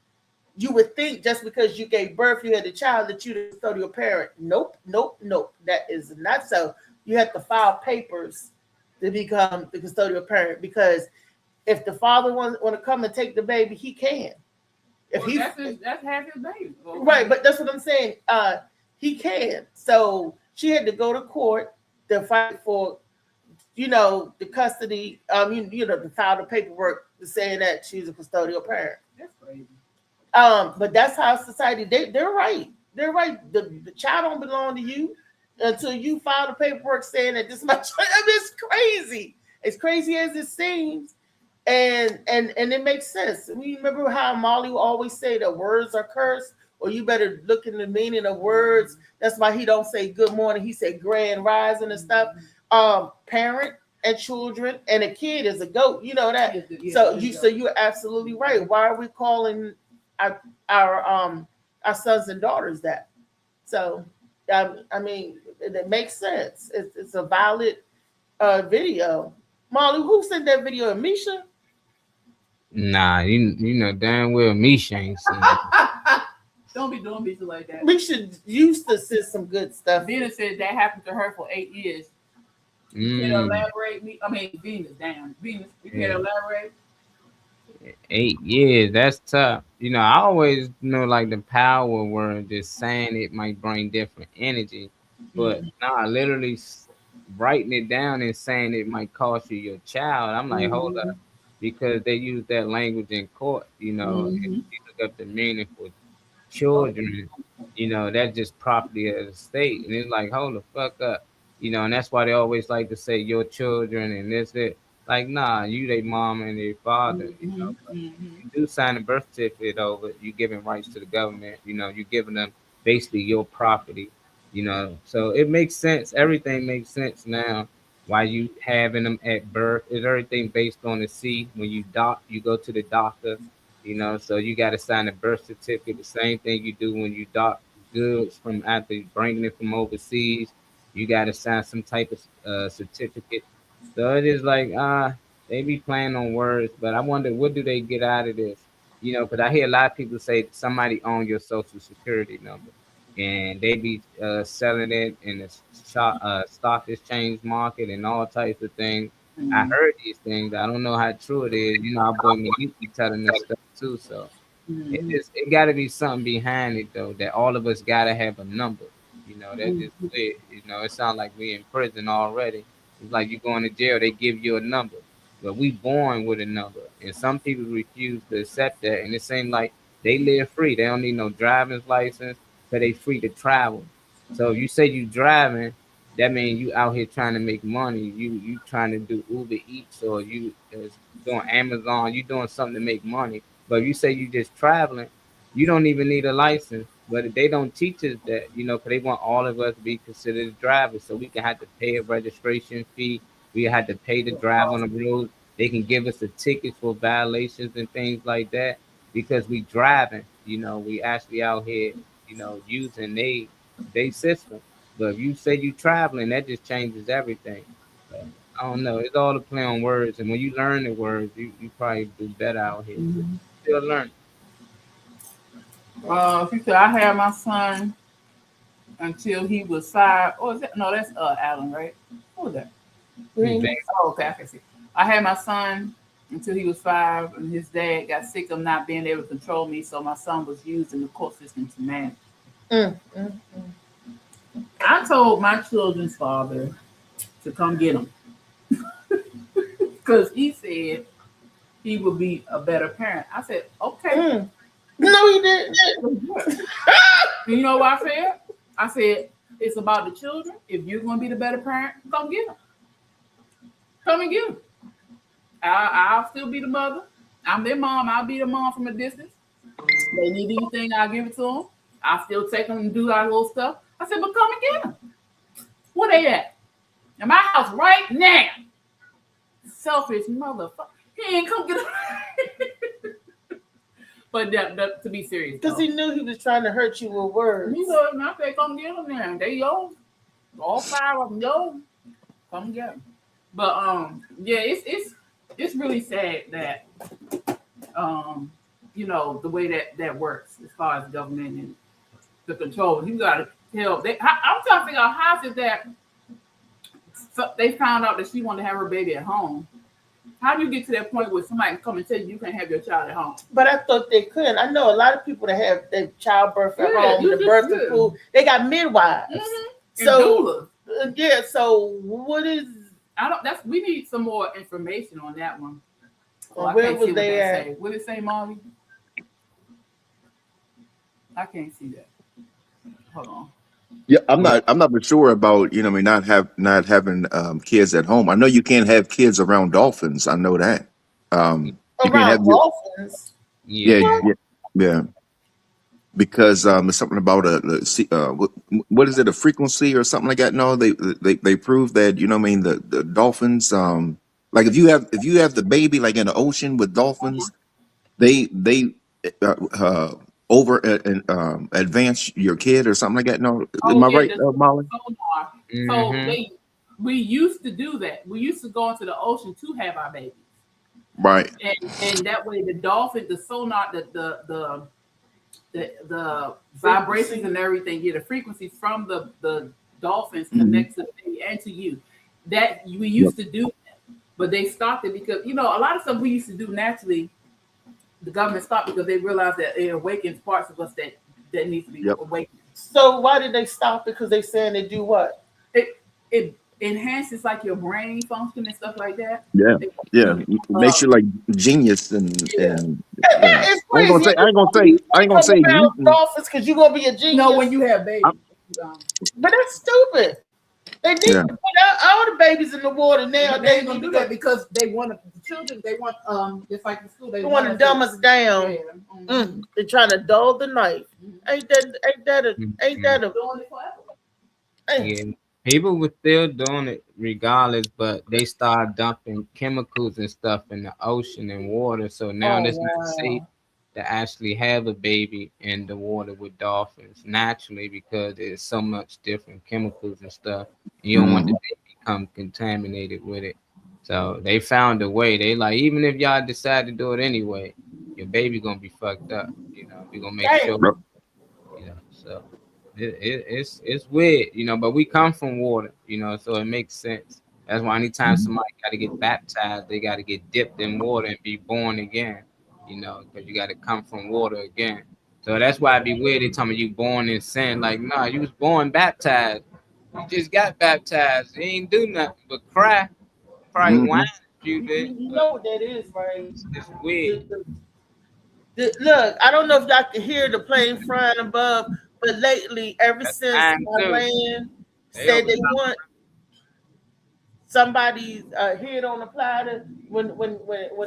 you would think just because you gave birth, you had a child that you're the custodial parent. Nope. That is not so. You have to file papers to become the custodial parent, because if the father want to come and take the baby, he can. If That's half his baby. Right, but that's what I'm saying. He can. So she had to go to court to fight for, the custody. To file the paperwork to saying that she's a custodial parent. That's crazy. But that's how society. They're right. They're right. The child don't belong to you until you file the paperwork saying that this is my child. I mean, it's crazy. As crazy as it seems, and it makes sense. We remember how Molly will always say that words are cursed, or you better look in the meaning of words. That's why he don't say good morning. He said grand rising and stuff. Parent and children and a kid is a goat. You know that. So you're absolutely right. Why are we calling our sons and daughters that? So I mean, it makes sense. It's a valid video. Molly, who sent that video? Misha? Nah, you know damn well Misha ain't seen it. Don't be doing Misha like that. Misha used to send some good stuff. Venus said that happened to her for 8 years. You can elaborate? I mean, Venus, damn. Venus, you can elaborate? 8 years, that's tough. I always know like the power word, just saying it might bring different energy, but nah, literally writing it down and saying it might cost you your child. I'm like, hold up, because they use that language in court. If you look up the meaning for children, that's just property of the state. And it's like, hold the fuck up. And that's why they always like to say your children and this, that. Like, nah, you their mom and their father, You do sign a birth certificate over, you giving rights to the government, you giving them basically your property, So it makes sense. Everything makes sense now. Why you having them at birth is everything based on the C. When you go to the doctor, so you got to sign a birth certificate. The same thing you do when you dock goods from after bringing it from overseas. You got to sign some type of certificate. So it is like, they be playing on words, but I wonder what do they get out of this? Because I hear a lot of people say somebody own your social security number, and they be selling it in the stock exchange market and all types of things. I heard these things. I don't know how true it is. Our boy Malik be telling this stuff too. So it got to be something behind it though. That all of us got to have a number. That's just weird. It sounds like we in prison already. It's like you going to jail. They give you a number, but we born with a number, and some people refuse to accept that. And it seems like they live free. They don't need no driver's license, but they free to travel. So if you say you driving, that means you out here trying to make money. You trying to do Uber Eats or you doing Amazon. You doing something to make money. But if you say you just traveling, you don't even need a license. But they don't teach us that, because they want all of us to be considered drivers. So we can have to pay a registration fee. We have to pay to drive on the road. They can give us a ticket for violations and things like that because we driving. We actually out here, using they system. But if you say you traveling, that just changes everything. But I don't know. It's all a play on words. And when you learn the words, you probably do better out here. Still learning. She said, I had my son until he was 5. Oh, is that? No, that's Alan, right? Who was that? Oh, okay, I can see. I had my son until he was 5, and his dad got sick of not being able to control me, so my son was used in the court system to manage. I told my children's father to come get him because he said he would be a better parent. I said, okay. No, he didn't. You know what I said? I said, it's about the children. If you're going to be the better parent, come get them. Come and get them. I'll still be the mother. I'm their mom. I'll be the mom from a distance. They need anything, I'll give it to them. I'll still take them and do our little stuff. I said, but come and get them. Where they at? In my house right now. Selfish motherfucker. He ain't come get them. But to be serious, because he knew he was trying to hurt you with words. He know, and I said, "Come get them there." They young, all 5 of them young. Come get them. But yeah, it's really sad that the way that works as far as government and the control. You got to tell. I'm trying to figure out how is it that they found out that she wanted to have her baby at home. How do you get to that point where somebody come and tell you can't have your child at home? But I thought they couldn't. I know a lot of people that have their childbirth at home, the birthing pool. They got midwives. So yeah. So what is? We need some more information on that one. Well, where was they at? What did it say, Molly? I can't see that. Hold on. Yeah, I'm not for sure about not having kids at home. I know you can't have kids around dolphins. I know that. You can't have dolphins. Yeah. Because it's something about what is it, a frequency or something like that? No, they proved that the dolphins like if you have the baby like in the ocean with dolphins, they advance your kid or something like that. No, am I right, Molly? So we used to do that. We used to go into the ocean to have our babies. Right. And that way the dolphin, the sonar, the vibrations and everything, the frequencies from the dolphins connect to the baby and to you. That we used to do that, but they stopped it because a lot of stuff we used to do naturally the government stopped because they realized that it awakens parts of us that needs to be awakened. So why did they stop? Because they saying they do what? It enhances like your brain function and stuff like that. Yeah. Makes you like genius and It's I ain't gonna crazy. say mutant. Dolphins because you're gonna be a genius. No, when you have babies. But that's stupid. They need to put all the babies in the water now. They gonna do that because they want the children. They want just like the school. They want to dumb us down. They're trying to dull the knife. Ain't that a Yeah. People were still doing it regardless, but they started dumping chemicals and stuff in the ocean and water. So now it's not safe to actually have a baby in the water with dolphins naturally because there's so much different chemicals and stuff. And you don't want the baby become contaminated with it. So they found a way. They like, even if y'all decide to do it anyway, your baby gonna be fucked up. You know, we're gonna make sure. You know, so it's weird, you know, but we come from water, you know, so it makes sense. That's why anytime somebody got to get baptized, they got to get dipped in water and be born again, you know, because you got to come from water again. So that's why it'd be weird. They tell me you born in sin. Like, nah, you was born baptized. You just got baptized. You ain't do nothing but cry. Probably whine if you did. You know what that is, right? It's weird. Look, I don't know if y'all can hear the plane flying above, but lately, ever since Iran said they want somebody's head on the platter, when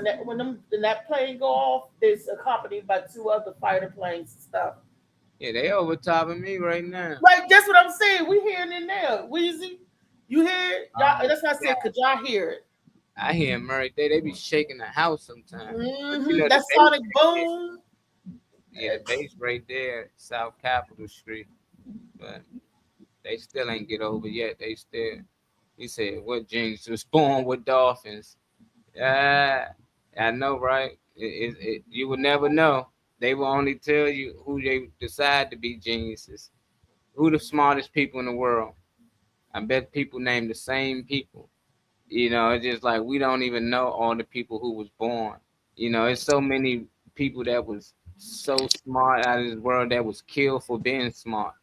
that plane go off, it's accompanied by 2 other fighter planes and stuff. Yeah, they over top of me right now. Like that's what I'm saying. We hearing it now. Weezy, you hear it? Y'all, that's what I said. Could y'all hear it? I hear them every day. They be shaking the house sometimes. You know, that sonic boom. Yeah, the base right there, South Capitol Street. But they still ain't get over yet. They still, he said, what James was born with dolphins. I know, right? You would never know. They will only tell you who they decide to be geniuses. Who the smartest people in the world. I bet people name the same people. You know, it's just like we don't even know all the people who was born. You know, it's so many people that was so smart out of this world that was killed for being smart.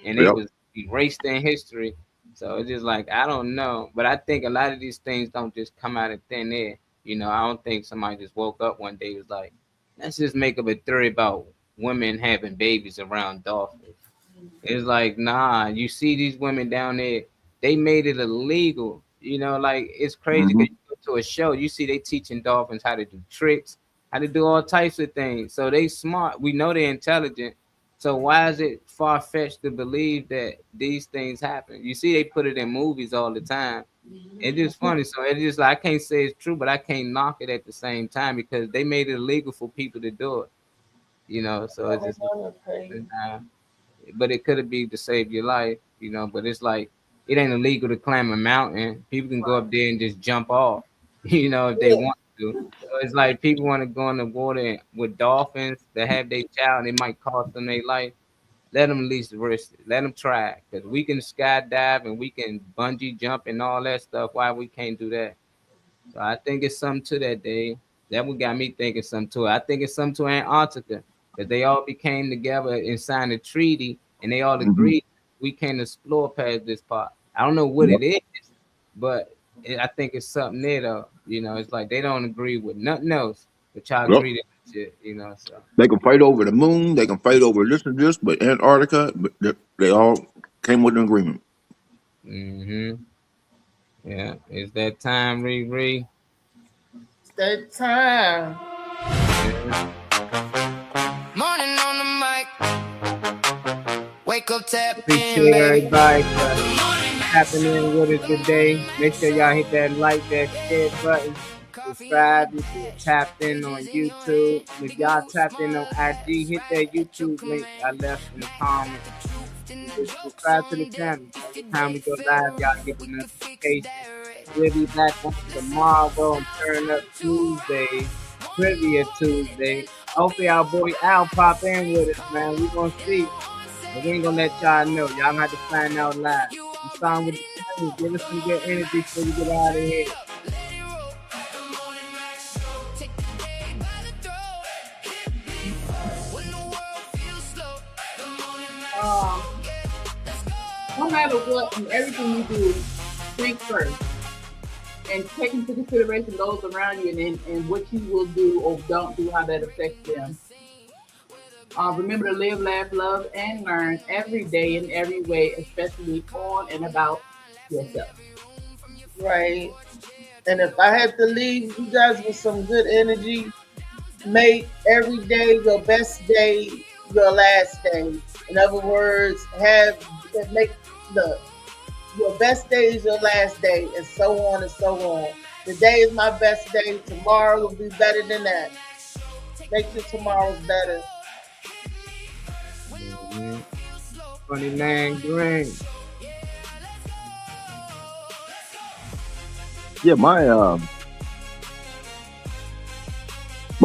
And it was erased in history. So it's just like, I don't know. But I think a lot of these things don't just come out of thin air. You know, I don't think somebody just woke up one day and was like, let's just make up a theory about women having babies around dolphins. It's like, nah, you see these women down there, they made it illegal. You know, like it's crazy because you go to a show, you see they teaching dolphins how to do tricks, how to do all types of things. So they smart. We know they're intelligent. So why is it far-fetched to believe that these things happen? You see, they put it in movies all the time. It's just funny. So it's just like, I can't say it's true, but I can't knock it at the same time because they made it illegal for people to do it. You know, so it's just, but it could be to save your life, you know, but it's like, it ain't illegal to climb a mountain. People can go up there and just jump off, you know, if they want to. So it's like people want to go in the water with dolphins that have their child, and it might cost them their life. Let them at least risk it. Let them try, because we can skydive and we can bungee jump and all that stuff. Why we can't do that? So I think it's something to that, Dave. That one got me thinking something to it. I think it's something to Antarctica, because they all came together and signed a treaty, and they all agreed we can't explore past this part. I don't know what it is, but I think it's something there, though. You know, it's like they don't agree with nothing else, but y'all agree to shit, you know. So they can fight over the moon, they can fight over this and this, but Antarctica, they all came with an agreement. Yeah, it's that time, Riri. It's that time. Morning on the mic. Wake up, tap Appreciate in, everybody for tapping in with us today. Make sure y'all hit that like, that share button. Subscribe if you tapped in on YouTube. If y'all tapped in on IG, hit that YouTube link I left in the comments. Subscribe to the channel. Every time we go live, y'all get the notification. We'll be back on tomorrow on Turn Up Tuesday, Trivia Tuesday. Hopefully our boy Al pop in with us, man. We gonna see. But we ain't gonna let y'all know. Y'all gonna have to find out live. You song with the channel. Give us some good energy before we get out of here. no matter what, in everything you do, think first and take into consideration those around you and what you will do or don't do, how that affects them. Remember to live, laugh, love, and learn every day in every way, especially on and about yourself. Right. And if I had to leave you guys with some good energy, make every day your best day your last day. In other words, make your best day is your last day, and so on and so on. Today is my best day. Tomorrow will be better than that. Make your tomorrows better. 29 Green. Yeah, my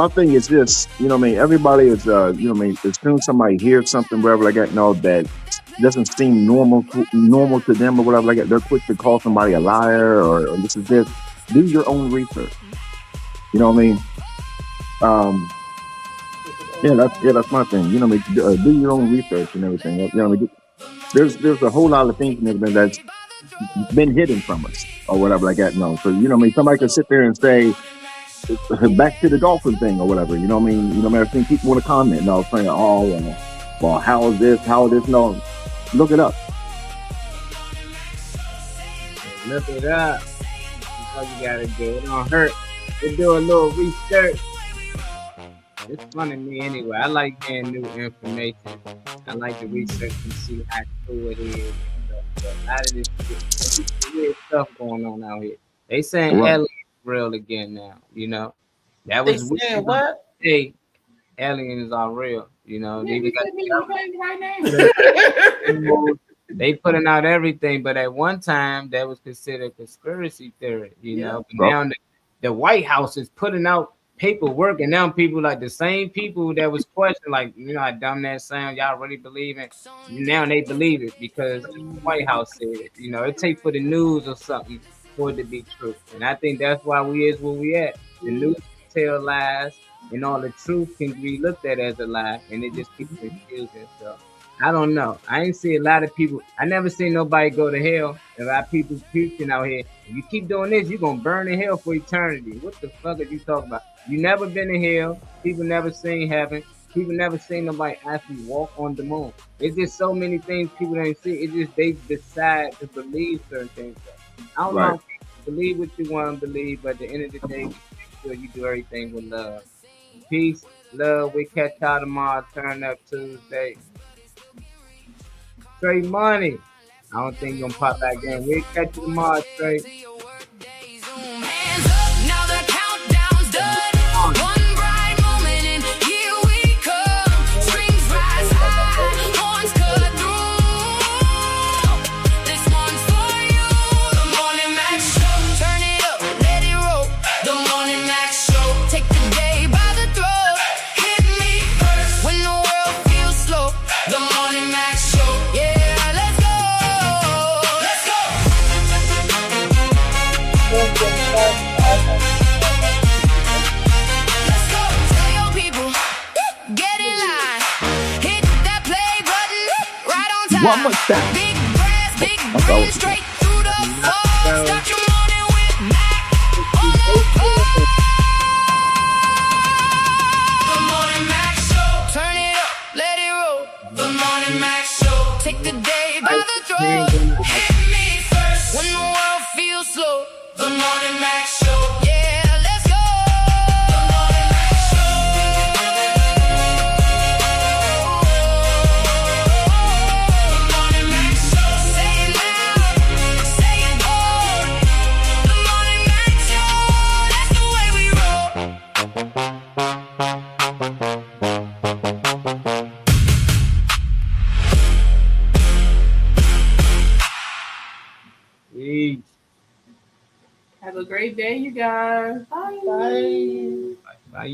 thing is this, you know what I mean? Everybody is, you know what I mean? As soon as somebody hears something, whatever like that, that doesn't seem normal to them or whatever like that, they're quick to call somebody a liar or this is this. Do your own research. You know what I mean? That's my thing. You know what I mean? Do your own research and everything. You know what I mean? There's a whole lot of things and everything that's been hidden from us or whatever like that. No, so you know what I mean? Somebody could sit there and say, back to the dolphin thing or whatever. You know what I mean? You know, I've seen people want to comment and I was saying, well, how is this? No, look it up. Look it up. That's all you gotta do. It don't hurt. We do a little research. It's fun to me anyway. I like getting new information. I like to research and see how true it is. So a lot of this weird stuff going on out here. They saying aliens real again now. You know, that was they saying what? Hey, aliens are real. You know, they putting out everything, but at one time that was considered conspiracy theory. You know, but now the White House is putting out paperwork, and now people like the same people that was questioning, like, you know how dumb that sound, y'all really believe it? Now they believe it because the White House said it. You know, it takes for the news or something for it to be true, and I think that's why we is where we at. The news tell lies, and all the truth can be looked at as a lie, and it just keeps confusing. So I don't know. I ain't see a lot of people. I never seen nobody go to hell. A lot of people preaching out here. If you keep doing this, you're gonna burn in hell for eternity. What the fuck are you talking about? You never been in hell. People never seen heaven. People never seen nobody actually walk on the moon. It's just so many things people ain't see. It's just they decide to believe certain things. I don't know. Believe what you want to believe, but at the end of the day, make sure you do everything with love. Peace, love. We catch y'all tomorrow. Turn up Tuesday. Straight money. I don't think you're gonna pop back in. We'll catch you tomorrow, straight. Now the countdown's done. One bright moment and here we come. Strings rise high, horns cut through. This one's for you. The Morning Max Show. Turn it up, let it roll. The Morning Max Show. Take the day by the throat. Hit me first when the world feels slow. The Morning Max Show. Yeah, let's go. Let's go. Let's go. Tell your people, get in line. Hit that play button right on time. What was that? Big brass, big brain, straight through the floor. Start your morning with Mac on the floor. The Morning Max Show. Turn it up, let it roll. The Morning Max Show. Take the day by the throat. Hit me first when the world feels slow. The Morning Max Show. Yeah, let's go. The Morning Max Show. The Morning Max Show. Say it loud, say it bold. The Morning Max Show. That's the way we roll. Peace. Have a great day, you guys. Bye. Bye.